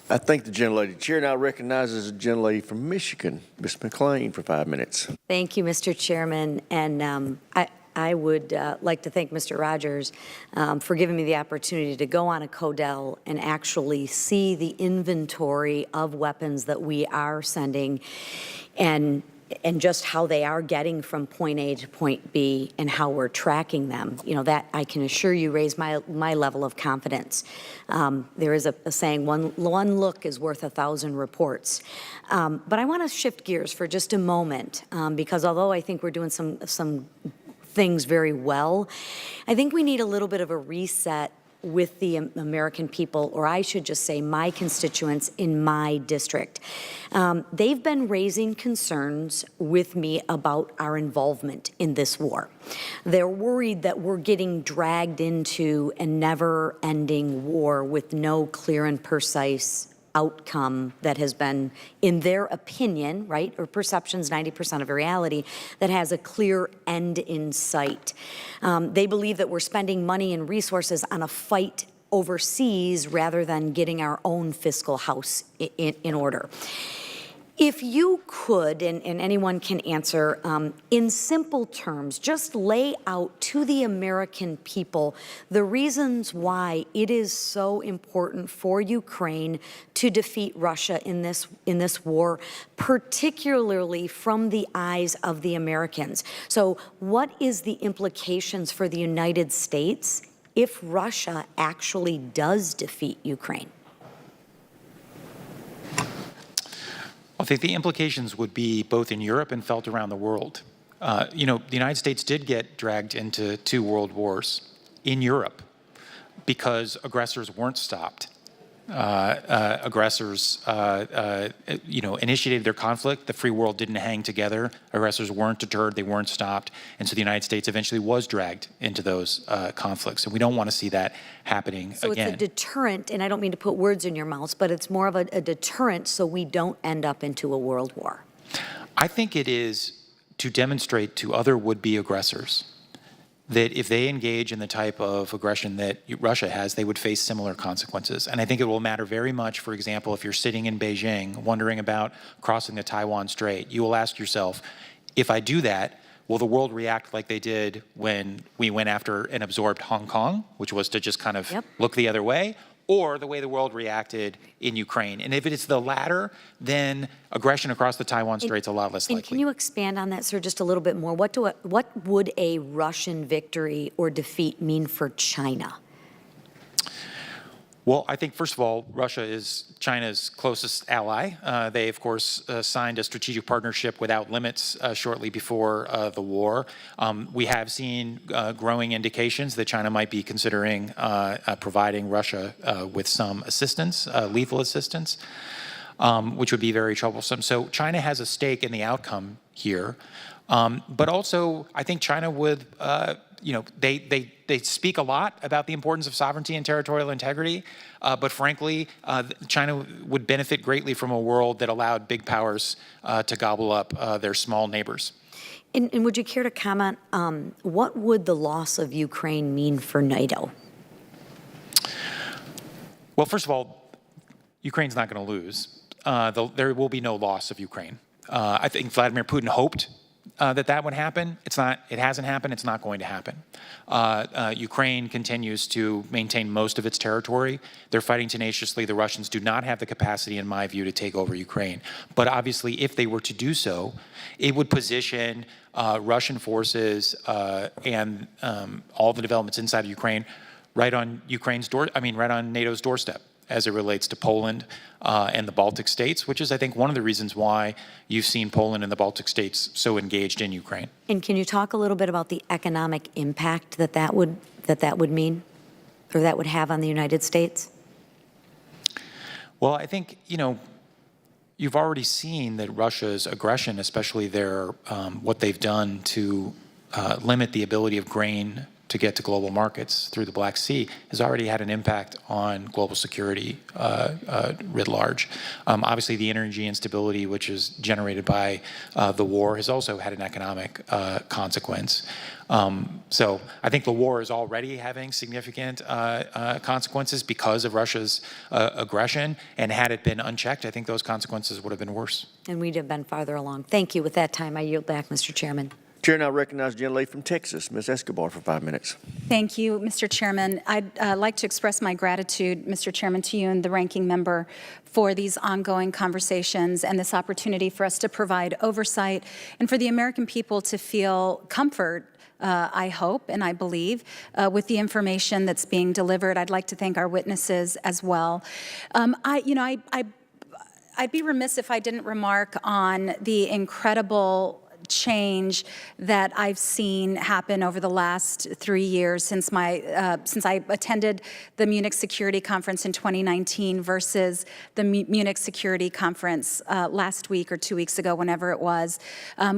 I thank the gentlelady. The chair now recognizes the gentlelady from Michigan, Ms. McClain, for 5 minutes. Thank you, Mr. Chairman. And I would like to thank Mr. Rogers for giving me the opportunity to go on a CODEL and actually see the inventory of weapons that we are sending, and just how they are getting from point A to point B and how we're tracking them. You know, that I can assure you raised my level of confidence. There is a saying, one look is worth 1,000 reports. But I want to shift gears for just a moment, because although I think we're doing some things very well, I think we need a little bit of a reset with the American people, or I should just say my constituents in my district. They've been raising concerns with me about our involvement in this war. They're worried that we're getting dragged into a never-ending war with no clear and precise outcome that has been, in their opinion, right, or perceptions, 90% of reality, that has a clear end in sight. They believe that we're spending money and resources on a fight overseas rather than getting our own fiscal house in order. If you could, and anyone can answer, in simple terms, just lay out to the American people the reasons why it is so important for Ukraine to defeat Russia in this war, particularly from the eyes of the Americans. So what is the implications for the United States if Russia actually does defeat Ukraine? I think the implications would be both in Europe and felt around the world. The United States did get dragged into 2 world wars in Europe because aggressors weren't stopped. Aggressors, initiated their conflict. The free world didn't hang together. Aggressors weren't deterred. They weren't stopped. And so the United States eventually was dragged into those conflicts. And we don't want to see that happening again. So it's a deterrent, and I don't mean to put words in your mouths, but it's more of a deterrent so we don't end up into a world war. I think it is to demonstrate to other would-be aggressors that if they engage in the type of aggression that Russia has, they would face similar consequences. And I think it will matter very much, for example, if you're sitting in Beijing wondering about crossing the Taiwan Strait, you will ask yourself, if I do that, will the world react like they did when we went after and absorbed Hong Kong, which was to just kind of look the other way, or the way the world reacted in Ukraine? And if it is the latter, then aggression across the Taiwan Strait is a lot less likely. And can you expand on that, sir, just a little bit more? What would a Russian victory or defeat mean for China? Well, I think, first of all, Russia is China's closest ally. They, of course, signed a strategic partnership without limits shortly before the war. We have seen growing indications that China might be considering providing Russia with some assistance, lethal assistance, which would be very troublesome. So China has a stake in the outcome here. But also, I think China would, they speak a lot about the importance of sovereignty and territorial integrity, but frankly, China would benefit greatly from a world that allowed big powers to gobble up their small neighbors. And would you care to comment, what would the loss of Ukraine mean for NATO? Well, first of all, Ukraine's not going to lose. There will be no loss of Ukraine. I think Vladimir Putin hoped that would happen. It hasn't happened. It's not going to happen. Ukraine continues to maintain most of its territory. They're fighting tenaciously. The Russians do not have the capacity, in my view, to take over Ukraine. But obviously, if they were to do so, it would position Russian forces and all the developments inside of Ukraine right on right on NATO's doorstep, as it relates to Poland and the Baltic states, which is, I think, one of the reasons why you've seen Poland and the Baltic states so engaged in Ukraine. And can you talk a little bit about the economic impact that would mean, or that would have on the United States? Well, I think, you've already seen that Russia's aggression, especially what they've done to limit the ability of grain to get to global markets through the Black Sea, has already had an impact on global security writ large. Obviously, the energy instability, which is generated by the war, has also had an economic consequence. So I think the war is already having significant consequences because of Russia's aggression, and had it been unchecked, I think those consequences would have been worse. And we'd have been farther along. Thank you. With that time, I yield back, Mr. Chairman. Chair now recognizes the gentlelady from Texas, Ms. Escobar, for 5 minutes. Thank you, Mr. Chairman. I'd like to express my gratitude, Mr. Chairman, to you and the ranking member for these ongoing conversations and this opportunity for us to provide oversight and for the American people to feel comfort, I hope and I believe, with the information that's being delivered. I'd like to thank our witnesses as well. I'd be remiss if I didn't remark on the incredible change that I've seen happen over the last 3 years since I attended the Munich Security Conference in 2019 versus the Munich Security Conference last week or 2 weeks ago, whenever it was.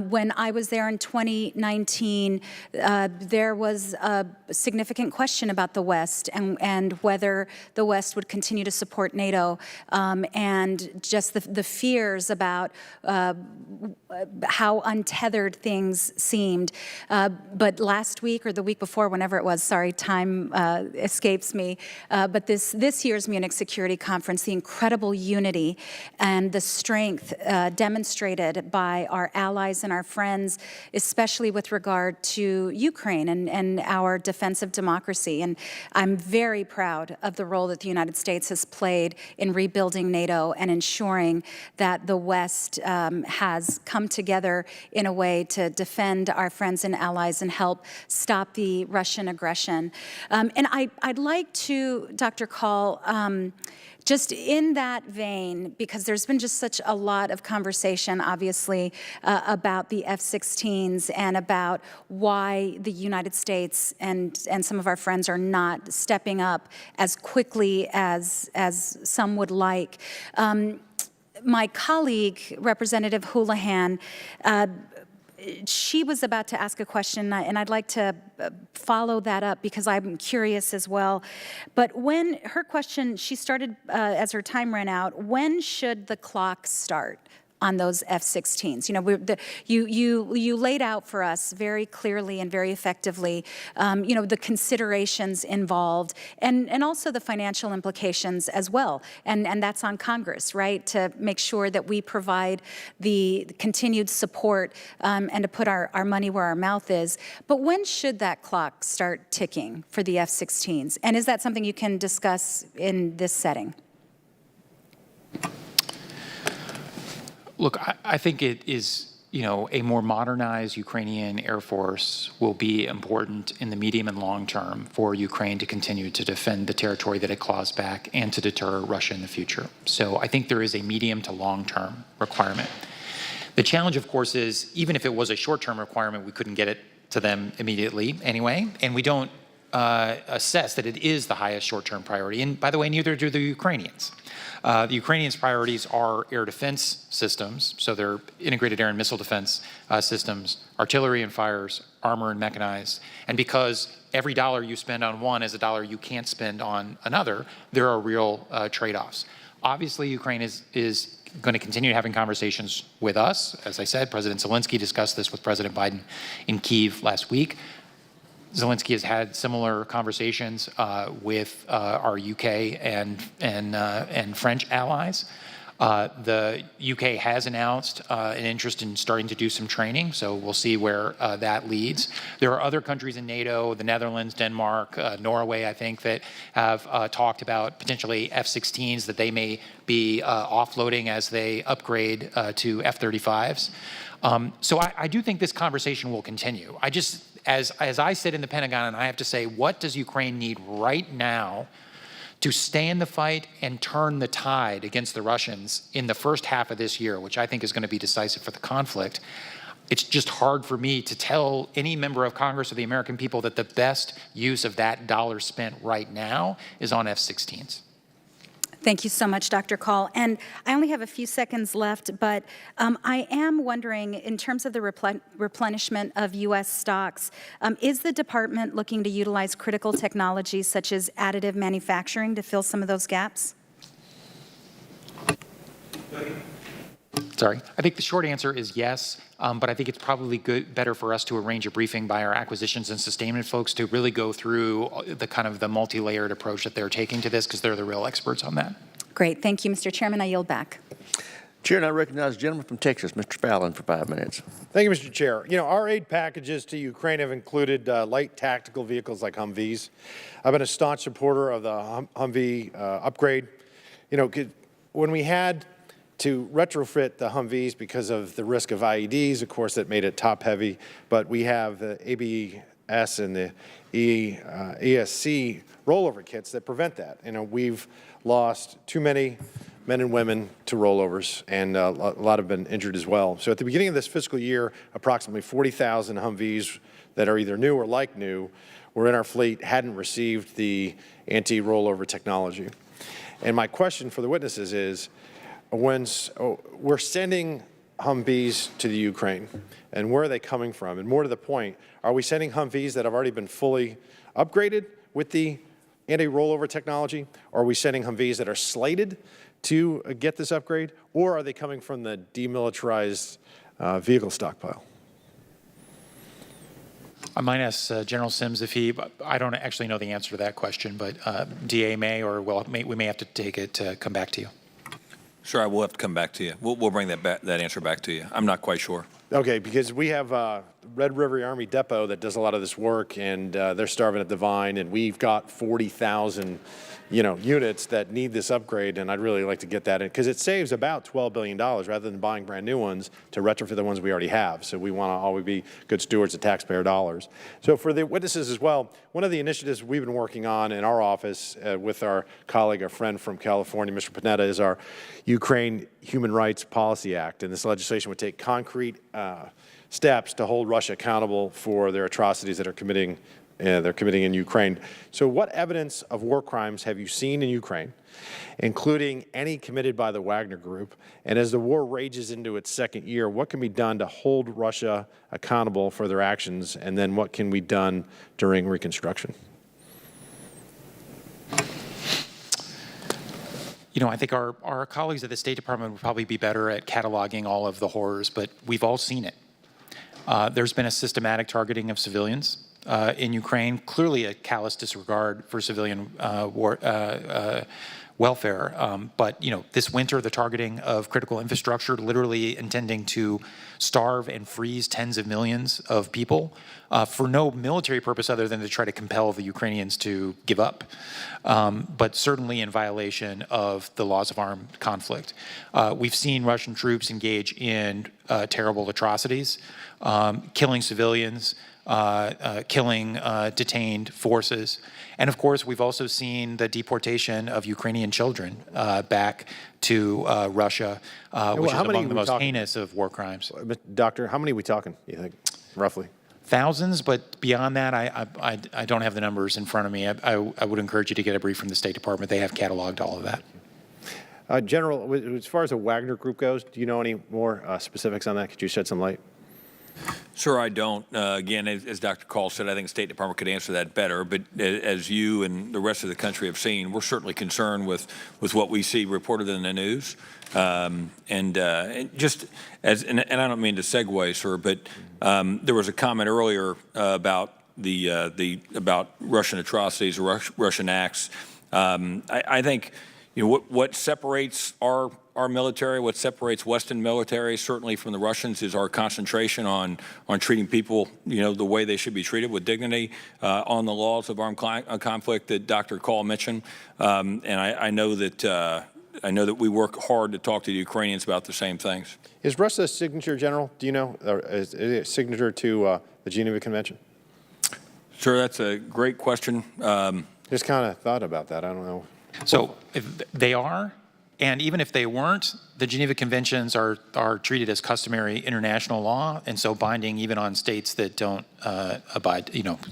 When I was there in 2019, there was a significant question about the West and whether the West would continue to support NATO, and just the fears about how untenable tethered things seemed. But last week or the week before, whenever it was, sorry, time escapes me, but this year's Munich Security Conference, the incredible unity and the strength demonstrated by our allies and our friends, especially with regard to Ukraine and our defense of democracy. And I'm very proud of the role that the United States has played in rebuilding NATO and ensuring that the West has come together in a way to defend our friends and allies and help stop the Russian aggression. And I'd like to, Dr. Kahl, just in that vein, because there's been just such a lot of conversation, obviously, about the F-16s and about why the United States and some of our friends are not stepping up as quickly as some would like. My colleague, Representative Houlihan, she was about to ask a question, and I'd like to follow that up because I'm curious as well. But when her question, she started as her time ran out, when should the clock start on those F-16s? You know, you laid out for us very clearly and very effectively, you know, the considerations involved and also the financial implications as well. And that's on Congress, right, to make sure that we provide the continued support and to put our money where our mouth is. But when should that clock start ticking for the F-16s? And is that something you can discuss in this setting? Look, I think it is, you know, a more modernized Ukrainian Air Force will be important in the medium and long term for Ukraine to continue to defend the territory that it claws back and to deter Russia in the future. So I think there is a medium to long term requirement. The challenge, of course, is even if it was a short term requirement, we couldn't get it to them immediately anyway, and we don't assess that it is the highest short term priority. And by the way, neither do the Ukrainians. The Ukrainians' priorities are air defense systems, so they're integrated air and missile defense systems, artillery and fires, armor and mechanized. And because every dollar you spend on one is a dollar you can't spend on another, there are real trade-offs. Obviously, Ukraine is going to continue having conversations with us. As I said, President Zelensky discussed this with President Biden in Kyiv last week. Zelensky has had similar conversations with our UK and French allies. The UK has announced an interest in starting to do some training, so we'll see where that leads. There are other countries in NATO, the Netherlands, Denmark, Norway, I think, that have talked about potentially F-16s that they may be offloading as they upgrade to F-35s. So I do think this conversation will continue. As I sit in the Pentagon, and I have to say, what does Ukraine need right now to stay in the fight and turn the tide against the Russians in the first half of this year, which I think is going to be decisive for the conflict? It's just hard for me to tell any member of Congress or the American people that the best use of that dollar spent right now is on F-16s. Thank you so much, Dr. Kahl. And I only have a few seconds left, but I am wondering, in terms of the replenishment of U.S. stocks, is the department looking to utilize critical technologies such as additive manufacturing to fill some of those gaps? Sorry. I think the short answer is yes, but I think it's probably better for us to arrange a briefing by our acquisitions and sustainment folks to really go through the kind of the multi-layered approach that they're taking to this, because they're the real experts on that. Great. Thank you, Mr. Chairman. I yield back. Chair, and I recognize the gentleman from Texas, Mr. Fallon, for 5 minutes. Thank you, Mr. Chair. You know, our aid packages to Ukraine have included light tactical vehicles like Humvees. I've been a staunch supporter of the Humvee upgrade. You know, when we had to retrofit the Humvees because of the risk of IEDs, of course, that made it top heavy, but we have the ABS and the ESC rollover kits that prevent that. You know, we've lost too many men and women to rollovers, and a lot have been injured as well. So at the beginning of this fiscal year, approximately 40,000 Humvees that are either new or like new were in our fleet, hadn't received the anti-rollover technology. And my question for the witnesses is, when we're sending Humvees to the Ukraine, and where are they coming from? And more to the point, are we sending Humvees that have already been fully upgraded with the anti-rollover technology? Or are we sending Humvees that are slated to get this upgrade? Or are they coming from the demilitarized vehicle stockpile? I might ask General Sims if I don't actually know the answer to that question, but DA may, or we may have to take it to come back to you. Sure, I will have to come back to you. We'll bring that answer back to you. I'm not quite sure. Okay, because we have Red River Army Depot that does a lot of this work, and they're starving at the vine, and we've got 40,000, units that need this upgrade, and I'd really like to get that in, because it saves about $12 billion rather than buying brand new ones to retrofit the ones we already have. So we want to always be good stewards of taxpayer dollars. So for the witnesses as well, one of the initiatives we've been working on in our office with our colleague, our friend from California, Mr. Panetta, is our Ukraine Human Rights Policy Act, and this legislation would take concrete steps to hold Russia accountable for their atrocities that they're committing in Ukraine. So what evidence of war crimes have you seen in Ukraine, including any committed by the Wagner Group? And as the war rages into its second year, what can be done to hold Russia accountable for their actions? And then what can be done during reconstruction? I think our colleagues at the State Department would probably be better at cataloging all of the horrors, but we've all seen it. There's been a systematic targeting of civilians in Ukraine, clearly a callous disregard for civilian welfare. But this winter, the targeting of critical infrastructure, literally intending to starve and freeze tens of millions of people for no military purpose other than to try to compel the Ukrainians to give up, but certainly in violation of the laws of armed conflict. We've seen Russian troops engage in terrible atrocities, killing civilians, killing detained forces. And of course, we've also seen the deportation of Ukrainian children back to Russia, which is among the most heinous of war crimes. Doctor, how many are we talking, you think, roughly? Thousands, but beyond that, I don't have the numbers in front of me. I would encourage you to get a brief from the State Department. They have cataloged all of that. General, as far as the Wagner Group goes, do you know any more specifics on that? Could you shed some light? Sure, I don't. Again, as Dr. Kahl said, I think the State Department could answer that better. But as you and the rest of the country have seen, we're certainly concerned with what we see reported in the news. And just as, and I don't mean to segue, sir, but there was a comment earlier about about Russian atrocities or Russian acts. I think what separates our military, what separates Western military, certainly from the Russians, is our concentration on treating people, the way they should be treated, with dignity, on the laws of armed conflict that Dr. Kahl mentioned. And I know that we work hard to talk to the Ukrainians about the same things. Is Russia a signature, General? Do you know? Or is it a signature to the Geneva Convention? Sure, that's a great question. Just kind of thought about that. I don't know. So if they are, and even if they weren't, the Geneva Conventions are treated as customary international law, and so binding even on states that don't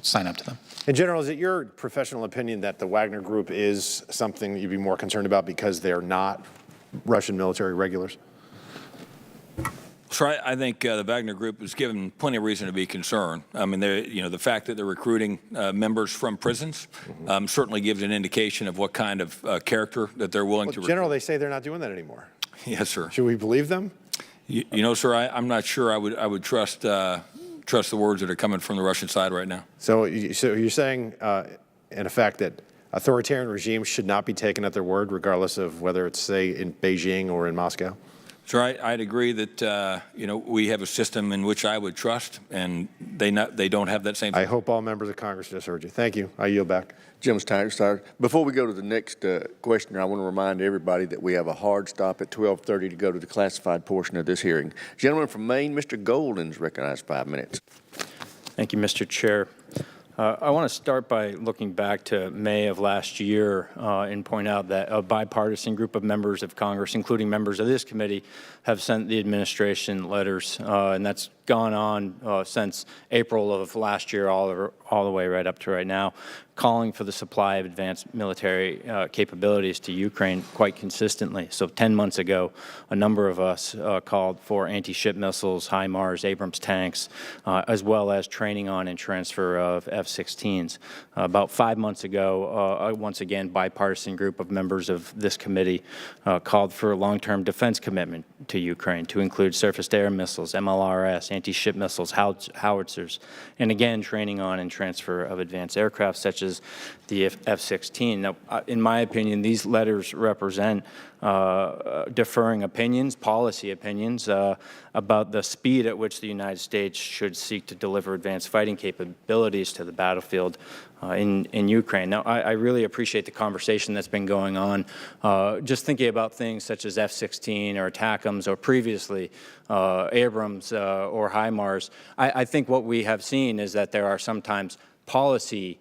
sign up to them. And General, is it your professional opinion that the Wagner Group is something you'd be more concerned about because they're not Russian military regulars? So I think the Wagner Group is given plenty of reason to be concerned. I mean, the fact that they're recruiting members from prisons certainly gives an indication of what kind of character that they're willing to recruit. General, they say they're not doing that anymore. Yes, sir. Should we believe them? Sir, I'm not sure I would trust the words that are coming from the Russian side right now. So you're saying, in effect, that authoritarian regimes should not be taken at their word, regardless of whether it's, say, in Beijing or in Moscow? Sir, I'd agree that we have a system in which I would trust, and they don't have that same. I hope all members of Congress just heard you. Thank you. I yield back. Jim's time started. Before we go to the next questioner, I want to remind everybody that we have a hard stop at 12:30 to go to the classified portion of this hearing. Gentleman from Maine, Mr. Golden, is recognized 5 minutes. Thank you, Mr. Chair. I want to start by looking back to May of last year and point out that a bipartisan group of members of Congress, including members of this committee, have sent the administration letters, and that's gone on since April of last year all the way right up to right now, calling for the supply of advanced military capabilities to Ukraine quite consistently. So 10 months ago, a number of us called for anti-ship missiles, HIMARS, Abrams tanks, as well as training on and transfer of F-16s. About 5 months ago, once again, bipartisan group of members of this committee called for a long-term defense commitment to Ukraine to include surface-to-air missiles, MLRS, anti-ship missiles, howitzers, and again, training on and transfer of advanced aircraft such as the F-16. Now, in my opinion, these letters represent differing opinions, policy opinions, about the speed at which the United States should seek to deliver advanced fighting capabilities to the battlefield in Ukraine. Now, I really appreciate the conversation that's been going on, just thinking about things such as F-16 or ATACMS or previously Abrams or HIMARS. I think what we have seen is that there are sometimes policy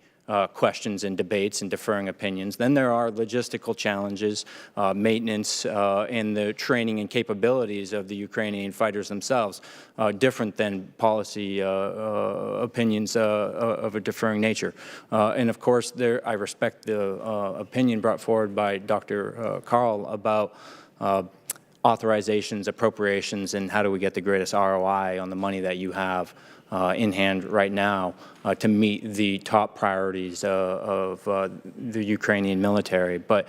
questions and debates and differing opinions. Then there are logistical challenges, maintenance, and the training and capabilities of the Ukrainian fighters themselves, different than policy opinions of a differing nature. And of course, I respect the opinion brought forward by Dr. Kahl about authorizations, appropriations, and how do we get the greatest ROI on the money that you have in hand right now to meet the top priorities of the Ukrainian military. But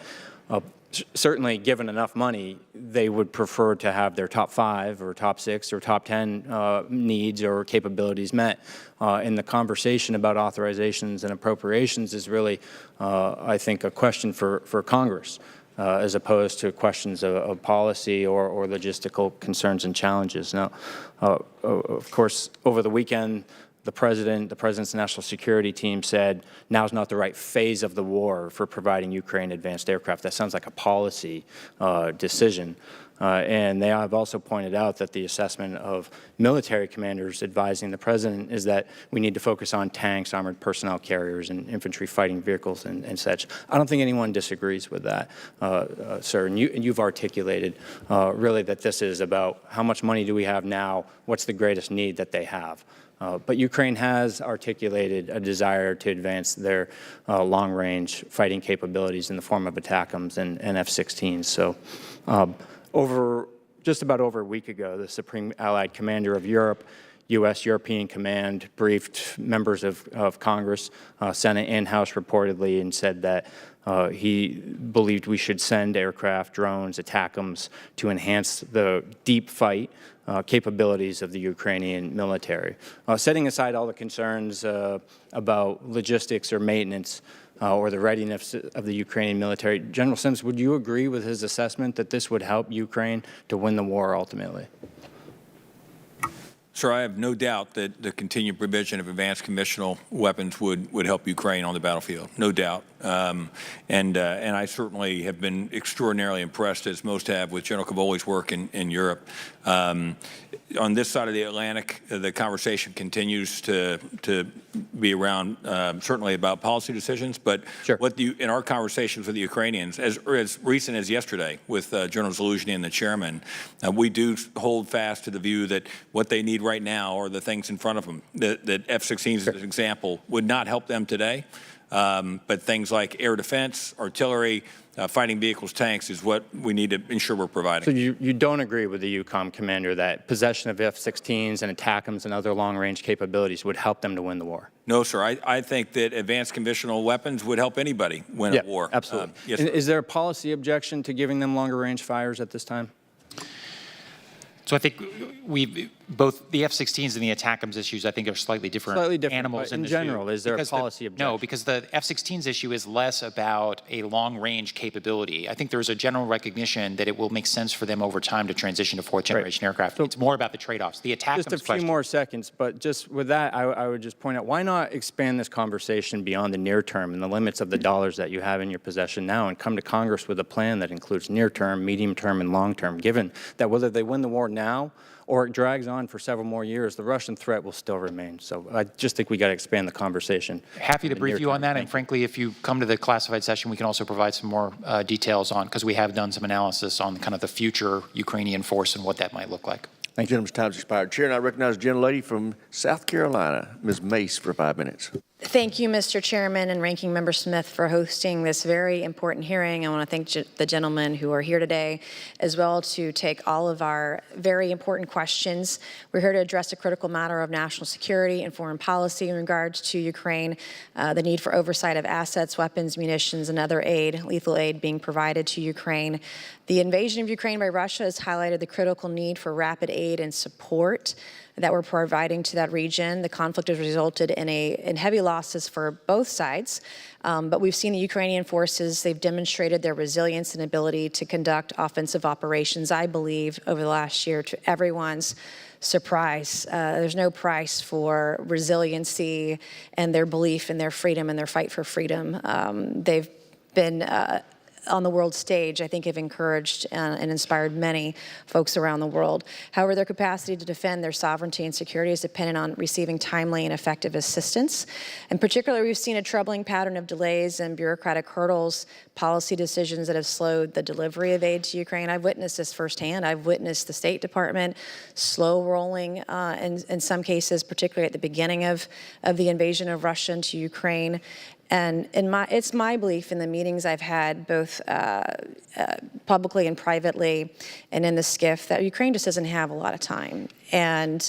certainly, given enough money, they would prefer to have their top 5 or top 6 or top 10 needs or capabilities met. And the conversation about authorizations and appropriations is really, I think, a question for Congress. As opposed to questions of policy or logistical concerns and challenges. Now, of course, over the weekend, the President's national security team said now's not the right phase of the war for providing Ukraine advanced aircraft. That sounds like a policy decision. And they have also pointed out that the assessment of military commanders advising the President is that we need to focus on tanks, armored personnel carriers, and infantry fighting vehicles and such. I don't think anyone disagrees with that, sir. And you've articulated really that this is about how much money do we have now, what's the greatest need that they have. But Ukraine has articulated a desire to advance their long-range fighting capabilities in the form of ATACMS and F-16s. So. Just about over a week ago, the Supreme Allied Commander of Europe, U.S. European Command, briefed members of Congress, Senate and House reportedly, and said that he believed we should send aircraft, drones, ATACMS to enhance the deep fight capabilities of the Ukrainian military. Setting aside all the concerns about logistics or maintenance, or the readiness of the Ukrainian military. General Sims, would you agree with his assessment that this would help Ukraine to win the war ultimately? Sir, I have no doubt that the continued provision of advanced conventional weapons would help Ukraine on the battlefield, no doubt. And I certainly have been extraordinarily impressed, as most have, with General Cavoli's work in Europe. On this side of the Atlantic, the conversation continues to be around certainly about policy decisions, but in our conversations with the Ukrainians, as recent as yesterday with General Zelensky and the chairman, we do hold fast to the view that what they need right now are the things in front of them. That F-16s, as an example, would not help them today, but things like air defense, artillery, fighting vehicles, tanks is what we need to ensure we're providing. So you don't agree with the EUCOM commander that possession of F-16s and ATACMS and other long-range capabilities would help them to win the war? No, sir. I think that advanced conventional weapons would help anybody win a war. Absolutely. Yes, is there a policy objection to giving them longer-range fires at this time? So I think both the F-16s and the ATACMS issues, I think, are slightly different animals in general. Is there a policy objection? No, because the F-16s issue is less about a long-range capability. I think there is a general recognition that it will make sense for them over time to transition to fourth-generation aircraft. So it's more about the trade-offs. The ATACMS just a few more seconds, but just with that, I would just point out, why not expand this conversation beyond the near term and the limits of the dollars that you have in your possession now and come to Congress with a plan that includes near-term, medium-term, and long-term, given that whether they win the war now or it drags on for several more years, the Russian threat will still remain. So I just think we got to expand the conversation. Happy to brief you on that, and frankly, if you come to the classified session, we can also provide some more details on, because we have done some analysis on kind of the future Ukrainian force and what that might look like. Thank you, gentleman's time's expired. Chair, and I recognize the gentlelady from South Carolina, Ms. Mace, for 5 minutes. Thank you, Mr. Chairman and Ranking Member Smith, for hosting this very important hearing. I want to thank the gentlemen who are here today, as well to take all of our very important questions. We're here to address a critical matter of national security and foreign policy in regards to Ukraine, the need for oversight of assets, weapons, munitions, and other aid, lethal aid being provided to Ukraine. The invasion of Ukraine by Russia has highlighted the critical need for rapid aid aid and support that we're providing to that region. The conflict has resulted in heavy losses for both sides, but we've seen the Ukrainian forces, they've demonstrated their resilience and ability to conduct offensive operations, I believe, over the last year to everyone's surprise. There's no price for resiliency and their belief in their freedom and their fight for freedom. They've been on the world stage, I think have encouraged and inspired many folks around the world. However, their capacity to defend their sovereignty and security is dependent on receiving timely and effective assistance. In particular, we've seen a troubling pattern of delays and bureaucratic hurdles, policy decisions that have slowed the delivery of aid to Ukraine. I've witnessed this firsthand. I've witnessed the State Department slow rolling in some cases, particularly at the beginning of the invasion of Russia into Ukraine. And it's my belief in the meetings I've had, both publicly and privately, and in the SCIF, that Ukraine just doesn't have a lot of time. And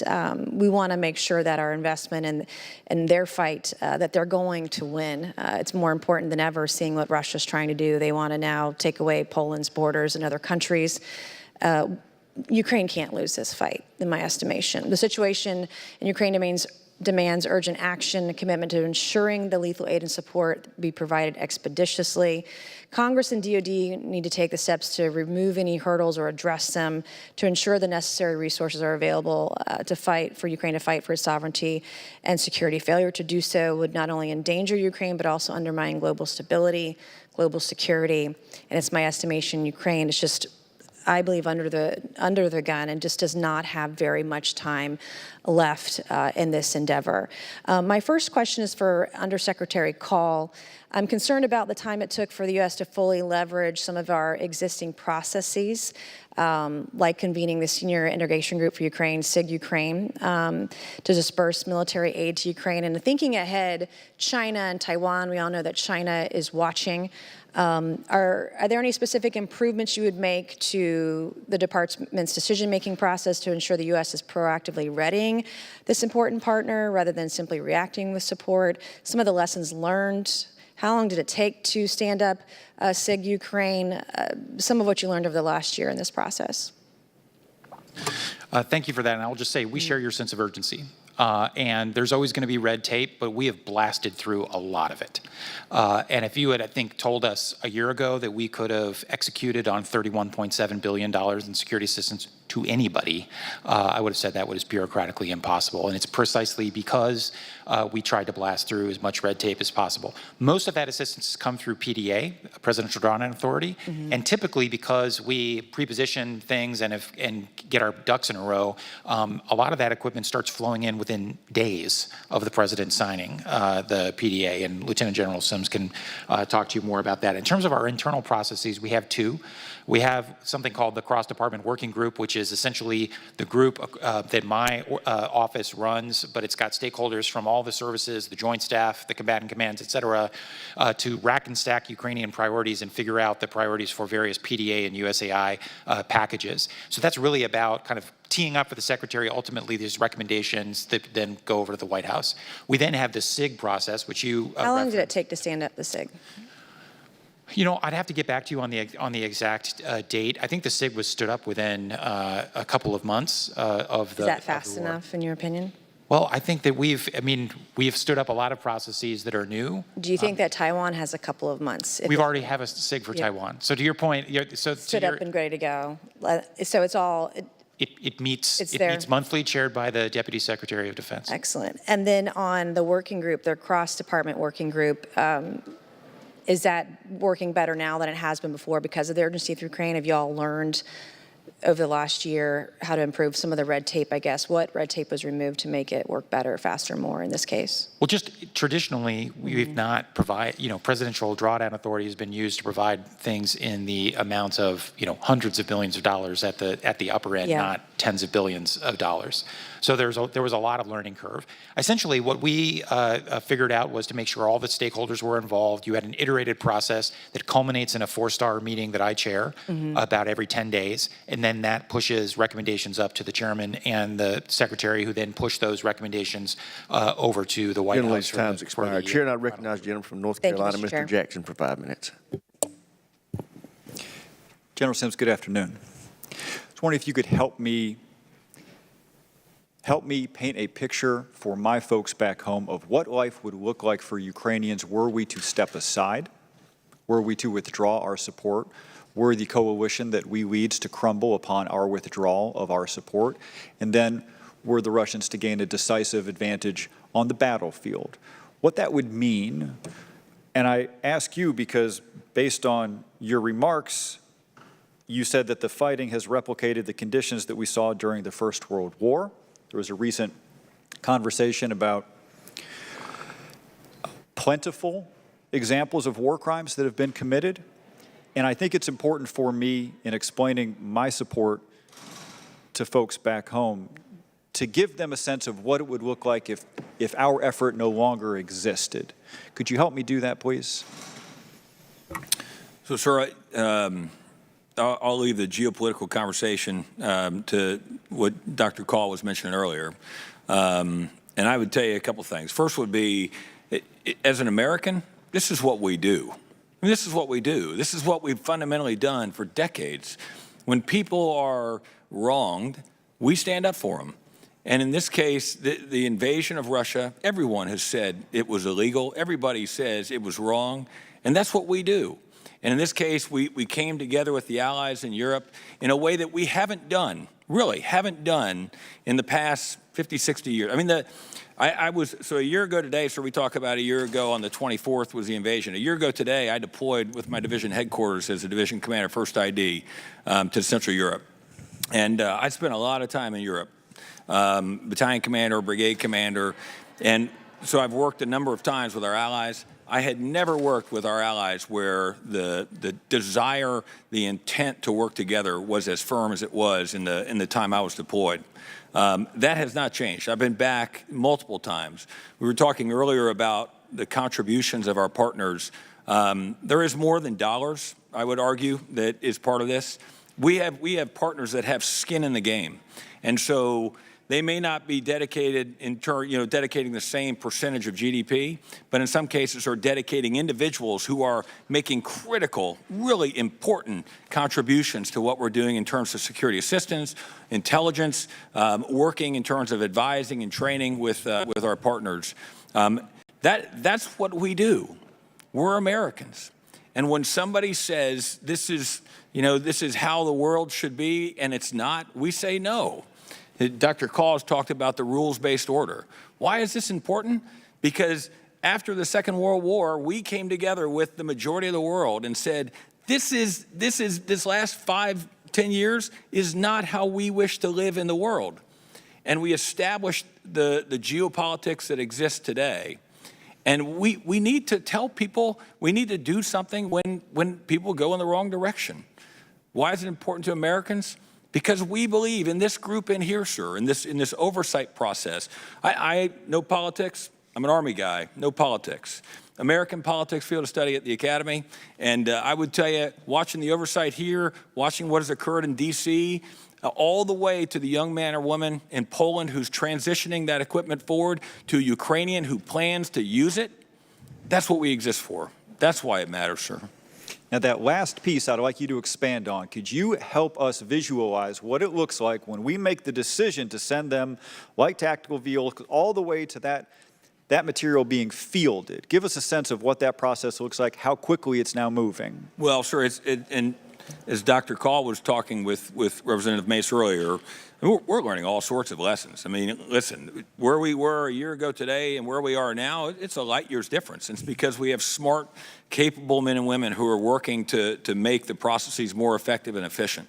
we want to make sure that our investment in their fight, that they're going to win. It's more important than ever seeing what Russia's trying to do. They want to now take away Poland's borders and other countries. Ukraine can't lose this fight, in my estimation. The situation in Ukraine demands urgent action, a commitment to ensuring the lethal aid and support be provided expeditiously. Congress and DoD need to take the steps to remove any hurdles or address them to ensure the necessary resources are available for Ukraine to fight for its sovereignty and security. Failure to do so would not only endanger Ukraine, but also undermine global stability, global security. And it's my estimation Ukraine is just, I believe, under the gun and just does not have very much time left in this endeavor. My first question is for Undersecretary Kahl. I'm concerned about the time it took for the U.S. to fully leverage some of our existing processes, like convening the Senior Integration Group for Ukraine, SIG Ukraine, to disperse military aid to Ukraine. And thinking ahead, China and Taiwan, we all know that China is watching. Are there any specific improvements you would make to the department's decision-making process to ensure the U.S. is proactively readying this important partner rather than simply reacting with support? Some of the lessons learned. How long did it take to stand up SIG Ukraine? Some of what you learned over the last year in this process. Thank you for that. And I'll just say we share your sense of urgency. And there's always going to be red tape, but we have blasted through a lot of it. And if you had, I think, told us a year ago that we could have executed on $31.7 billion in security assistance to anybody, I would have said that was bureaucratically impossible. And it's precisely because we tried to blast through as much red tape as possible. Most of that assistance has come through PDA, Presidential Drawdown Authority, and typically because we pre-position things and get our ducks in a row, a lot of that equipment starts flowing in within days of the president signing the PDA, and Lieutenant General Sims can talk to you more about that. In terms of our internal processes, we have two. We have something called the Cross-Department Working Group, which is essentially the group that my office runs, but it's got stakeholders from all the services, the Joint Staff, the combatant commands, et cetera, to rack and stack Ukrainian priorities and figure out the priorities for various PDA and USAI packages. So that's really about kind of teeing up for the Secretary, ultimately these recommendations that then go over to the White House. We then have the SIG process, which you How long did it take to stand up the SIG? You know, I'd have to get back to you on the exact date. I think the SIG was stood up within a couple of months of the. Is that fast enough, in your opinion? Well, I think that we've stood up a lot of processes that are new. Do you think that Taiwan has a couple of months? We already have a SIG for Taiwan. So to your point, stood up and ready to go. So it's all. It meets monthly, chaired by the Deputy Secretary of Defense. Excellent. And then on the working group, their cross-department working group, is that working better now than it has been before because of the urgency through Ukraine? Have you all learned over the last year how to improve some of the red tape, I guess? What red tape was removed to make it work better, faster, more in this case? Well, just traditionally, we've not Presidential Drawdown Authority has been used to provide things in the amounts of, hundreds of billions of dollars at the upper end, not tens of billions of dollars. So there was a lot of learning curve. Essentially, what we figured out was to make sure all the stakeholders were involved. You had an iterated process that culminates in a 4-star meeting that I chair about every 10 days, and then that pushes recommendations up to the chairman and the secretary, who then push those recommendations over to the White House. Time's expired. Chair, and I recognize the gentleman from North Carolina, Mr. Jackson, for 5 minutes. General Sims, good afternoon. I was wondering if you could help me help me paint a picture for my folks back home of what life would look like for Ukrainians were we to step aside, were we to withdraw our support, were the coalition that we lead to crumble upon our withdrawal of our support, and then were the Russians to gain a decisive advantage on the battlefield. What that would mean, and I ask you because based on your remarks, you said that the fighting has replicated the conditions that we saw during the First World War. There was a recent conversation about plentiful examples of war crimes that have been committed. And I think it's important for me in explaining my support to folks back home to give them a sense of what it would look like if our effort no longer existed. Could you help me do that, please? So, sir, I'll leave the geopolitical conversation to what Dr. Kahl was mentioning earlier. And I would tell you a couple things. First would be, as an American, this is what we do. I mean, this is what we do. This is what we've fundamentally done for decades. When people are wronged, we stand up for them. And in this case, the invasion of Russia, everyone has said it was illegal. Everybody says it was wrong. And that's what we do. And in this case, we came together with the allies in Europe in a way that we haven't done, really haven't done in the past 50, 60 years. I mean, so a year ago today, so we talk about a year ago on the 24th was the invasion. A year ago today, I deployed with my division headquarters as a division commander, 1st ID, to Central Europe. And I spent a lot of time in Europe, battalion commander, brigade commander. And so I've worked a number of times with our allies. I had never worked with our allies where the desire, the intent to work together was as firm as it was in the time I was deployed. That has not changed. I've been back multiple times. We were talking earlier about the contributions of our partners. There is more than dollars, I would argue, that is part of this. We have partners that have skin in the game, and so they may not be dedicated dedicating the same percentage of GDP, but in some cases are dedicating individuals who are making critical, really important contributions to what we're doing in terms of security assistance, intelligence, working in terms of advising and training with our partners. That's what we do. We're Americans. And when somebody says this is how the world should be and it's not, we say no. Dr. Kahl has talked about the rules-based order. Why is this important? Because after the Second World War, we came together with the majority of the world and said, this last 5, 10 years is not how we wish to live in the world. And we established the geopolitics that exist today. And we need to tell people, we need to do something when people go in the wrong direction. Why is it important to Americans? Because we believe in this group in here, sir, in this oversight process. I know politics. I'm an Army guy. No politics. American politics field of study at the Academy. And I would tell you, watching the oversight here, watching what has occurred in D.C., all the way to the young man or woman in Poland who's transitioning that equipment forward, to a Ukrainian who plans to use it, that's what we exist for. That's why it matters, sir. Now, that last piece I'd like you to expand on. Could you help us visualize what it looks like when we make the decision to send them, like tactical vehicles, all the way to that material being fielded? Give us a sense of what that process looks like, how quickly it's now moving. Well, sure, and as Dr. Kahl was talking with Representative Mace earlier, we're learning all sorts of lessons. I mean, listen, where we were a year ago today and where we are now, it's a light year's difference. It's because we have smart, capable men and women who are working to make the processes more effective and efficient.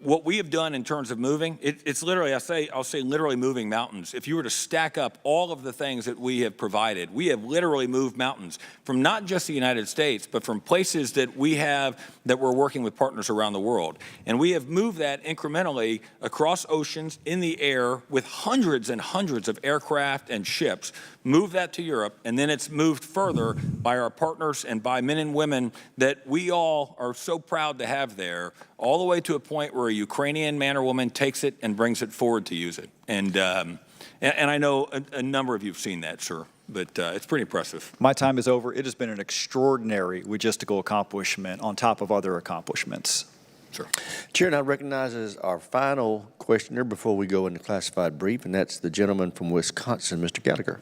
What we have done in terms of moving, it's literally, I'll say literally moving mountains. If you were to stack up all of the things that we have provided, we have literally moved mountains from not just the United States, but from places that we're working with partners around the world. And we have moved that incrementally across oceans, in the air, with hundreds and hundreds of aircraft and ships, moved that to Europe, and then it's moved further by our partners and by men and women that we all are so proud to have there, all the way to a point where a Ukrainian man or woman takes it and brings it forward to use it. And I know a number of you have seen that, sir, but it's pretty impressive. My time is over. It has been an extraordinary logistical accomplishment on top of other accomplishments. sir. Chair now recognizes our final questioner before we go into classified brief, and that's the gentleman from Wisconsin, Mr. Gallagher.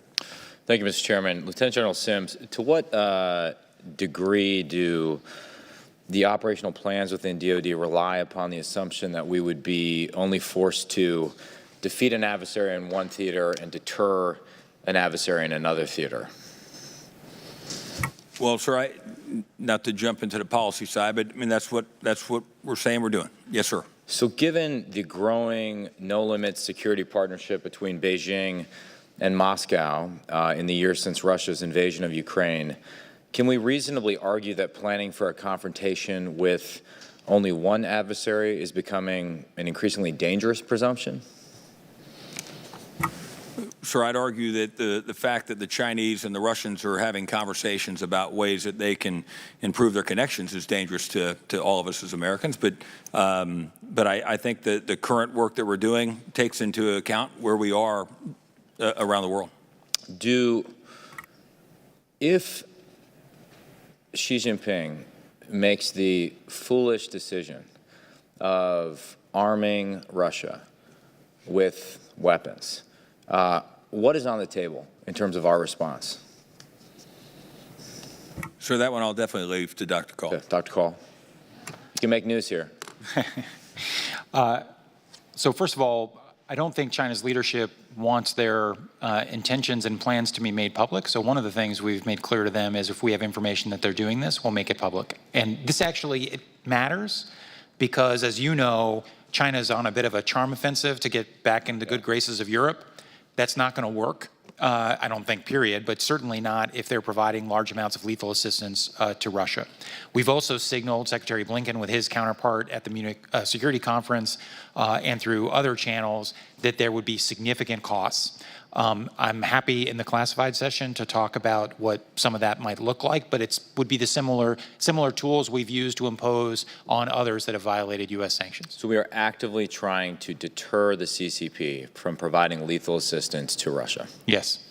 Thank you, Mr. Chairman. Lieutenant General Sims, to what degree do the operational plans within DoD rely upon the assumption that we would be only forced to defeat an adversary in one theater and deter an adversary in another theater? Well, sir, not to jump into the policy side, but I mean that's what we're saying we're doing. Yes, sir. So given the growing no-limits security partnership between Beijing and Moscow in the years since Russia's invasion of Ukraine, can we reasonably argue that planning for a confrontation with only one adversary is becoming an increasingly dangerous presumption? Sir, I'd argue that the fact that the Chinese and the Russians are having conversations about ways that they can improve their connections is dangerous to all of us as Americans. But I think that the current work that we're doing takes into account where we are around the world. If Xi Jinping makes the foolish decision of arming Russia with weapons, what is on the table in terms of our response? Sir, that one I'll definitely leave to Dr. Kahl. Okay, Dr. Kahl, you can make news here. So first of all, I don't think China's leadership wants their intentions and plans to be made public. So one of the things we've made clear to them is if we have information that they're doing this, we'll make it public. And this actually, it matters because, as you know, China's on a bit of a charm offensive to get back into the good graces of Europe. That's not going to work, I don't think, period, but certainly not if they're providing large amounts of lethal assistance to Russia. We've also signaled Secretary Blinken with his counterpart at the Munich Security Conference and through other channels that there would be significant costs. I'm happy in the classified session to talk about what some of that might look like, but it would be the similar tools we've used to impose on others that have violated U.S. sanctions. So we are actively trying to deter the CCP from providing lethal assistance to Russia. Yes.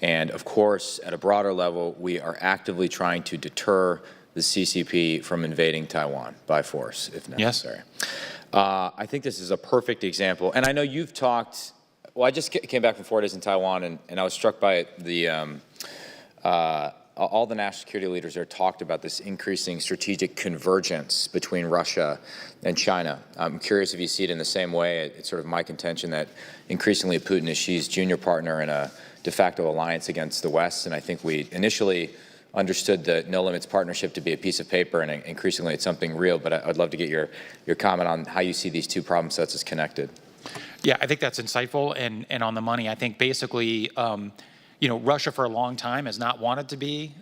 And of course, at a broader level, we are actively trying to deter the CCP from invading Taiwan by force, if necessary. Yes. I think this is a perfect example. And I know you've talked. Well, I just came back from 4 days in Taiwan, and I was struck by the all the national security leaders there talked about this increasing strategic convergence between Russia and China. I'm curious if you see it in the same way. It's sort of my contention that increasingly Putin is Xi's junior partner in a de facto alliance against the West, and I think we initially understood the No Limits partnership to be a piece of paper, and increasingly it's something real, but I'd love to get your comment on how you see these two problem sets as connected. Yeah, I think that's insightful and on the money. I think basically, Russia for a long time has not wanted to be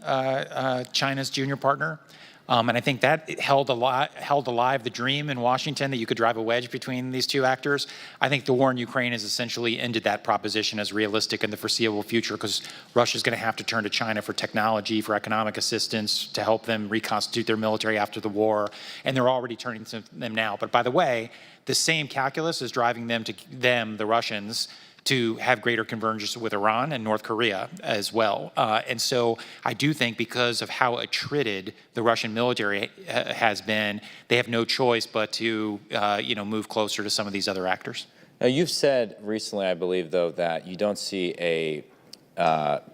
China's junior partner. And I think that held alive the dream in Washington that you could drive a wedge between these two actors. I think the war in Ukraine has essentially ended that proposition as realistic in the foreseeable future because Russia's going to have to turn to China for technology, for economic assistance, to help them reconstitute their military after the war. And they're already turning to them now. But by the way, the same calculus is driving the Russians, to have greater convergence with Iran and North Korea as well. And so I do think because of how attrited the Russian military has been, they have no choice but to move closer to some of these other actors. Now, you've said recently, I believe, though, that you don't see a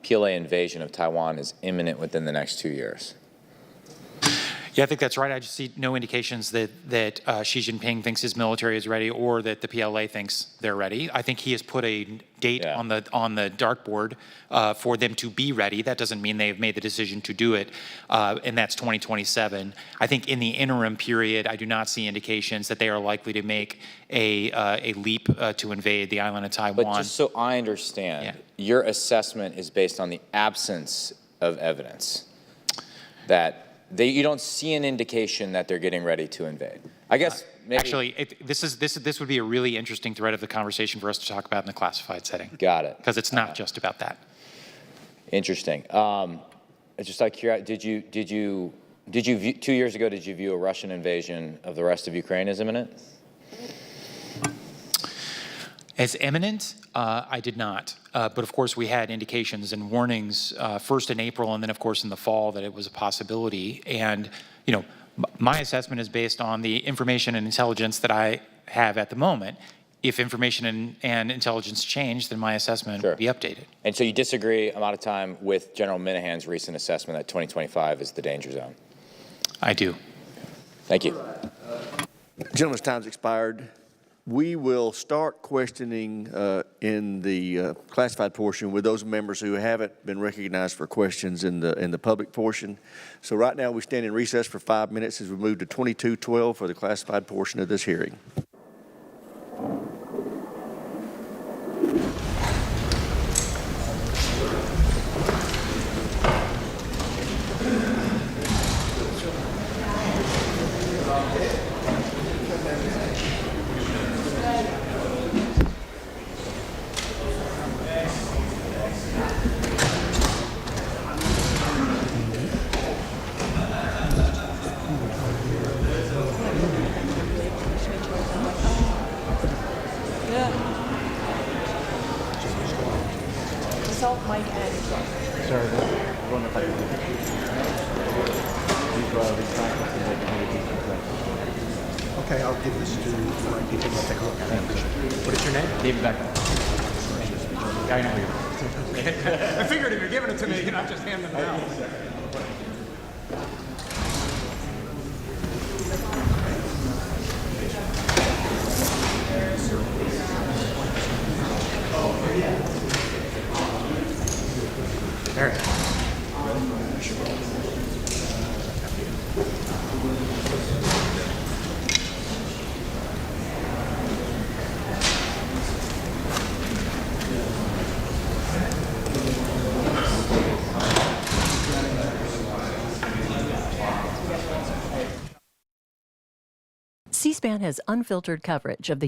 PLA invasion of Taiwan as imminent within the next 2 years. Yeah, I think that's right. I just see no indications that Xi Jinping thinks his military is ready or that the PLA thinks they're ready. I think he has put a date on the dartboard for them to be ready. That doesn't mean they've made the decision to do it, and that's 2027. I think in the interim period, I do not see indications that they are likely to make a leap to invade the island of Taiwan. But just so I understand, your assessment is based on the absence of evidence that you don't see an indication that they're getting ready to invade. I guess maybe. Actually, this would be a really interesting thread of the conversation for us to talk about in the classified setting. Got it. Because it's not just about that. Interesting. Just like did you view, 2 years ago, did you view a Russian invasion of the rest of Ukraine as imminent? As imminent, I did not. But of course, we had indications and warnings first in April and then, of course, in the fall that it was a possibility. And, My assessment is based on the information and intelligence that I have at the moment. If information and intelligence change, then my assessment will be updated. And so you disagree, I'm out of time, with General Minahan's recent assessment that 2025 is the danger zone? I do. Thank you. Gentleman's time's expired. We will start questioning in the classified portion with those members who haven't been recognized for questions in the public portion. So right now we stand in recess for 5 minutes as we move to 2212 for the classified portion of this hearing. Okay, I'll give this to my people. I'll take a look at it. What is your name? David Becker. I know you. I figured if you're giving it to me, you're not just handing it out. There. C-SPAN has unfiltered coverage of the